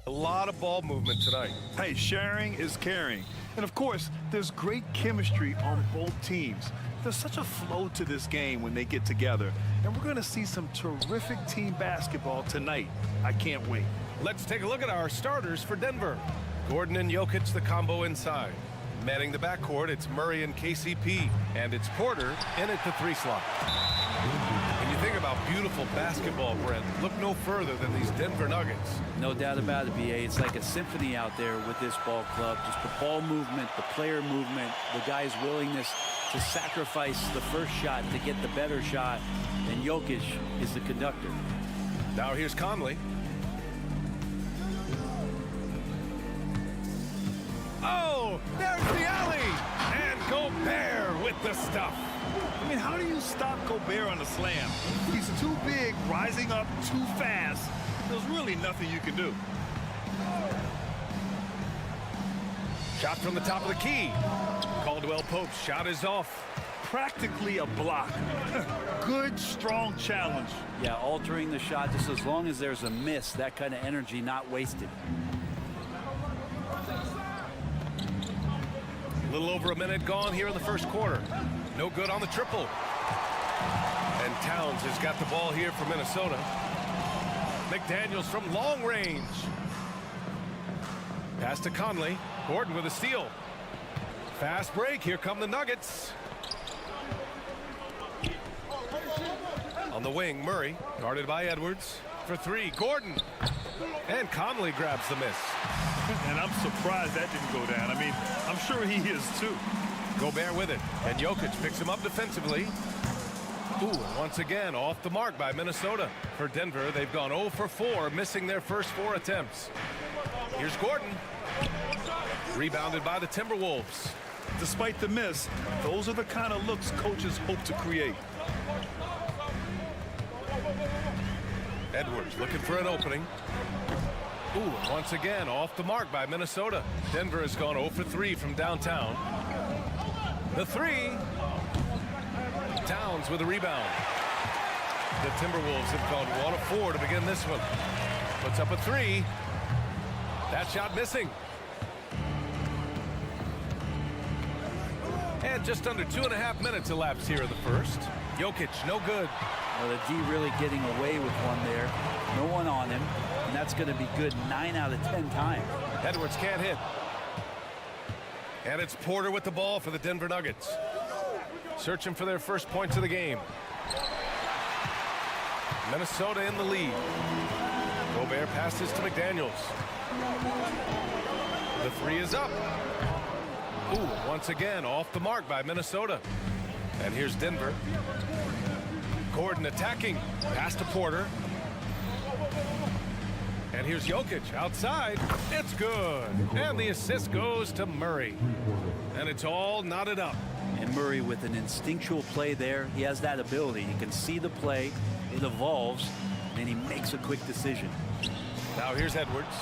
Speaker 1: A lot of ball movement tonight.
Speaker 3: Hey, sharing is caring. And of course, there's great chemistry on both teams. There's such a flow to this game when they get together. And we're going to see some terrific team basketball tonight. I can't wait.
Speaker 1: Let's take a look at our starters for Denver. Gordon and Jokic, the combo inside. Manning the backcourt, it's Murray and KCP. And it's Porter in at the 3 slot. When you think about beautiful basketball, Brent, look no further than these Denver Nuggets.
Speaker 8: No doubt about it, BA. It's like a symphony out there with this ball club. Just the ball movement, the player movement, the guy's willingness to sacrifice the first shot to get the better shot. And Jokic is the conductor.
Speaker 1: Now here's Conley. Oh, there's the alley! And Gobert with the stuff.
Speaker 3: I mean, how do you stop Gobert on the slam? He's too big, rising up too fast. There's really nothing you can do.
Speaker 1: Shot from the top of the key. Caldwell Pope's shot is off.
Speaker 3: Practically a block. Good, strong challenge.
Speaker 8: Yeah, altering the shot just as long as there's a miss, that kind of energy not wasted.
Speaker 1: A little over a minute gone here in the first quarter. No good on the triple. And Towns has got the ball here for Minnesota. McDaniels from long range. Pass to Conley. Gordon with a steal. Fast break. Here come the Nuggets. On the wing, Murray, guarded by Edwards. For 3, Gordon. And Conley grabs the miss.
Speaker 3: And I'm surprised that didn't go down. I mean, I'm sure he is too.
Speaker 1: Gobert with it. And Jokic picks him up defensively. Ooh, and once again, off the mark by Minnesota. For Denver, they've gone 0 for 4, missing their first 4 attempts. Here's Gordon. Rebounded by the Timberwolves.
Speaker 3: Despite the miss, those are the kind of looks coaches hope to create.
Speaker 1: Edwards looking for an opening. Ooh, and once again, off the mark by Minnesota. Denver has gone 0 for 3 from downtown. The 3. Towns with a rebound. The Timberwolves have gone 1 of 4 to begin this one. Puts up a 3. That shot missing. And just under 2.5 minutes elapsed here in the first. Jokic, no good.
Speaker 8: Well, the D really getting away with one there. No one on him. And that's going to be good 9 out of 10 times.
Speaker 1: Edwards can't hit. And it's Porter with the ball for the Denver Nuggets. Searching for their first points of the game. Minnesota in the lead. Gobert passes to McDaniels. The 3 is up. Ooh, once again, off the mark by Minnesota. And here's Denver. Gordon attacking. Pass to Porter. And here's Jokic outside. It's good. And the assist goes to Murray. And it's all knotted up.
Speaker 8: And Murray with an instinctual play there. He has that ability. You can see the play. It evolves. And he makes a quick decision.
Speaker 1: Now here's Edwards.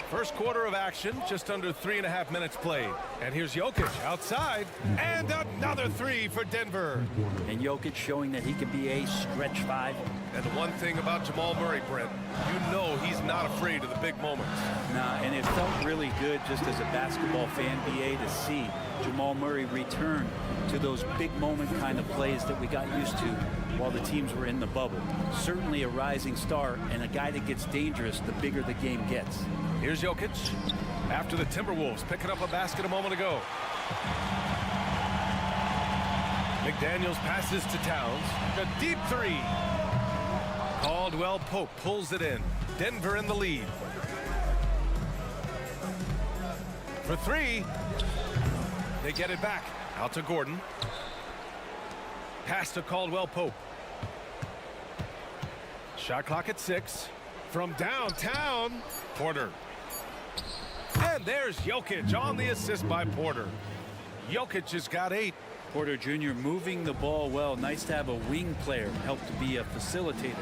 Speaker 1: First quarter of action, just under 3.5 minutes played. And here's Jokic outside. And another 3 for Denver.
Speaker 8: And Jokic showing that he can be a stretch 5.
Speaker 1: And the one thing about Jamal Murray, Brent, you know he's not afraid of the big moments.
Speaker 8: Nah, and it felt really good just as a basketball fan, BA, to see Jamal Murray return to those big moment kind of plays that we got used to while the teams were in the bubble. Certainly a rising star and a guy that gets dangerous the bigger the game gets.
Speaker 1: Here's Jokic after the Timberwolves picking up a basket a moment ago. McDaniels passes to Towns. A deep 3. Caldwell Pope pulls it in. Denver in the lead. For 3. They get it back. Out to Gordon. Pass to Caldwell Pope. Shot clock at 6. From downtown, Porter. And there's Jokic on the assist by Porter. Jokic has got 8.
Speaker 8: Porter Jr. moving the ball well. Nice to have a wing player help to be a facilitator.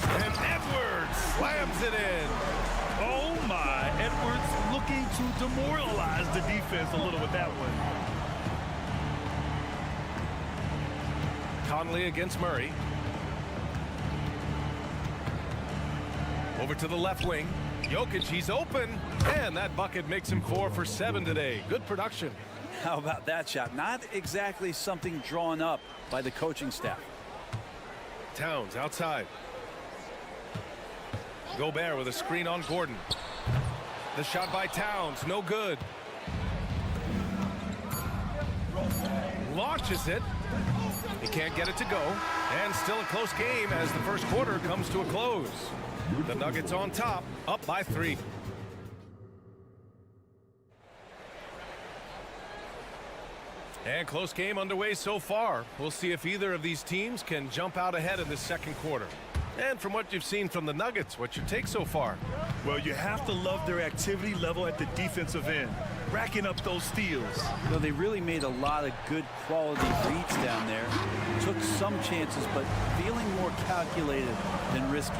Speaker 1: And Edwards slams it in.
Speaker 3: Oh my, Edwards looking to demoralize the defense a little with that one.
Speaker 1: Conley against Murray. Over to the left wing. Jokic, he's open. And that bucket makes him 4 for 7 today. Good production.
Speaker 8: How about that shot? Not exactly something drawn up by the coaching staff.
Speaker 1: Towns outside. Gobert with a screen on Gordon. The shot by Towns, no good. Launches it. He can't get it to go. And still a close game as the first quarter comes to a close. The Nuggets on top, up by 3. And close game underway so far. We'll see if either of these teams can jump out ahead in this second quarter. And from what you've seen from the Nuggets, what's your take so far?
Speaker 3: Well, you have to love their activity level at the defensive end, racking up those steals.
Speaker 8: You know, they really made a lot of good quality reads down there. Took some chances, but feeling more calculated than risky.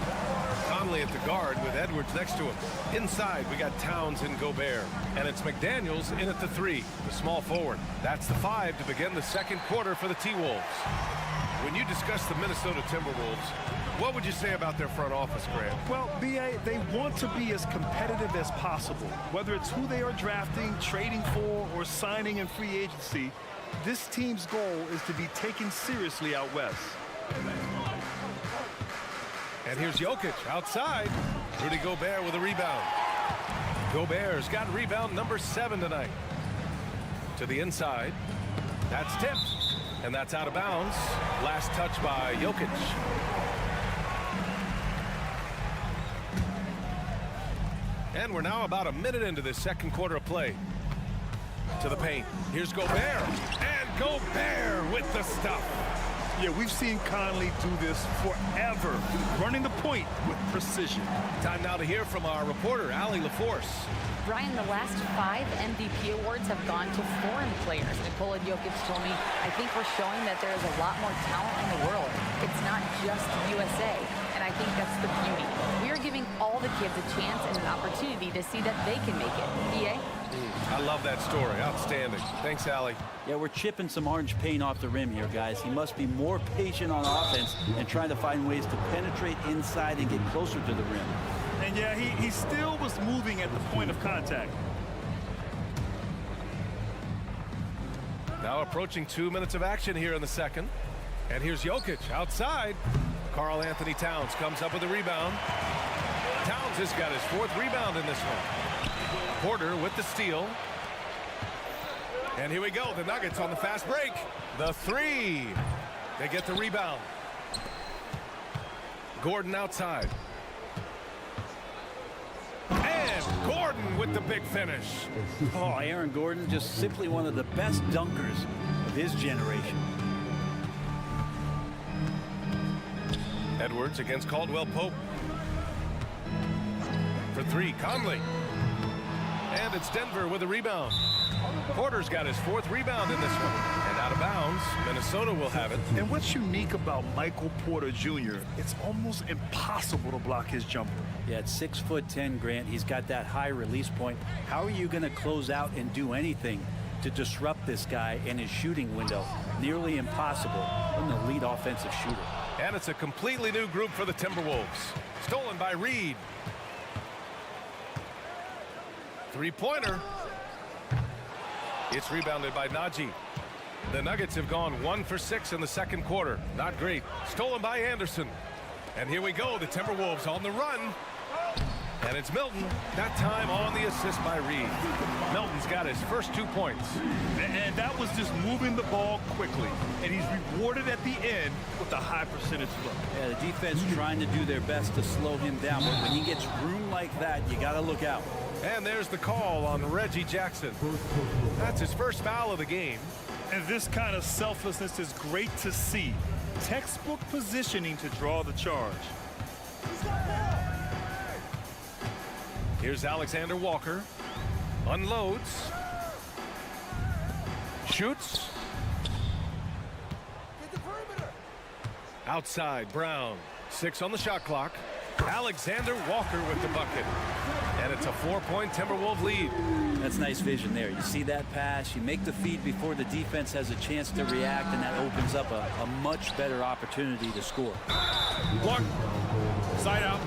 Speaker 1: Conley at the guard with Edwards next to him. Inside, we got Towns and Gobert. And it's McDaniels in at the 3, the small forward. That's the 5 to begin the second quarter for the T-Wolves. When you discuss the Minnesota Timberwolves, what would you say about their front office, Grant?
Speaker 3: Well, B.A., they want to be as competitive as possible. Whether it's who they are drafting, trading for, or signing in free agency, this team's goal is to be taken seriously out west.
Speaker 1: And here's Jokic outside. Rudy Gobert with a rebound. Gobert's got rebound number 7 tonight. To the inside. That's tipped. And that's out of bounds. Last touch by Jokic. And we're now about a minute into this second quarter of play. To the paint. Here's Gobert. And Gobert with the stuff.
Speaker 3: Yeah, we've seen Conley do this forever, running the point with precision.
Speaker 1: Time now to hear from our reporter, Allie LaForce.
Speaker 5: Brian, the last 5 MVP awards have gone to foreign players. Nikola Jokic told me, I think we're showing that there is a lot more talent in the world. It's not just USA, and I think that's the beauty. We are giving all the kids a chance and an opportunity to see that they can make it. EA?
Speaker 1: I love that story. Outstanding. Thanks, Allie.
Speaker 8: Yeah, we're chipping some orange paint off the rim here, guys. He must be more patient on offense and trying to find ways to penetrate inside and get closer to the rim.
Speaker 3: And yeah, he still was moving at the point of contact.
Speaker 1: Now approaching 2 minutes of action here in the second. And here's Jokic outside. Karl Anthony Towns comes up with a rebound. Towns has got his 4th rebound in this one. Porter with the steal. And here we go. The Nuggets on the fast break. The 3. They get the rebound. Gordon outside. And Gordon with the big finish.
Speaker 8: Oh, Aaron Gordon, just simply one of the best dunkers of his generation.
Speaker 1: Edwards against Caldwell Pope. For 3, Conley. And it's Denver with a rebound. Porter's got his 4th rebound in this one. And out of bounds, Minnesota will have it.
Speaker 3: And what's unique about Michael Porter Jr., it's almost impossible to block his jumper.
Speaker 8: Yeah, at 6'10", Grant, he's got that high release point. How are you going to close out and do anything to disrupt this guy in his shooting window? Nearly impossible. What an elite offensive shooter.
Speaker 1: And it's a completely new group for the Timberwolves. Stolen by Reed. 3-pointer. It's rebounded by Najee. The Nuggets have gone 1 for 6 in the second quarter. Not great. Stolen by Anderson. And here we go. The Timberwolves on the run. And it's Milton. That time on the assist by Reed. Milton's got his first 2 points.
Speaker 3: And that was just moving the ball quickly. And he's rewarded at the end with a high percentage look.
Speaker 8: Yeah, the defense trying to do their best to slow him down. But when he gets room like that, you got to look out.
Speaker 1: And there's the call on Reggie Jackson. That's his first foul of the game.
Speaker 3: And this kind of selflessness is great to see. Textbook positioning to draw the charge.
Speaker 1: Here's Alexander Walker. Unloads. Shoots. Outside, Brown. 6 on the shot clock. Alexander Walker with the bucket. And it's a 4-point Timberwolves lead.
Speaker 8: That's nice vision there. You see that pass, you make the feed before the defense has a chance to react, and that opens up a much better opportunity to score.
Speaker 10: One. Side out.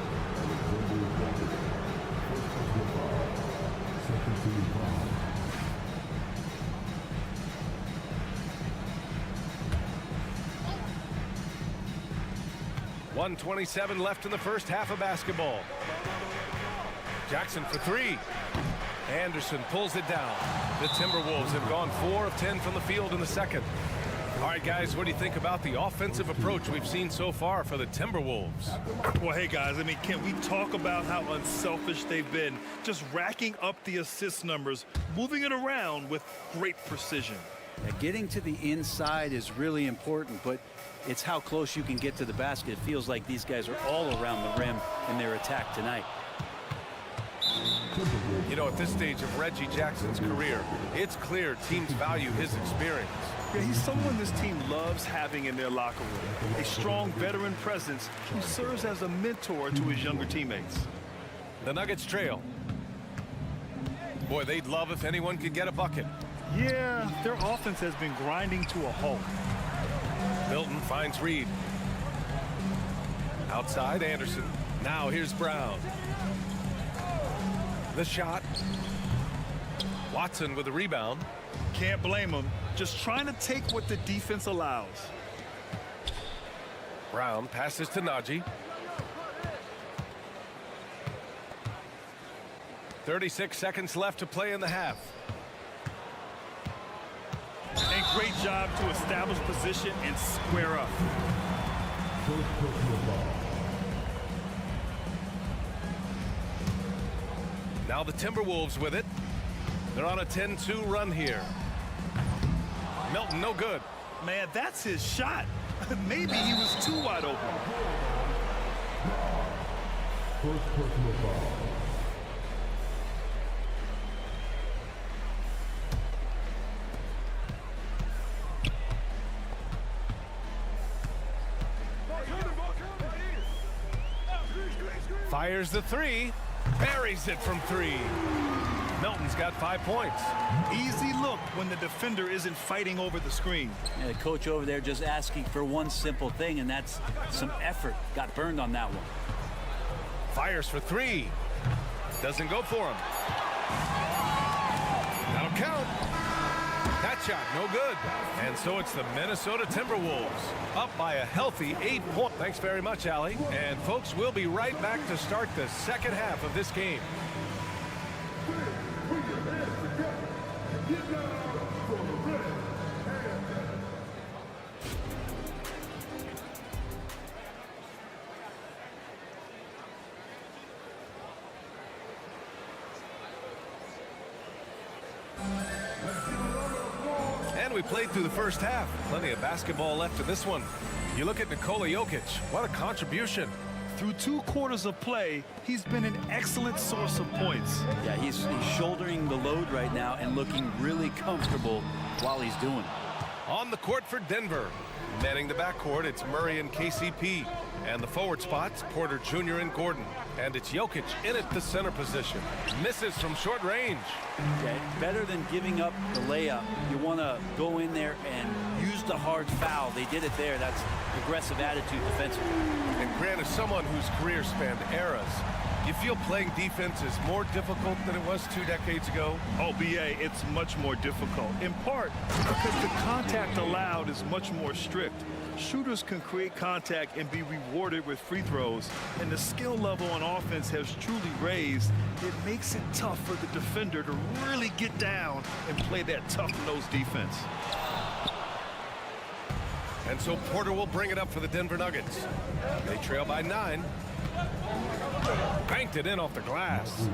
Speaker 1: 1:27 left in the first half of basketball. Jackson for three. Anderson pulls it down. The Timberwolves have gone 4 of 10 from the field in the second. All right, guys, what do you think about the offensive approach we've seen so far for the Timberwolves?
Speaker 3: Well, hey, guys, I mean, can we talk about how unselfish they've been? Just racking up the assist numbers, moving it around with great precision.
Speaker 8: Yeah, getting to the inside is really important, but it's how close you can get to the basket. It feels like these guys are all around the rim in their attack tonight.
Speaker 1: You know, at this stage of Reggie Jackson's career, it's clear teams value his experience.
Speaker 3: Yeah, he's someone this team loves having in their locker room. A strong veteran presence who serves as a mentor to his younger teammates.
Speaker 1: The Nuggets trail. Boy, they'd love if anyone could get a bucket.
Speaker 3: Yeah, their offense has been grinding to a halt.
Speaker 1: Milton finds Reed. Outside, Anderson. Now here's Brown. The shot. Watson with the rebound.
Speaker 3: Can't blame him. Just trying to take what the defense allows.
Speaker 1: Brown passes to Najee. 36 seconds left to play in the half.
Speaker 3: And great job to establish position and square up.
Speaker 1: Now the Timberwolves with it. They're on a 10-2 run here. Milton, no good.
Speaker 3: Man, that's his shot. Maybe he was too wide open.
Speaker 4: First personal foul.
Speaker 1: Fires the three. Buries it from three. Milton's got 5 points.
Speaker 3: Easy look when the defender isn't fighting over the screen.
Speaker 8: And the coach over there just asking for one simple thing, and that's some effort. Got burned on that one.
Speaker 1: Fires for three. Doesn't go for him. That'll count. That shot, no good. And so it's the Minnesota Timberwolves up by a healthy 8 points. Thanks very much, Allie. And folks, we'll be right back to start the second half of this game. And we played through the first half. Plenty of basketball left in this one. You look at Nikola Jokic. What a contribution.
Speaker 3: Through 2 quarters of play, he's been an excellent source of points.
Speaker 8: Yeah, he's shouldering the load right now and looking really comfortable while he's doing it.
Speaker 1: On the court for Denver. Manning the backcourt, it's Murray and KCP. And the forward spots, Porter Jr. and Gordon. And it's Jokic in at the center position. Misses from short range.
Speaker 8: Yeah, better than giving up the layup. You want to go in there and use the hard foul. They did it there. That's aggressive attitude defensively.
Speaker 1: And Grant, as someone whose career spanned eras, you feel playing defense is more difficult than it was 2 decades ago?
Speaker 3: Oh, BA, it's much more difficult, in part because the contact allowed is much more strict. Shooters can create contact and be rewarded with free throws, and the skill level on offense has truly raised. It makes it tough for the defender to really get down and play that tough-nosed defense.
Speaker 1: And so Porter will bring it up for the Denver Nuggets. They trail by 9. Banked it in off the glass.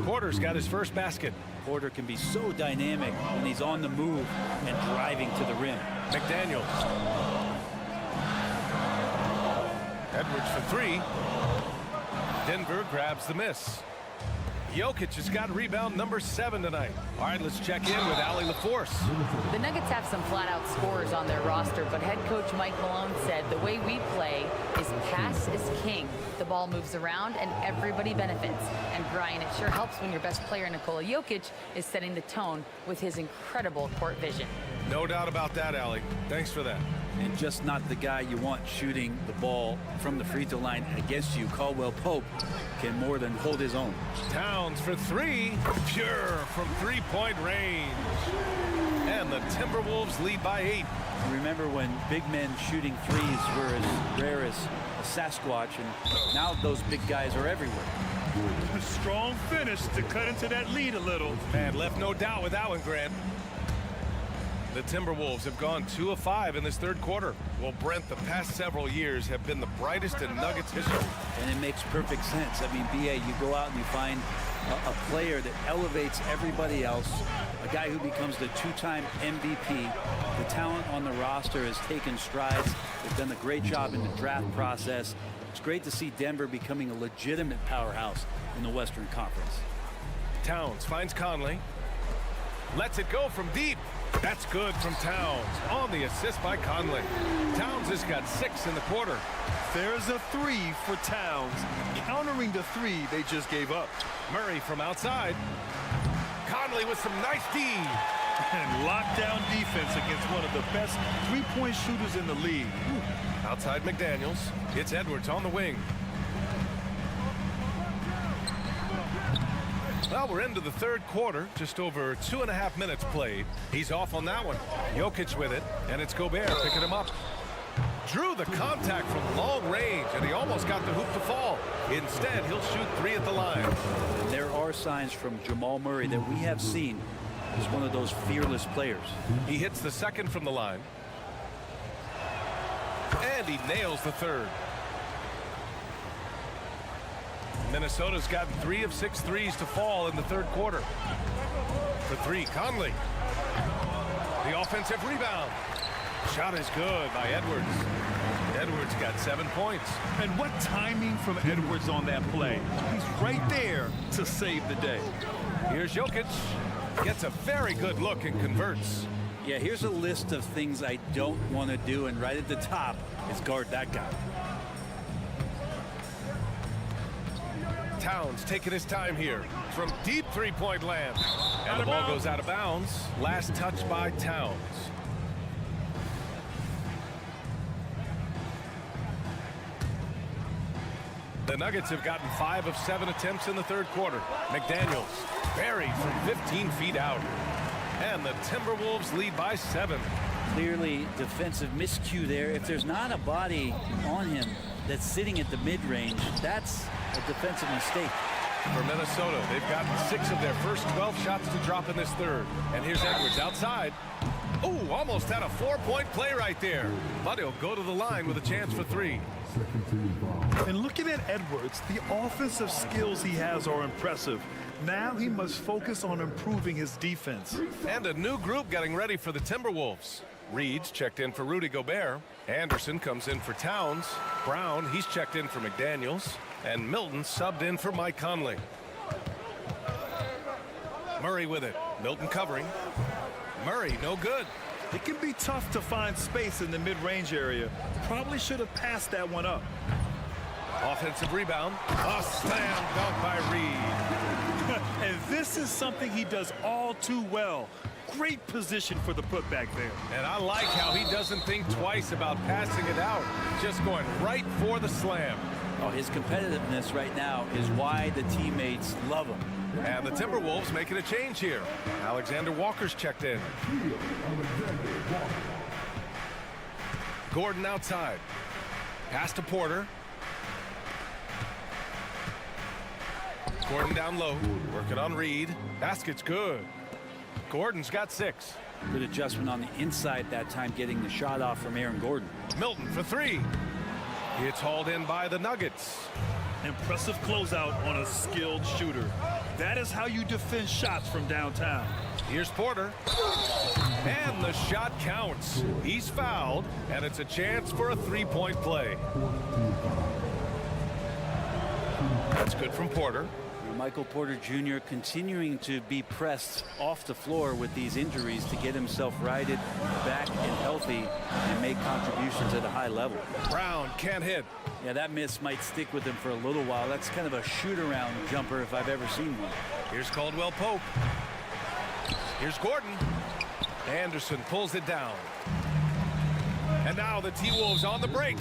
Speaker 1: Porter's got his first basket.
Speaker 8: Porter can be so dynamic when he's on the move and driving to the rim.
Speaker 1: McDaniels. Edwards for 3. Denver grabs the miss. Jokic has got rebound number 7 tonight. All right, let's check in with Allie LaForce.
Speaker 5: The Nuggets have some flat-out scorers on their roster, but head coach Mike Malone said the way we play is pass is king. The ball moves around and everybody benefits. And Brian, it sure helps when your best player, Nikola Jokic, is setting the tone with his incredible court vision.
Speaker 1: No doubt about that, Allie. Thanks for that.
Speaker 8: and just not the guy you want shooting the ball from the free throw line against you. Caldwell Pope can more than hold his own.
Speaker 1: Towns for three, pure from three-point range. And the Timberwolves lead by 8.
Speaker 8: Remember when big men shooting threes were as rare as a Sasquatch, and now those big guys are everywhere.
Speaker 3: A strong finish to cut into that lead a little.
Speaker 1: And left no doubt with that one, Grant. The Timberwolves have gone 2 of 5 in this third quarter. Well, Brent, the past several years have been the brightest in Nuggets history.
Speaker 8: And it makes perfect sense. I mean, BA, you go out and you find a player that elevates everybody else, a guy who becomes the 2-time MVP. The talent on the roster has taken strides. They've done a great job in the draft process. It's great to see Denver becoming a legitimate powerhouse in the Western Conference.
Speaker 1: Towns finds Conley. Lets it go from deep. That's good from Towns on the assist by Conley. Towns has got 6 in the quarter.
Speaker 3: There's a 3 for Towns, countering the 3 they just gave up.
Speaker 1: Murray from outside. Conley with some nice D.
Speaker 3: And lockdown defense against one of the best three-point shooters in the league.
Speaker 1: Outside McDaniels. It's Edwards on the wing. Well, we're into the third quarter, just over 2.5 minutes played. He's off on that one. Jokic with it, and it's Gobert picking him up. Drew the contact from long range, and he almost got the hoop to fall. Instead, he'll shoot 3 at the line.
Speaker 8: And there are signs from Jamal Murray that we have seen as one of those fearless players.
Speaker 1: He hits the second from the line. And he nails the third. Minnesota's gotten 3 of 6 threes to fall in the third quarter. For 3, Conley. The offensive rebound. Shot is good by Edwards. Edwards got 7 points.
Speaker 3: And what timing from Edwards on that play. He's right there to save the day.
Speaker 1: Here's Jokic. Gets a very good look and converts.
Speaker 8: Yeah, here's a list of things I don't want to do, and right at the top is guard that guy.
Speaker 1: Towns taking his time here from deep three-point land. And the ball goes out of bounds. Last touch by Towns. The Nuggets have gotten 5 of 7 attempts in the third quarter. McDaniels buried from 15 feet out. And the Timberwolves lead by 7.
Speaker 8: Clearly defensive miscue there. If there's not a body on him that's sitting at the mid-range, that's a defensive mistake.
Speaker 1: For Minnesota, they've gotten 6 of their first 12 shots to drop in this third. And here's Edwards outside. Oh, almost had a 4-point play right there. But he'll go to the line with a chance for 3.
Speaker 3: And looking at Edwards, the offensive skills he has are impressive. Now he must focus on improving his defense.
Speaker 1: And a new group getting ready for the Timberwolves. Reed's checked in for Rudy Gobert. Anderson comes in for Towns. Brown, he's checked in for McDaniels. And Milton subbed in for Mike Conley. Murray with it. Milton covering. Murray, no good.
Speaker 3: It can be tough to find space in the mid-range area. Probably should have passed that one up.
Speaker 1: Offensive rebound. A slam dunk by Reed.
Speaker 3: And this is something he does all too well. Great position for the putback there.
Speaker 1: And I like how he doesn't think twice about passing it out. Just going right for the slam.
Speaker 8: Oh, his competitiveness right now is why the teammates love him.
Speaker 1: And the Timberwolves making a change here. Alexander Walker's checked in. Gordon outside. Pass to Porter. Gordon down low. Working on Reed. Basket's good. Gordon's got 6.
Speaker 8: Good adjustment on the inside that time, getting the shot off from Aaron Gordon.
Speaker 1: Milton for 3. It's hauled in by the Nuggets.
Speaker 3: Impressive closeout on a skilled shooter. That is how you defend shots from downtown.
Speaker 1: Here's Porter. And the shot counts. He's fouled, and it's a chance for a 3-point play. That's good from Porter.
Speaker 8: Michael Porter Jr. continuing to be pressed off the floor with these injuries to get himself righted, back and healthy, and make contributions at a high level.
Speaker 1: Brown can't hit.
Speaker 8: Yeah, that miss might stick with him for a little while. That's kind of a shoot-around jumper if I've ever seen one.
Speaker 1: Here's Caldwell Pope. Here's Gordon. Anderson pulls it down. And now the T-Wolves on the break.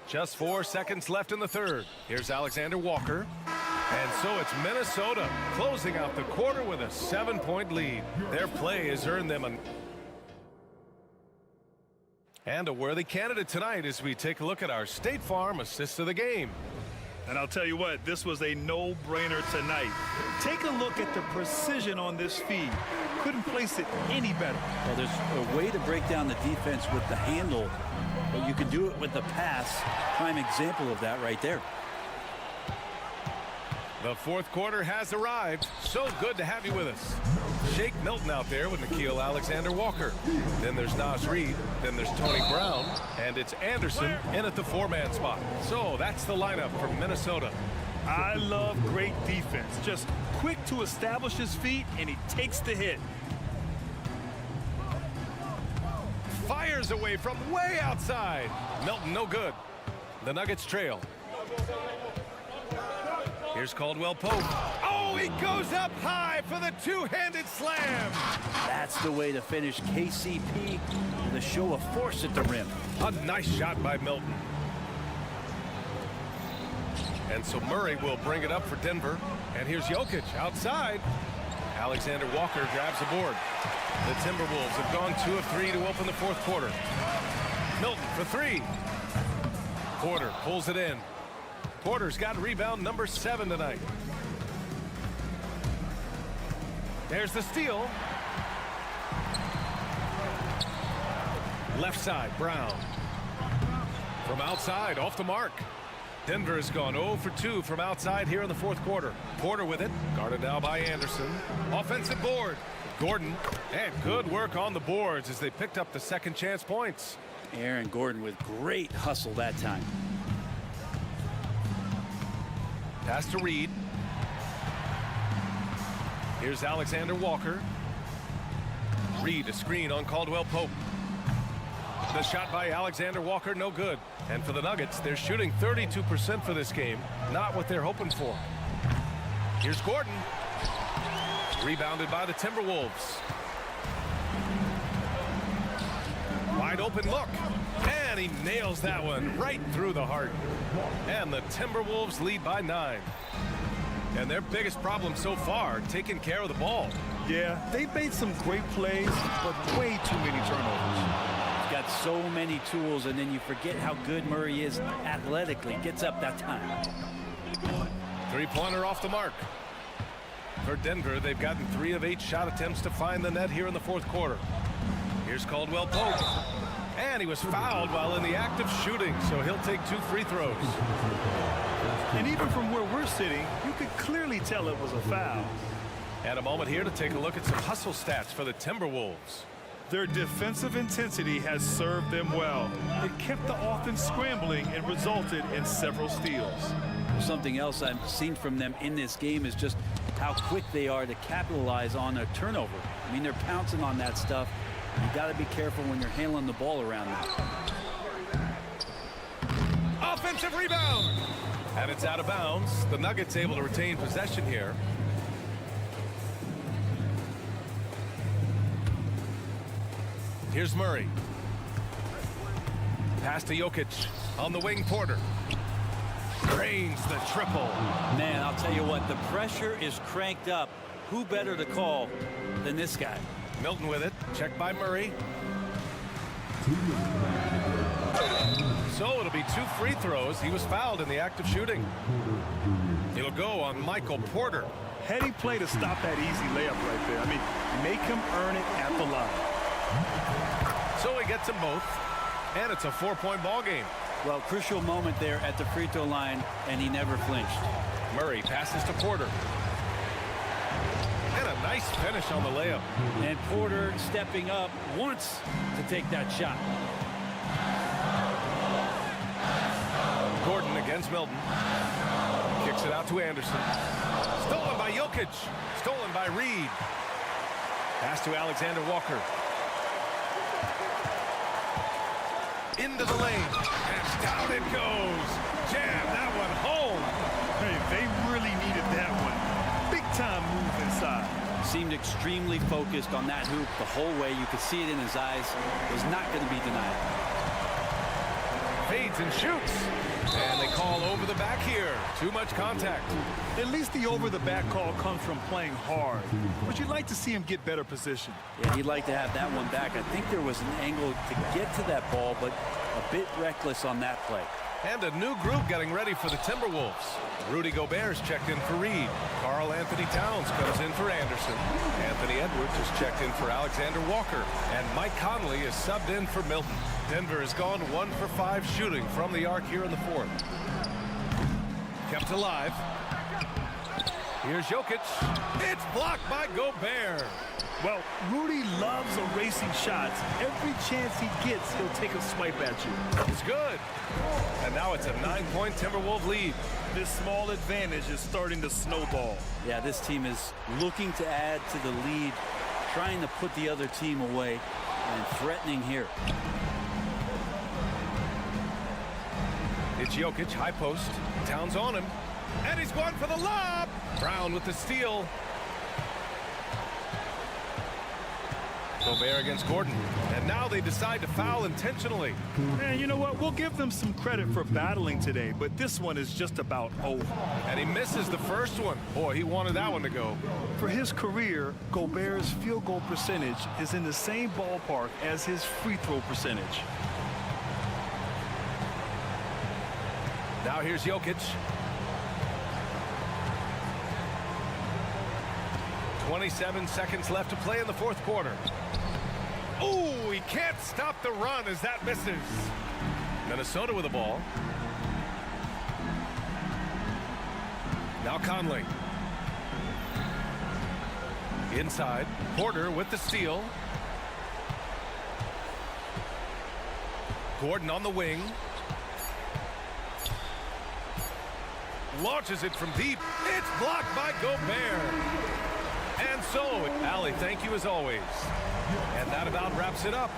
Speaker 1: Just 4 seconds left in the third. Here's Alexander Walker. And so it's Minnesota closing out the quarter with a 7-point lead. Their play has earned them a worthy candidate tonight as we take a look at our State Farm assist of the game.
Speaker 3: And I'll tell you what, this was a no-brainer tonight. Take a look at the precision on this feed. Couldn't place it any better.
Speaker 8: Well, there's a way to break down the defense with the handle, but you can do it with the pass. Prime example of that right there.
Speaker 1: The fourth quarter has arrived. So good to have you with us. Shake Milton out there with Nickeil Alexander-Walker. Then there's Naz Reid. Then there's Tony Brown. And it's Anderson in at the 4-man spot. So that's the lineup from Minnesota.
Speaker 3: I love great defense. Just quick to establish his feet, and he takes the hit.
Speaker 1: Fires away from way outside. Milton no good. The Nuggets trail. Here's Caldwell Pope. Oh, he goes up high for the two-handed slam.
Speaker 8: That's the way to finish KCP with a show of force at the rim.
Speaker 1: A nice shot by Milton. And so Murray will bring it up for Denver. And here's Jokic outside. Alexander Walker grabs the board. The Timberwolves have gone 2 of 3 to open the fourth quarter. Milton for 3. Porter pulls it in. Porter's got rebound number 7 tonight. There's the steal. Left side, Brown. From outside, off the mark. Denver has gone 0 for 2 from outside here in the fourth quarter. Porter with it, guarded now by Anderson. Offensive board. Gordon, and good work on the boards as they picked up the second chance points.
Speaker 8: Aaron Gordon with great hustle that time.
Speaker 1: Pass to Reid. Here's Alexander Walker. Reid, a screen on Caldwell Pope. The shot by Alexander Walker, no good. And for the Nuggets, they're shooting 32% for this game. Not what they're hoping for. Here's Gordon. Rebounded by the Timberwolves. Wide open look. And he nails that one right through the heart. And the Timberwolves lead by 9. And their biggest problem so far, taking care of the ball.
Speaker 3: Yeah, they've made some great plays, but way too many turnovers.
Speaker 8: He's got so many tools, and then you forget how good Murray is athletically. Gets up that time.
Speaker 1: Three-pointer off the mark. For Denver, they've gotten 3 of 8 shot attempts to find the net here in the fourth quarter. Here's Caldwell Pope. And he was fouled while in the act of shooting, so he'll take 2 free throws.
Speaker 3: And even from where we're sitting, you could clearly tell it was a foul.
Speaker 1: And a moment here to take a look at some hustle stats for the Timberwolves.
Speaker 3: Their defensive intensity has served them well. It kept the offense scrambling and resulted in several steals.
Speaker 8: Something else I've seen from them in this game is just how quick they are to capitalize on a turnover. I mean, they're pouncing on that stuff. You got to be careful when you're handling the ball around them.
Speaker 1: Offensive rebound. And it's out of bounds. The Nuggets able to retain possession here. Here's Murray. Pass to Jokic. On the wing, Porter. Drains the triple.
Speaker 8: Man, I'll tell you what, the pressure is cranked up. Who better to call than this guy?
Speaker 1: Milton with it. Checked by Murray. So it'll be 2 free throws. He was fouled in the act of shooting. It'll go on Michael Porter.
Speaker 3: Heady play to stop that easy layup right there. I mean, make him earn it at the line.
Speaker 1: So he gets them both. And it's a 4-point ball game.
Speaker 8: Well, crucial moment there at the free throw line, and he never flinched.
Speaker 1: Murray passes to Porter. And a nice finish on the layup.
Speaker 8: And Porter stepping up wants to take that shot.
Speaker 1: Gordon against Milton. Kicks it out to Anderson. Stolen by Jokic. Stolen by Reid. Pass to Alexander Walker. into the lane, and down it goes. Jam that one home.
Speaker 3: Hey, they really needed that one. Big time move inside.
Speaker 8: Seemed extremely focused on that hoop the whole way. You could see it in his eyes. Was not going to be denied.
Speaker 1: Fades and shoots. And they call over the back here. Too much contact.
Speaker 3: At least the over-the-back call comes from playing hard. But you'd like to see him get better position.
Speaker 8: Yeah, he'd like to have that one back. I think there was an angle to get to that ball, but a bit reckless on that play.
Speaker 1: And a new group getting ready for the Timberwolves. Rudy Gobert's checked in for Reed. Karl Anthony Towns comes in for Anderson. Anthony Edwards is checked in for Alexander Walker. And Mike Conley is subbed in for Milton. Denver has gone 1 for 5 shooting from the arc here in the fourth. Kept alive. Here's Jokic. It's blocked by Gobert.
Speaker 3: Well, Rudy loves erasing shots. Every chance he gets, he'll take a swipe at you.
Speaker 1: It's good. And now it's a 9-point Timberwolves lead.
Speaker 3: This small advantage is starting to snowball.
Speaker 8: Yeah, this team is looking to add to the lead, trying to put the other team away, and threatening here.
Speaker 1: It's Jokic, high post. Towns on him. And he's going for the lob. Brown with the steal. Gobert against Gordon. And now they decide to foul intentionally.
Speaker 3: And you know what? We'll give them some credit for battling today, but this one is just about over.
Speaker 1: And he misses the first one. Boy, he wanted that one to go.
Speaker 3: For his career, Gobert's field goal percentage is in the same ballpark as his free throw percentage.
Speaker 1: Now here's Jokic. 27 seconds left to play in the fourth quarter. Oh, he can't stop the run as that misses. Minnesota with the ball. Now Conley. Inside. Porter with the steal. Gordon on the wing. Launches it from deep. It's blocked by Gobert. And so, Allie, thank you as always. And that about wraps it up.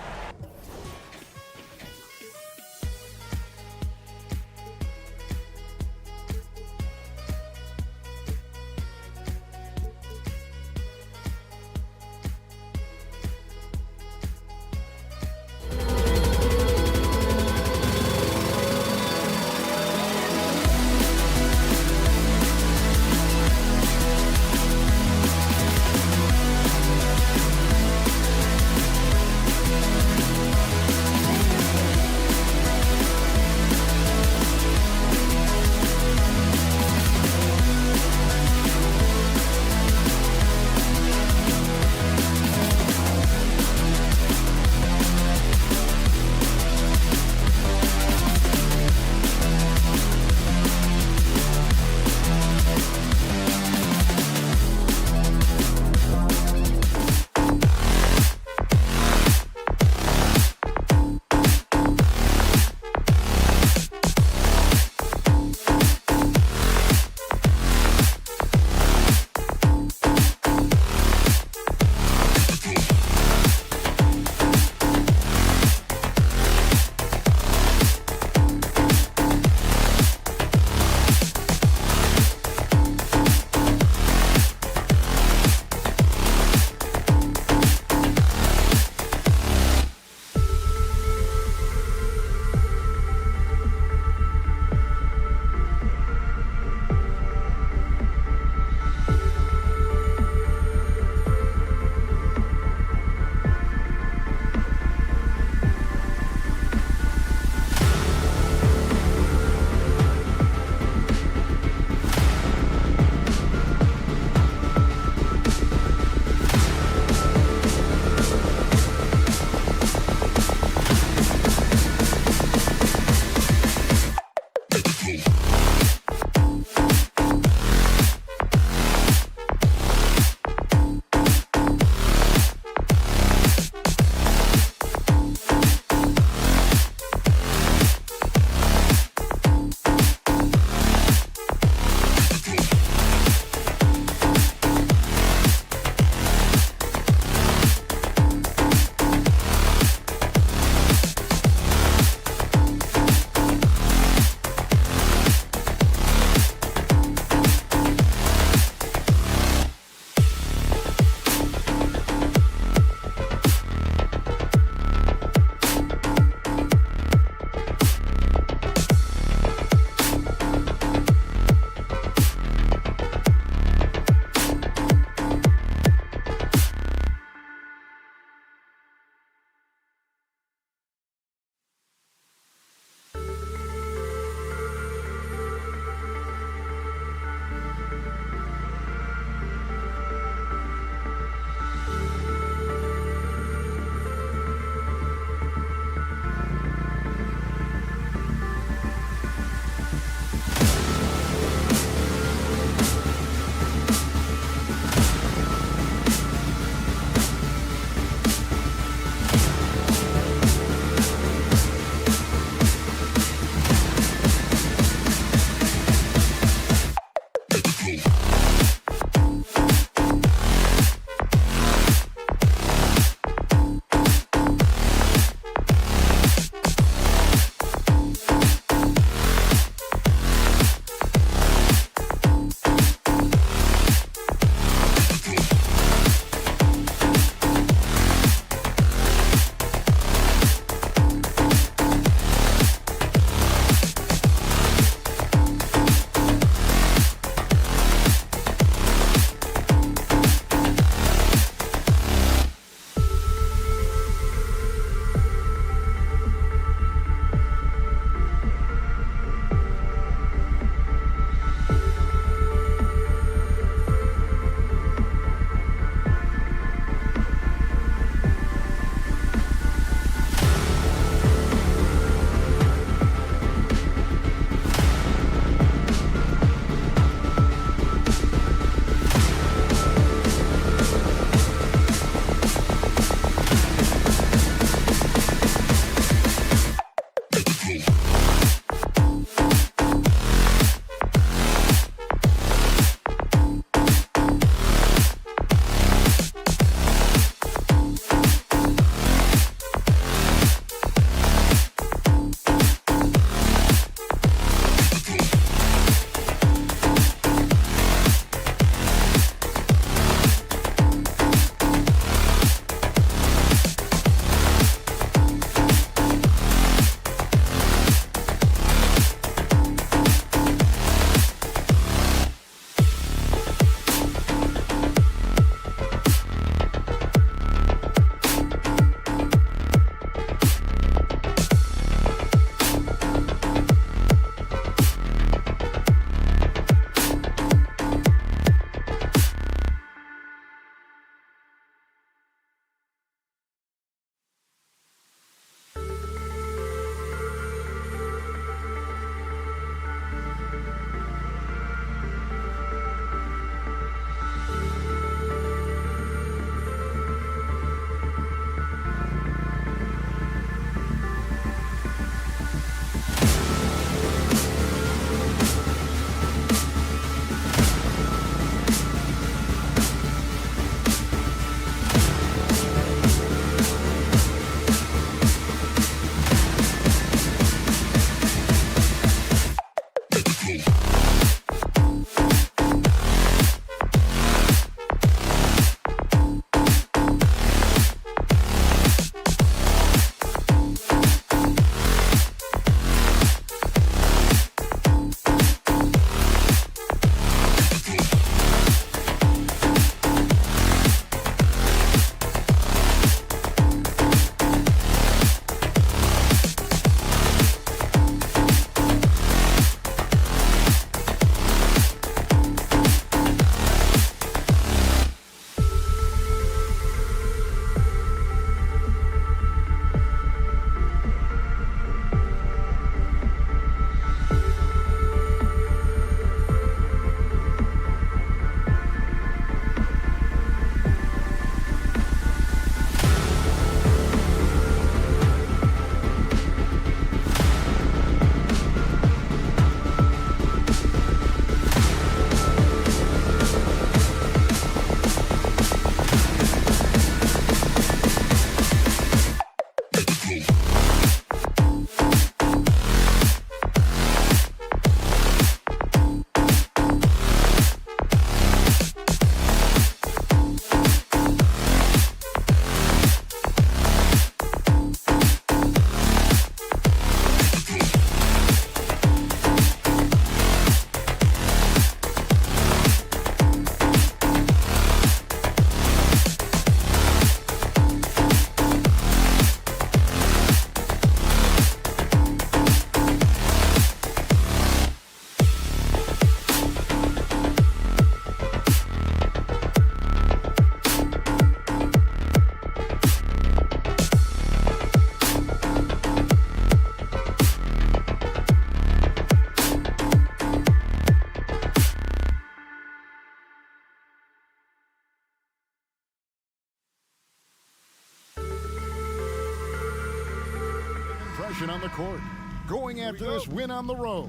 Speaker 6: possession on the court. Going after this win on the road.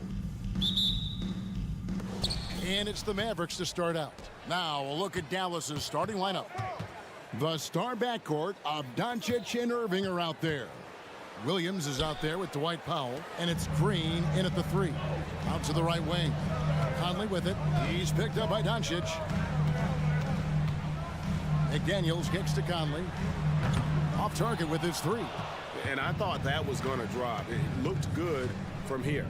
Speaker 6: And it's the Mavericks to start out. Now a look at Dallas's starting lineup. The star backcourt of Doncic and Irving are out there. Williams is out there with Dwight Powell, and it's Green in at the 3. Out to the right wing. Conley with it. He's picked up by Doncic. McDaniels kicks to Conley. Off target with his 3.
Speaker 7: And I thought that was going to drop. It looked good from here.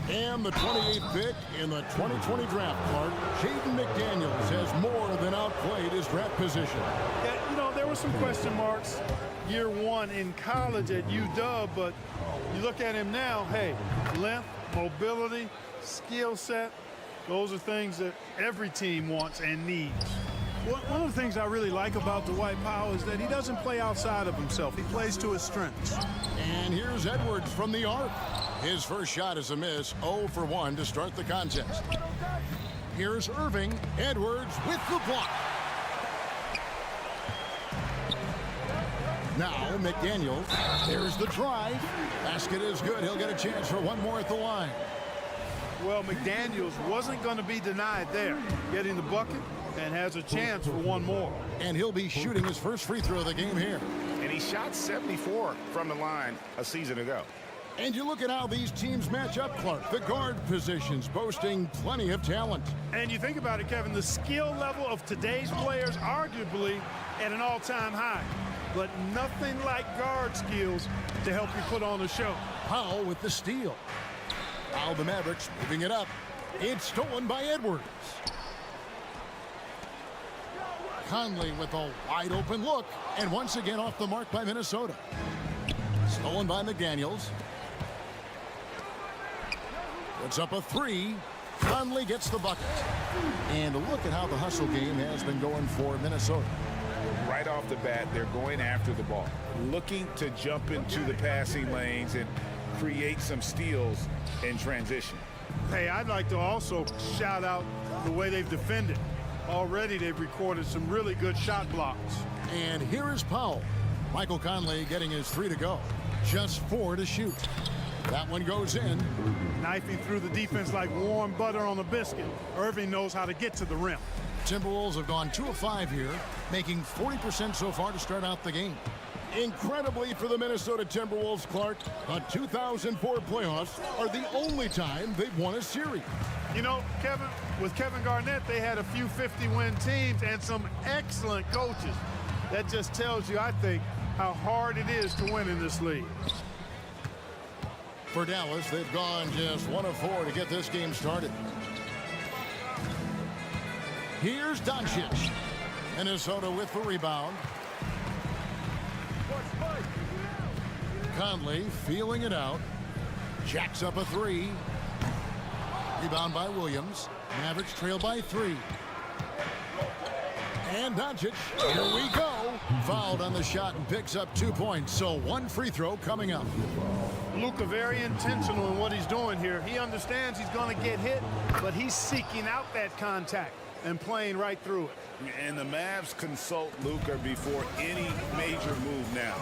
Speaker 6: And the 28th pick in the 2020 draft, Clark, Jaden McDaniels has more than outplayed his draft position.
Speaker 10: Yeah, you know, there were some question marks year one in college at UW, but you look at him now, hey, length, mobility, skill set, those are things that every team wants and needs. One of the things I really like about Dwight Powell is that he doesn't play outside of himself. He plays to his strengths.
Speaker 6: And here's Edwards from the arc. His first shot is a miss, 0 for 1 to start the contest. Here's Irving. Edwards with the block. Now McDaniels. There's the drive. Basket is good. He'll get a chance for one more at the line.
Speaker 10: Well, McDaniels wasn't going to be denied there. Getting the bucket and has a chance for one more.
Speaker 6: And he'll be shooting his first free throw of the game here.
Speaker 7: And he shot 74 from the line a season ago.
Speaker 6: And you look at how these teams match up, Clark. The guard positions boasting plenty of talent.
Speaker 10: And you think about it, Kevin, the skill level of today's players arguably at an all-time high. But nothing like guard skills to help you put on a show.
Speaker 6: Powell with the steal. Now the Mavericks moving it up. It's stolen by Edwards. Conley with a wide open look. And once again off the mark by Minnesota. Stolen by McDaniels. Puts up a 3. Conley gets the bucket. And look at how the hustle game has been going for Minnesota.
Speaker 7: Right off the bat, they're going after the ball, looking to jump into the passing lanes and create some steals in transition.
Speaker 10: Hey, I'd like to also shout out the way they've defended. Already they've recorded some really good shot blocks.
Speaker 6: And here is Powell. Michael Conley getting his 3 to go. Just 4 to shoot. That one goes in.
Speaker 10: Knifing through the defense like warm butter on a biscuit. Irving knows how to get to the rim.
Speaker 6: Timberwolves have gone 2 of 5 here, making 40% so far to start out the game. Incredibly for the Minnesota Timberwolves, Clark, the 2004 playoffs are the only time they've won a series.
Speaker 10: You know, Kevin, with Kevin Garnett, they had a few 50-win teams and some excellent coaches. That just tells you, I think, how hard it is to win in this league.
Speaker 6: For Dallas, they've gone just 1 of 4 to get this game started. Here's Doncic. Minnesota with the rebound. Conley feeling it out. Jacks up a 3. Rebound by Williams. Mavericks trail by 3. And Doncic, here we go. Fouled on the shot and picks up 2 points. So 1 free throw coming up.
Speaker 10: Luka very intentional in what he's doing here. He understands he's going to get hit, but he's seeking out that contact and playing right through it.
Speaker 7: And the Mavs consult Luka before any major move now.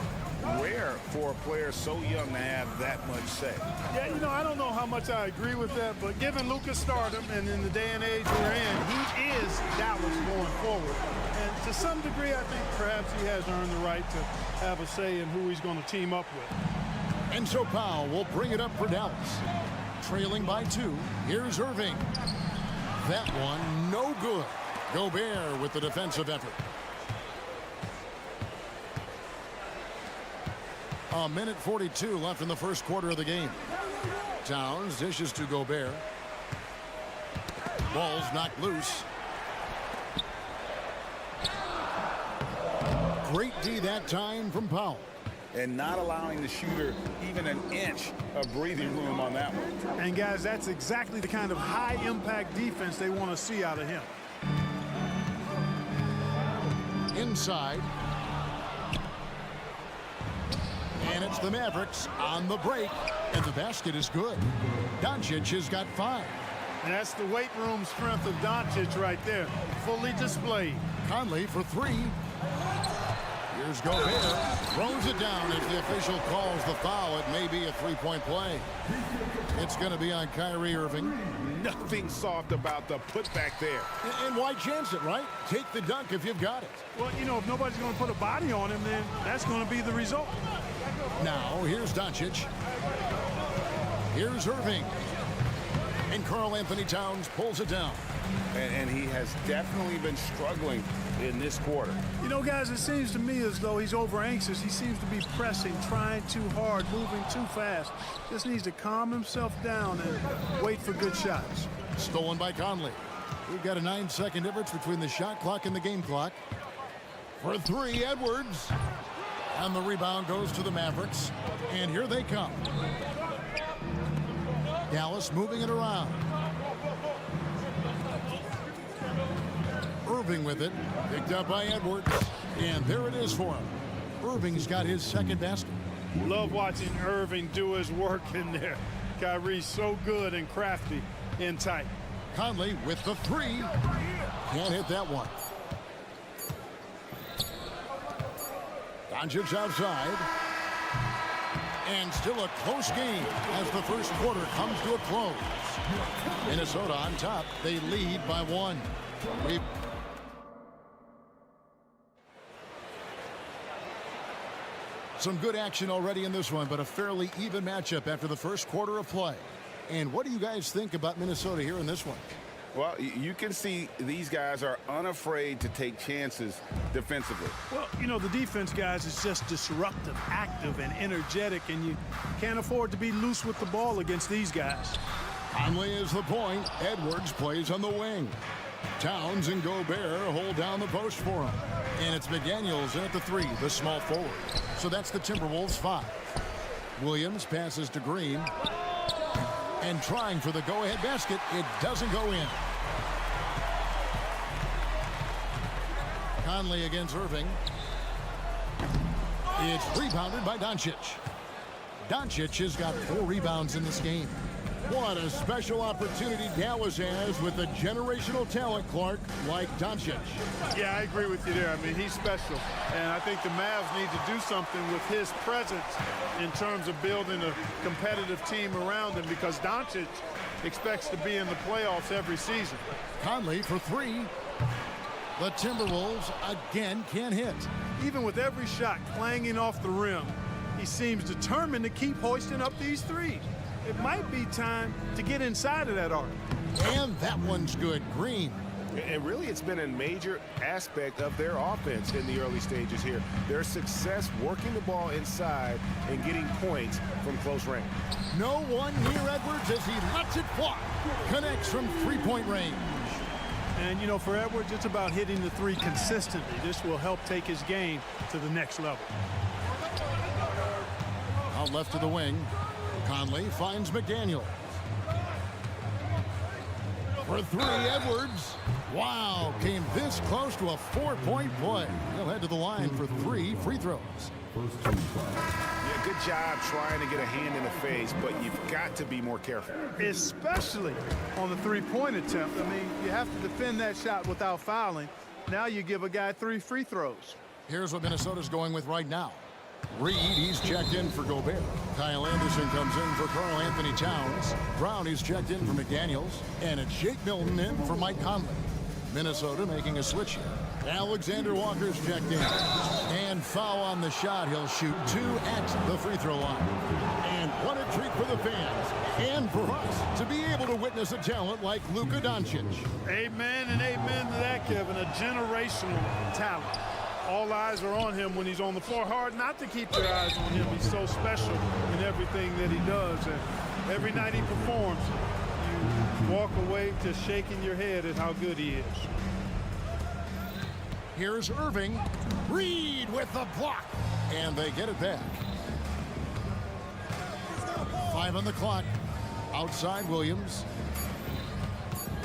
Speaker 7: Rare for a player so young to have that much say.
Speaker 10: Yeah, you know, I don't know how much I agree with that, but given Luka's stardom and in the day and age we're in, he is Dallas going forward. And to some degree, I think perhaps he has earned the right to have a say in who he's going to team up with.
Speaker 6: And so Powell will bring it up for Dallas. Trailing by 2. Here's Irving. That one, no good. Gobert with the defensive effort. A minute 42 left in the first quarter of the game. Towns dishes to Gobert. Ball's knocked loose. Great D that time from Powell.
Speaker 7: And not allowing the shooter even an inch of breathing room on that one.
Speaker 10: And guys, that's exactly the kind of high impact defense they want to see out of him.
Speaker 6: Inside. And it's the Mavericks on the break. And the basket is good. Doncic has got 5.
Speaker 10: And that's the weight room strength of Doncic right there. Fully displayed.
Speaker 6: Conley for 3. Here's Gobert. Throws it down as the official calls the foul. It may be a three-point play. It's going to be on Kyrie Irving.
Speaker 7: Nothing soft about the putback there.
Speaker 6: And why chance it, right? Take the dunk if you've got it.
Speaker 10: Well, you know, if nobody's going to put a body on him, then that's going to be the result.
Speaker 6: Now, here's Doncic. Here's Irving. And Karl Anthony Towns pulls it down.
Speaker 7: And he has definitely been struggling in this quarter.
Speaker 10: You know, guys, it seems to me as though he's over anxious. He seems to be pressing, trying too hard, moving too fast. Just needs to calm himself down and wait for good shots.
Speaker 6: Stolen by Conley. We've got a 9-second difference between the shot clock and the game clock. For three, Edwards. And the rebound goes to the Mavericks. And here they come. Dallas moving it around. Irving with it. Picked up by Edwards. And there it is for him. Irving's got his second basket.
Speaker 10: Love watching Irving do his work in there. Kyrie's so good and crafty in tight.
Speaker 6: Conley with the three. Can't hit that one. Doncic outside. And still a close game as the first quarter comes to a close. Minnesota on top. They lead by one. Some good action already in this one, but a fairly even matchup after the first quarter of play. And what do you guys think about Minnesota here in this one?
Speaker 7: Well, you can see these guys are unafraid to take chances defensively.
Speaker 10: Well, you know, the defense, guys, is just disruptive, active, and energetic, and you can't afford to be loose with the ball against these guys.
Speaker 6: Conley is the point. Edwards plays on the wing. Towns and Gobert hold down the post for him. And it's McDaniels in at the three, the small forward. So that's the Timberwolves 5. Williams passes to Green. And trying for the go-ahead basket, it doesn't go in. Conley against Irving. It's rebounded by Doncic. Doncic has got 4 rebounds in this game. What a special opportunity Dallas has with a generational talent, Clark, like Doncic.
Speaker 10: Yeah, I agree with you there. I mean, he's special. And I think the Mavs need to do something with his presence in terms of building a competitive team around him, because Doncic expects to be in the playoffs every season.
Speaker 6: Conley for 3. The Timberwolves again can't hit.
Speaker 10: Even with every shot clanging off the rim, he seems determined to keep hoisting up these threes. It might be time to get inside of that arc.
Speaker 6: And that one's good. Green.
Speaker 7: And really, it's been a major aspect of their offense in the early stages here. Their success working the ball inside and getting points from close range.
Speaker 6: No one near Edwards as he lets it fly. Connects from three-point range.
Speaker 10: And, you know, for Edwards, it's about hitting the three consistently. This will help take his game to the next level.
Speaker 6: Out left to the wing. Conley finds McDaniel. For 3, Edwards. Wow, came this close to a 4-point play. He'll head to the line for 3 free throws.
Speaker 7: Yeah, good job trying to get a hand in the face, but you've got to be more careful.
Speaker 10: Especially on the three-point attempt. I mean, you have to defend that shot without fouling. Now you give a guy 3 free throws.
Speaker 6: Here's what Minnesota's going with right now. Reed, he's checked in for Gobert. Kyle Anderson comes in for Karl Anthony Towns. Brown, he's checked in for McDaniels. And it's Jake Milton in for Mike Conley. Minnesota making a switch here. Alexander Walker's checked in. And foul on the shot. He'll shoot 2 at the free throw line. And what a treat for the fans. And for us to be able to witness a talent like Luka Doncic.
Speaker 10: Amen and amen to that, Kevin. A generational talent. All eyes are on him when he's on the floor. Hard not to keep your eyes on him. He's so special in everything that he does. And every night he performs, you walk away just shaking your head at how good he is.
Speaker 6: Here's Irving. Reed with the block. And they get it back. 5 on the clock. Outside Williams.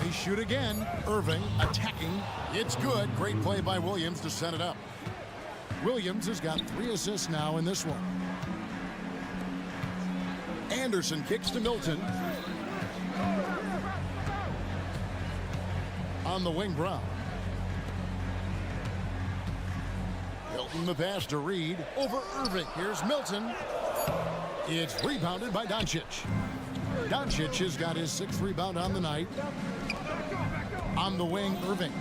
Speaker 6: They shoot again. Irving attacking. It's good. Great play by Williams to set it up. Williams has got 3 assists now in this one. Anderson kicks to Milton. On the wing, Brown. He'll Milton the pass to Reed. Over Irving. Here's Milton. It's rebounded by Doncic. Doncic has got his 6th rebound on the night. On the wing, Irving.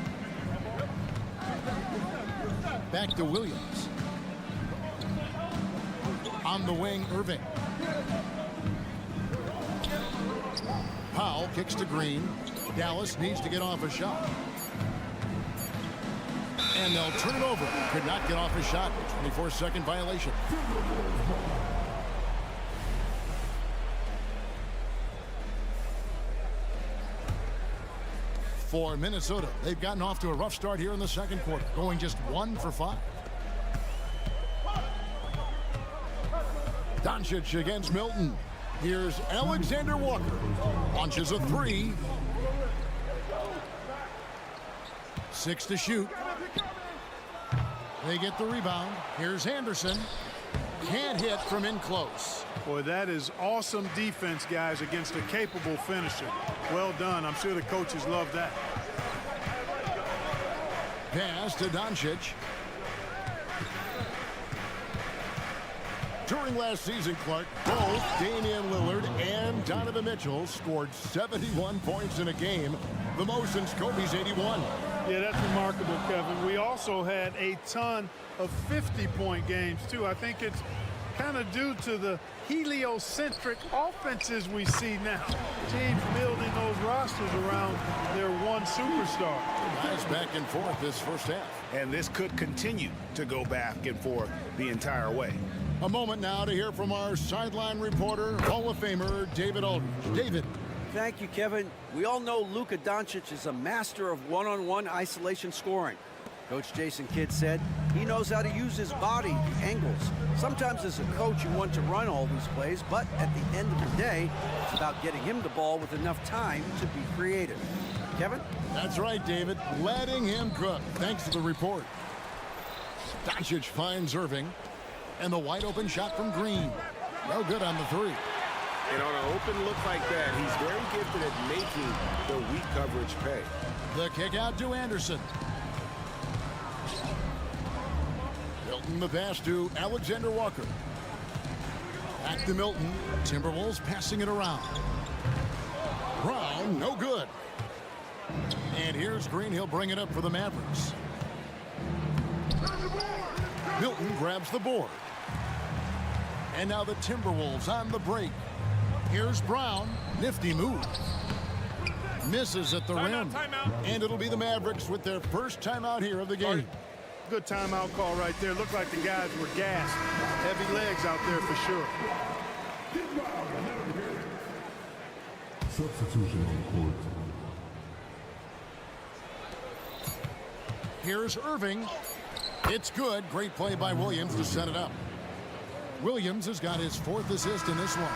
Speaker 6: Back to Williams. On the wing, Irving. Powell kicks to Green. Dallas needs to get off a shot. And they'll turn it over. Could not get off a shot. 24-second violation. For Minnesota, they've gotten off to a rough start here in the second quarter, going just 1 for 5. Doncic against Milton. Here's Alexander Walker. Launches a 3. 6 to shoot. They get the rebound. Here's Anderson. Can't hit from in close.
Speaker 10: Boy, that is awesome defense, guys, against a capable finisher. Well done. I'm sure the coaches love that.
Speaker 6: Pass to Doncic. During last season, Clark, both Damian Lillard and Donovan Mitchell scored 71 points in a game, the most since Kobe's 81.
Speaker 10: Yeah, that's remarkable, Kevin. We also had a ton of 50-point games, too. I think it's kind of due to the heliocentric offenses we see now. Teams building those rosters around their one superstar.
Speaker 6: Nice back and forth this first half.
Speaker 7: And this could continue to go back and forth the entire way.
Speaker 6: A moment now to hear from our sideline reporter, Hall of Famer David Aldridge. David.
Speaker 9: Thank you, Kevin. We all know Luka Doncic is a master of one-on-one isolation scoring. Coach Jason Kidd said he knows how to use his body, the angles. Sometimes as a coach you want to run all these plays, but at the end of the day, it's about getting him the ball with enough time to be creative. Kevin?
Speaker 6: That's right, David. Letting him cook. Thanks for the report. Doncic finds Irving. And the wide open shot from Green. No good on the 3.
Speaker 7: And on an open look like that, he's very gifted at making the weak coverage pay.
Speaker 6: The kick out to Anderson. Milton the pass to Alexander Walker. Back to Milton. Timberwolves passing it around. Brown, no good. And here's Green. He'll bring it up for the Mavericks. Milton grabs the board. And now the Timberwolves on the break. Here's Brown. Nifty move. Misses at the rim. And it'll be the Mavericks with their first timeout here of the game.
Speaker 10: Good timeout call right there. Looked like the guys were gassed. Heavy legs out there for sure.
Speaker 4: Substitution on court.
Speaker 6: Here's Irving. It's good. Great play by Williams to set it up. Williams has got his 4th assist in this one.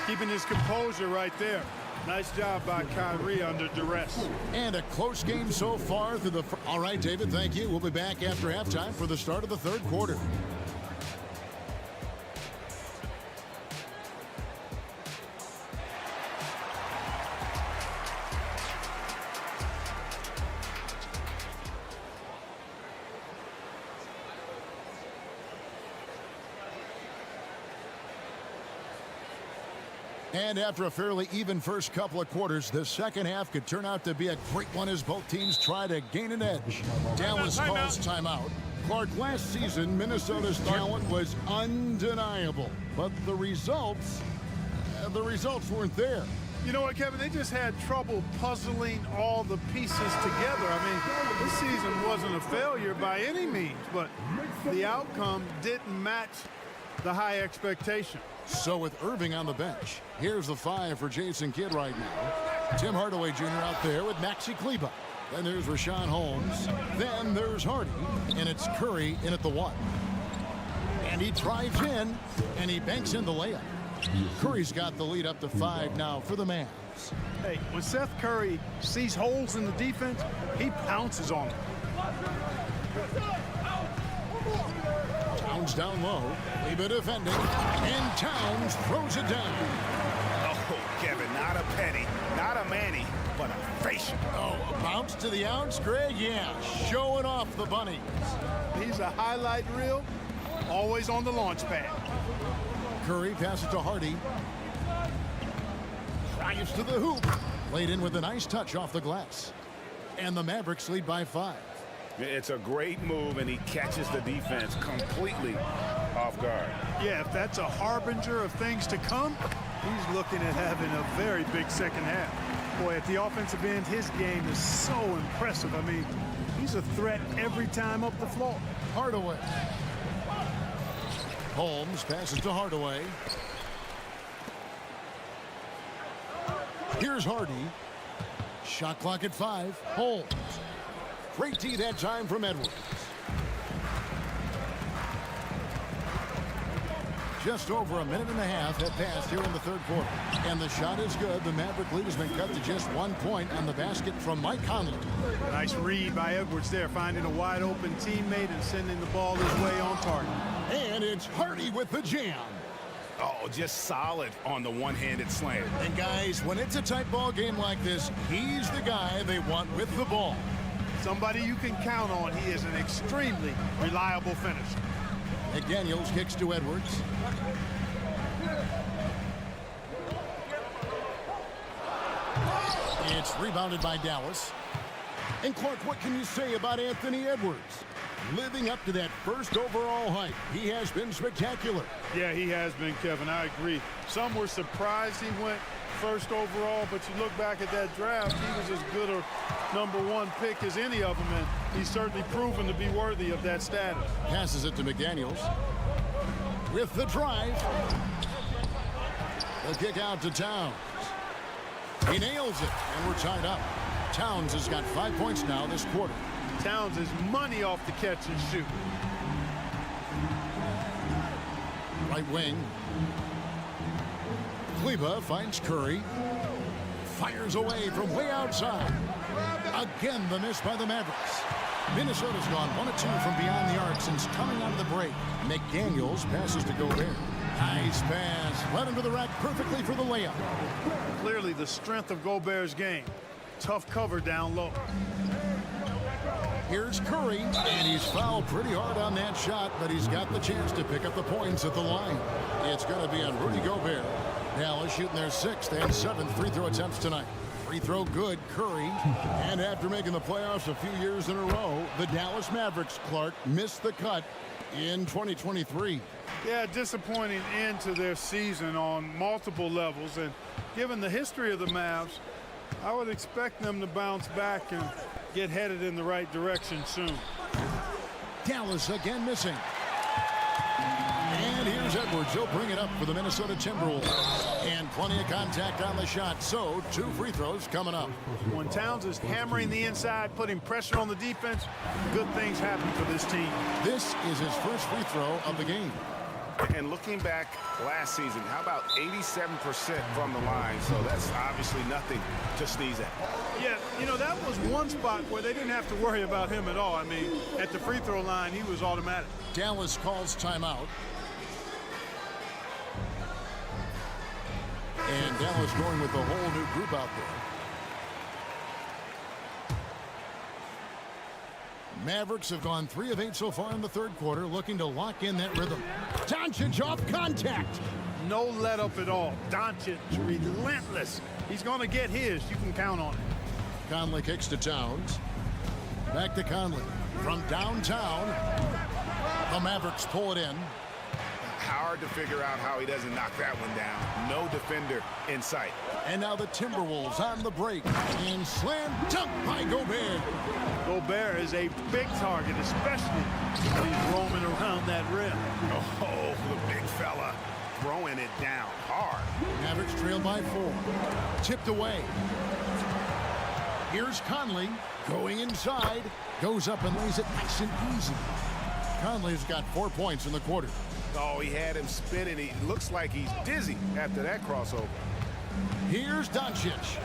Speaker 10: Keeping his composure right there. Nice job by Kyrie under duress.
Speaker 6: And a close game so far through the... All right, David, thank you. We'll be back after halftime for the start of the 3rd quarter. And after a fairly even first couple of quarters, the second half could turn out to be a great one as both teams try to gain an edge. Dallas calls timeout. Clark, last season, Minnesota's talent was undeniable, but the results weren't there.
Speaker 10: You know what, Kevin? They just had trouble puzzling all the pieces together. I mean, this season wasn't a failure by any means, but the outcome didn't match the high expectation.
Speaker 6: So with Irving on the bench, here's the 5 for Jason Kidd right now. Tim Hardaway Jr. out there with Maxi Kleber. Then there's Rashawn Holmes. Then there's Hardy. And it's Curry in at the 1. And he drives in, and he banks in the layup. Curry's got the lead up to 5 now for the Mavs.
Speaker 10: Hey, when Seth Curry sees holes in the defense, he pounces on them.
Speaker 6: Towns down low. Leave it defending. And Towns throws it down.
Speaker 7: Oh, Kevin, not a penny, not a Manny, but a facial.
Speaker 6: Oh, a bounce to the ounce, Greg? Yeah, showing off the bunnies.
Speaker 10: He's a highlight reel, always on the launch pad.
Speaker 6: Curry passes to Hardy. Drives to the hoop. Laid in with a nice touch off the glass. And the Mavericks lead by 5.
Speaker 7: It's a great move, and he catches the defense completely off guard.
Speaker 10: Yeah, if that's a harbinger of things to come, he's looking at having a very big second half. Boy, at the offensive end, his game is so impressive. I mean, he's a threat every time up the floor.
Speaker 6: Hardaway. Holmes passes to Hardaway. Here's Hardy. Shot clock at 5. Holmes. Great D that time from Edwards. Just over a minute and a half have passed here in the third quarter. And the shot is good. The Maverick lead has been cut to just 1 point on the basket from Mike Conley.
Speaker 10: Nice read by Edwards there, finding a wide open teammate and sending the ball his way on target.
Speaker 6: And it's Hardy with the jam.
Speaker 7: Oh, just solid on the one-handed slam.
Speaker 6: And guys, when it's a tight ball game like this, he's the guy they want with the ball.
Speaker 10: Somebody you can count on. He is an extremely reliable finisher.
Speaker 6: McDaniels kicks to Edwards. It's rebounded by Dallas. And Clark, what can you say about Anthony Edwards? Living up to that first overall hype, he has been spectacular.
Speaker 10: Yeah, he has been, Kevin. I agree. Some were surprised he went first overall, but you look back at that draft, he was as good a #1 pick as any of them, and he's certainly proven to be worthy of that status.
Speaker 6: Passes it to McDaniels. With the drive. The kick out to Towns. He nails it, and we're tied up. Towns has got 5 points now this quarter.
Speaker 10: Towns is money off the catch and shoot.
Speaker 6: Right wing. Kleba finds Curry. Fires away from way outside. Again, the miss by the Mavericks. Minnesota's gone 1 of 2 from beyond the arc since coming out of the break. McDaniels passes to Gobert. Nice pass. Led him to the rack perfectly for the layup.
Speaker 10: Clearly the strength of Gobert's game. Tough cover down low.
Speaker 6: Here's Curry, and he's fouled pretty hard on that shot, but he's got the chance to pick up the points at the line. It's going to be on Rudy Gobert. Dallas shooting their 6th and 7th free throw attempts tonight. Free throw good, Curry. And after making the playoffs a few years in a row, the Dallas Mavericks, Clark, missed the cut in 2023.
Speaker 10: Yeah, disappointing end to their season on multiple levels, and given the history of the Mavs, I would expect them to bounce back and get headed in the right direction soon.
Speaker 6: Dallas again missing. And here's Edwards. He'll bring it up for the Minnesota Timberwolves. And plenty of contact on the shot. So 2 free throws coming up.
Speaker 10: When Towns is hammering the inside, putting pressure on the defense, good things happen for this team.
Speaker 6: This is his first free throw of the game.
Speaker 7: And looking back last season, how about 87% from the line? So that's obviously nothing to sneeze at.
Speaker 10: Yeah, you know, that was one spot where they didn't have to worry about him at all. I mean, at the free throw line, he was automatic.
Speaker 6: Dallas calls timeout. And Dallas going with the whole new group out there. Mavericks have gone 3 of 8 so far in the third quarter, looking to lock in that rhythm. Doncic off contact.
Speaker 10: No let up at all. Doncic relentless. He's going to get his. You can count on it.
Speaker 6: Conley kicks to Towns. Back to Conley. From downtown, the Mavericks pull it in.
Speaker 7: Hard to figure out how he doesn't knock that one down. No defender in sight.
Speaker 6: And now the Timberwolves on the break. And slam dunk by Gobert.
Speaker 10: Gobert is a big target, especially when he's roaming around that rim.
Speaker 7: Oh, the big fella throwing it down hard.
Speaker 6: Mavericks trail by 4. Tipped away. Here's Conley going inside. Goes up and lays it nice and easy. Conley's got 4 points in the quarter.
Speaker 7: Oh, he had him spinning. He looks like he's dizzy after that crossover.
Speaker 6: Here's Doncic.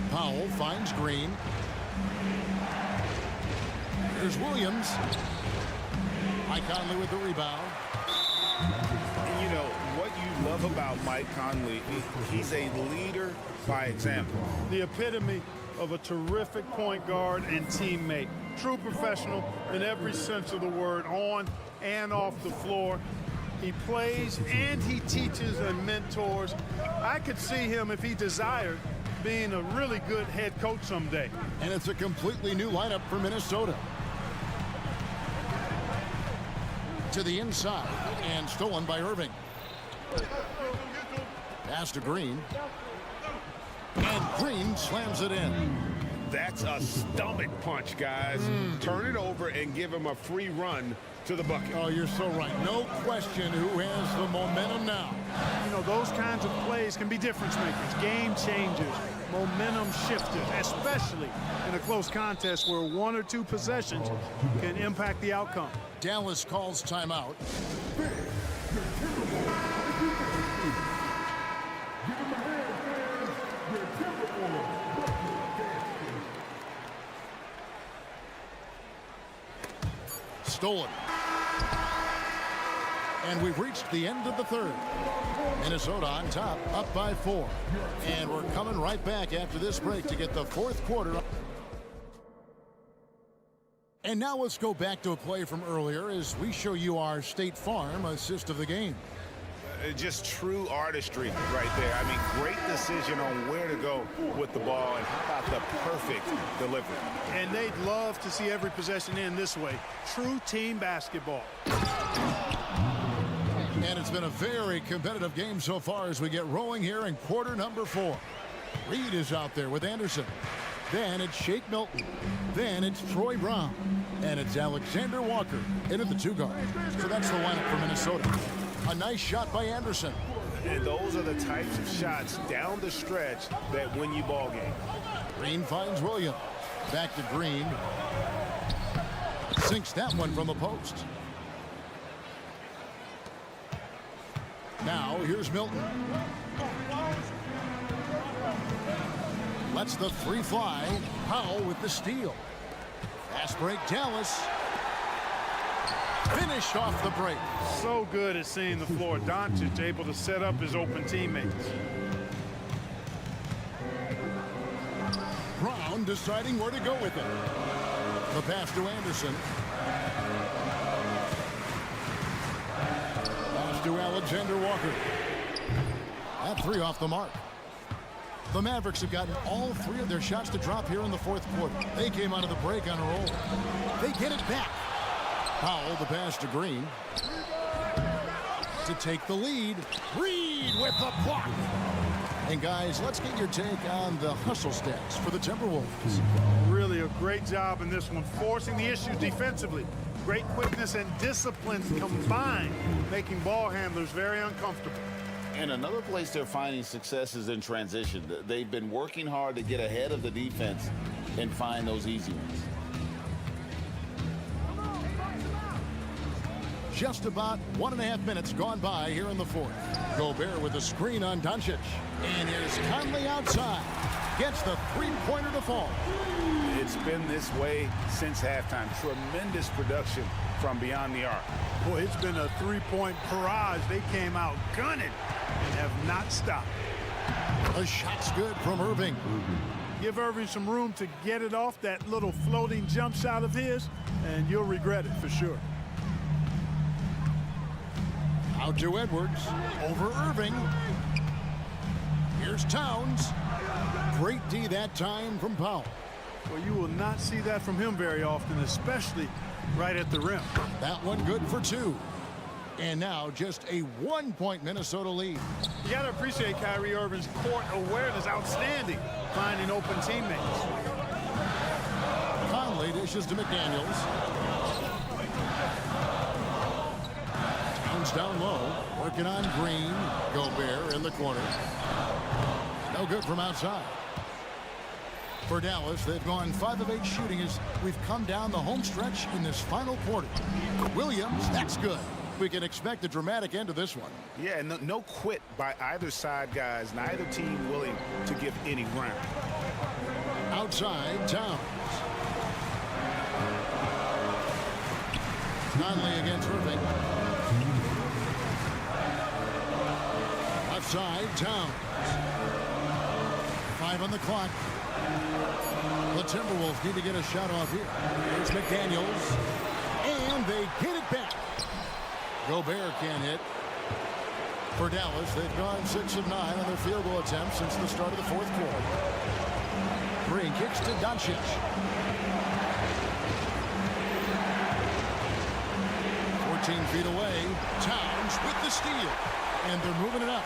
Speaker 6: Powell finds Green. Here's Williams. Mike Conley with the rebound.
Speaker 7: And you know, what you love about Mike Conley, he's a leader by example.
Speaker 10: The epitome of a terrific point guard and teammate. True professional in every sense of the word, on and off the floor. He plays and he teaches and mentors. I could see him, if he desired, being a really good head coach someday.
Speaker 6: And it's a completely new lineup for Minnesota. To the inside, and stolen by Irving. Pass to Green. And Green slams it in.
Speaker 7: That's a stomach punch, guys. Turn it over and give him a free run to the bucket.
Speaker 6: Oh, you're so right. No question who has the momentum now.
Speaker 10: You know, those kinds of plays can be difference makers, game changers, momentum shifters, especially in a close contest where one or two possessions can impact the outcome.
Speaker 6: Dallas calls timeout. Stolen. And we've reached the end of the third. Minnesota on top, up by 4. And we're coming right back after this break to get the fourth quarter. And now let's go back to a play from earlier as we show you our State Farm assist of the game.
Speaker 7: Just true artistry right there. I mean, great decision on where to go with the ball, and how about the perfect delivery.
Speaker 10: And they'd love to see every possession end this way. True team basketball.
Speaker 6: And it's been a very competitive game so far as we get rolling here in quarter number 4. Reed is out there with Anderson. Then it's Shake Milton. Then it's Troy Brown. And it's Alexander Walker into the 2-guard. So that's the lineup for Minnesota. A nice shot by Anderson.
Speaker 7: And those are the types of shots down the stretch that win you ball game.
Speaker 6: Green finds Williams. Back to Green. Sinks that one from the post. Now here's Milton. Lets the 3 fly. Powell with the steal. Fast break Dallas. Finished off the break.
Speaker 10: So good at seeing the floor. Doncic able to set up his open teammates.
Speaker 6: Brown deciding where to go with it. The pass to Anderson. Pass to Alexander Walker. That 3 off the mark. The Mavericks have gotten all 3 of their shots to drop here in the fourth quarter. They came out of the break on a roll. They get it back. Powell, the pass to Green. To take the lead. Reed with the block. And guys, let's get your take on the hustle stats for the Timberwolves.
Speaker 10: Really a great job in this one, forcing the issues defensively. Great quickness and discipline combined, making ball handlers very uncomfortable.
Speaker 7: And another place they're finding success is in transition. They've been working hard to get ahead of the defense and find those easy ones.
Speaker 6: Just about 1.5 minutes gone by here in the fourth. Gobert with a screen on Doncic. And here's Conley outside. Gets the 3-pointer to fall.
Speaker 7: It's been this way since halftime. Tremendous production from beyond the arc.
Speaker 10: Boy, it's been a 3-point barrage. They came out gunning and have not stopped.
Speaker 6: The shot's good from Irving.
Speaker 10: Give Irving some room to get it off that little floating jump shot of his, and you'll regret it for sure.
Speaker 6: Out to Edwards. Over Irving. Here's Towns. Great D that time from Powell.
Speaker 10: Well, you will not see that from him very often, especially right at the rim.
Speaker 6: That one good for 2. And now just a 1-point Minnesota lead.
Speaker 10: You got to appreciate Kyrie Irving's court awareness. Outstanding. Finding open teammates.
Speaker 6: Conley dishes to McDaniels. Towns down low. Working on Green. Gobert in the corner. No good from outside. For Dallas, they've gone 5 of 8 shooting as we've come down the home stretch in this final quarter. Williams, that's good. We can expect a dramatic end to this one.
Speaker 7: Yeah, no quit by either side, guys. Neither team willing to give any ground.
Speaker 6: Outside, Towns. Conley against Irving. Left side, Towns. 5 on the clock. The Timberwolves need to get a shot off here. Here's McDaniels. And they get it back. Gobert can't hit. For Dallas, they've gone 6 of 9 on their field goal attempts since the start of the fourth quarter. Green kicks to Doncic. 14 feet away. Towns with the steal. And they're moving it up.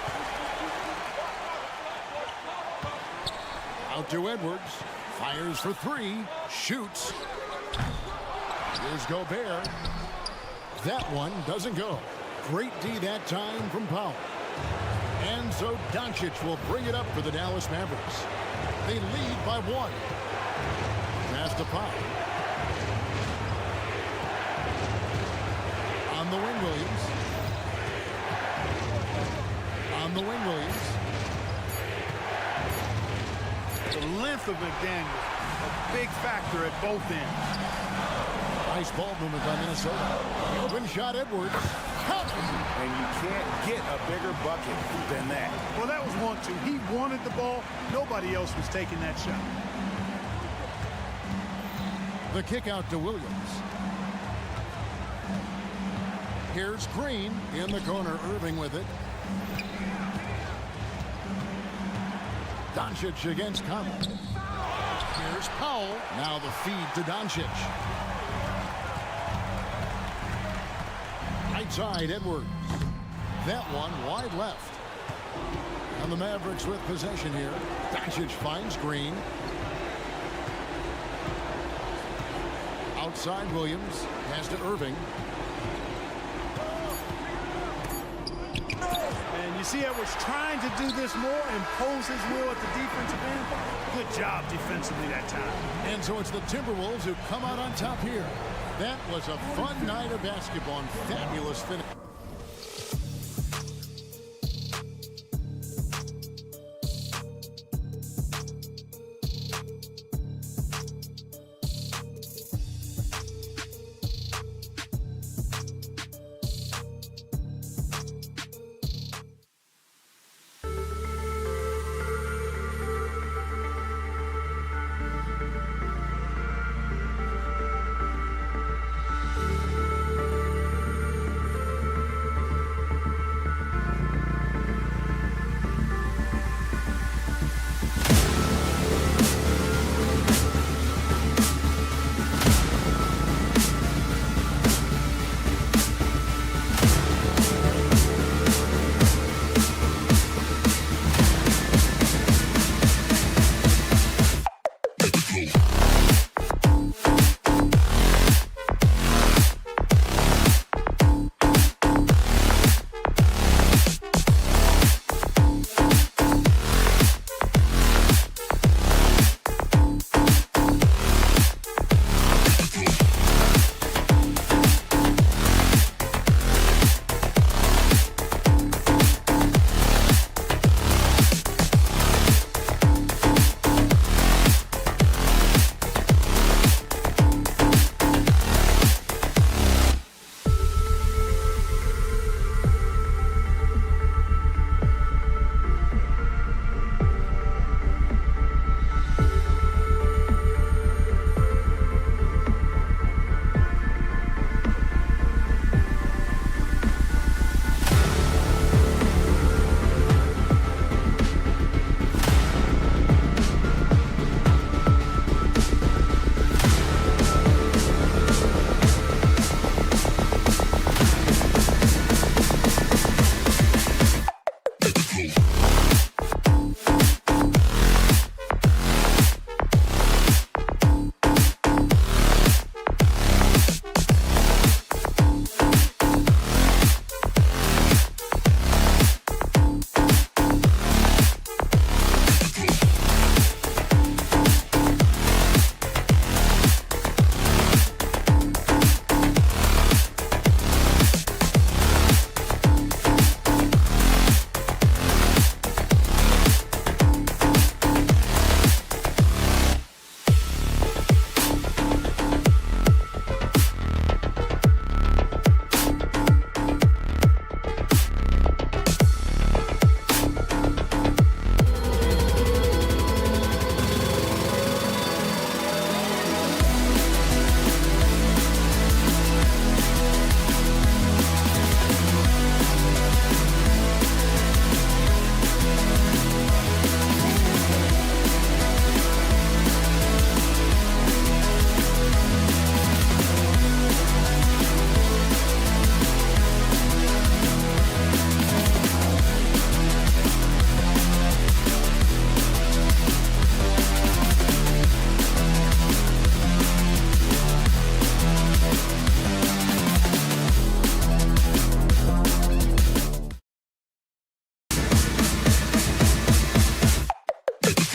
Speaker 6: Out to Edwards. Fires for 3. Shoots. Here's Gobert. That one doesn't go. Great D that time from Powell. And so Doncic will bring it up for the Dallas Mavericks. They lead by 1. Pass to Powell. On the wing, Williams. On the wing, Williams.
Speaker 10: The length of McDaniels, a big factor at both ends.
Speaker 6: Nice ball movement by Minnesota. Open shot, Edwards.
Speaker 7: And you can't get a bigger bucket than that.
Speaker 10: Well, that was 1-2. He wanted the ball. Nobody else was taking that shot.
Speaker 6: The kick out to Williams. Here's Green in the corner. Irving with it. Doncic against Conley. Here's Powell. Now the feed to Doncic. Right side, Edwards. That one wide left. And the Mavericks with possession here. Doncic finds Green. Outside Williams. Pass to Irving.
Speaker 10: And you see Edwards trying to do this more, impose his will at the defensive end. Good job defensively that time.
Speaker 6: And so it's the Timberwolves who come out on top here. That was a fun night of basketball and fabulous finish.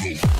Speaker 4: flow.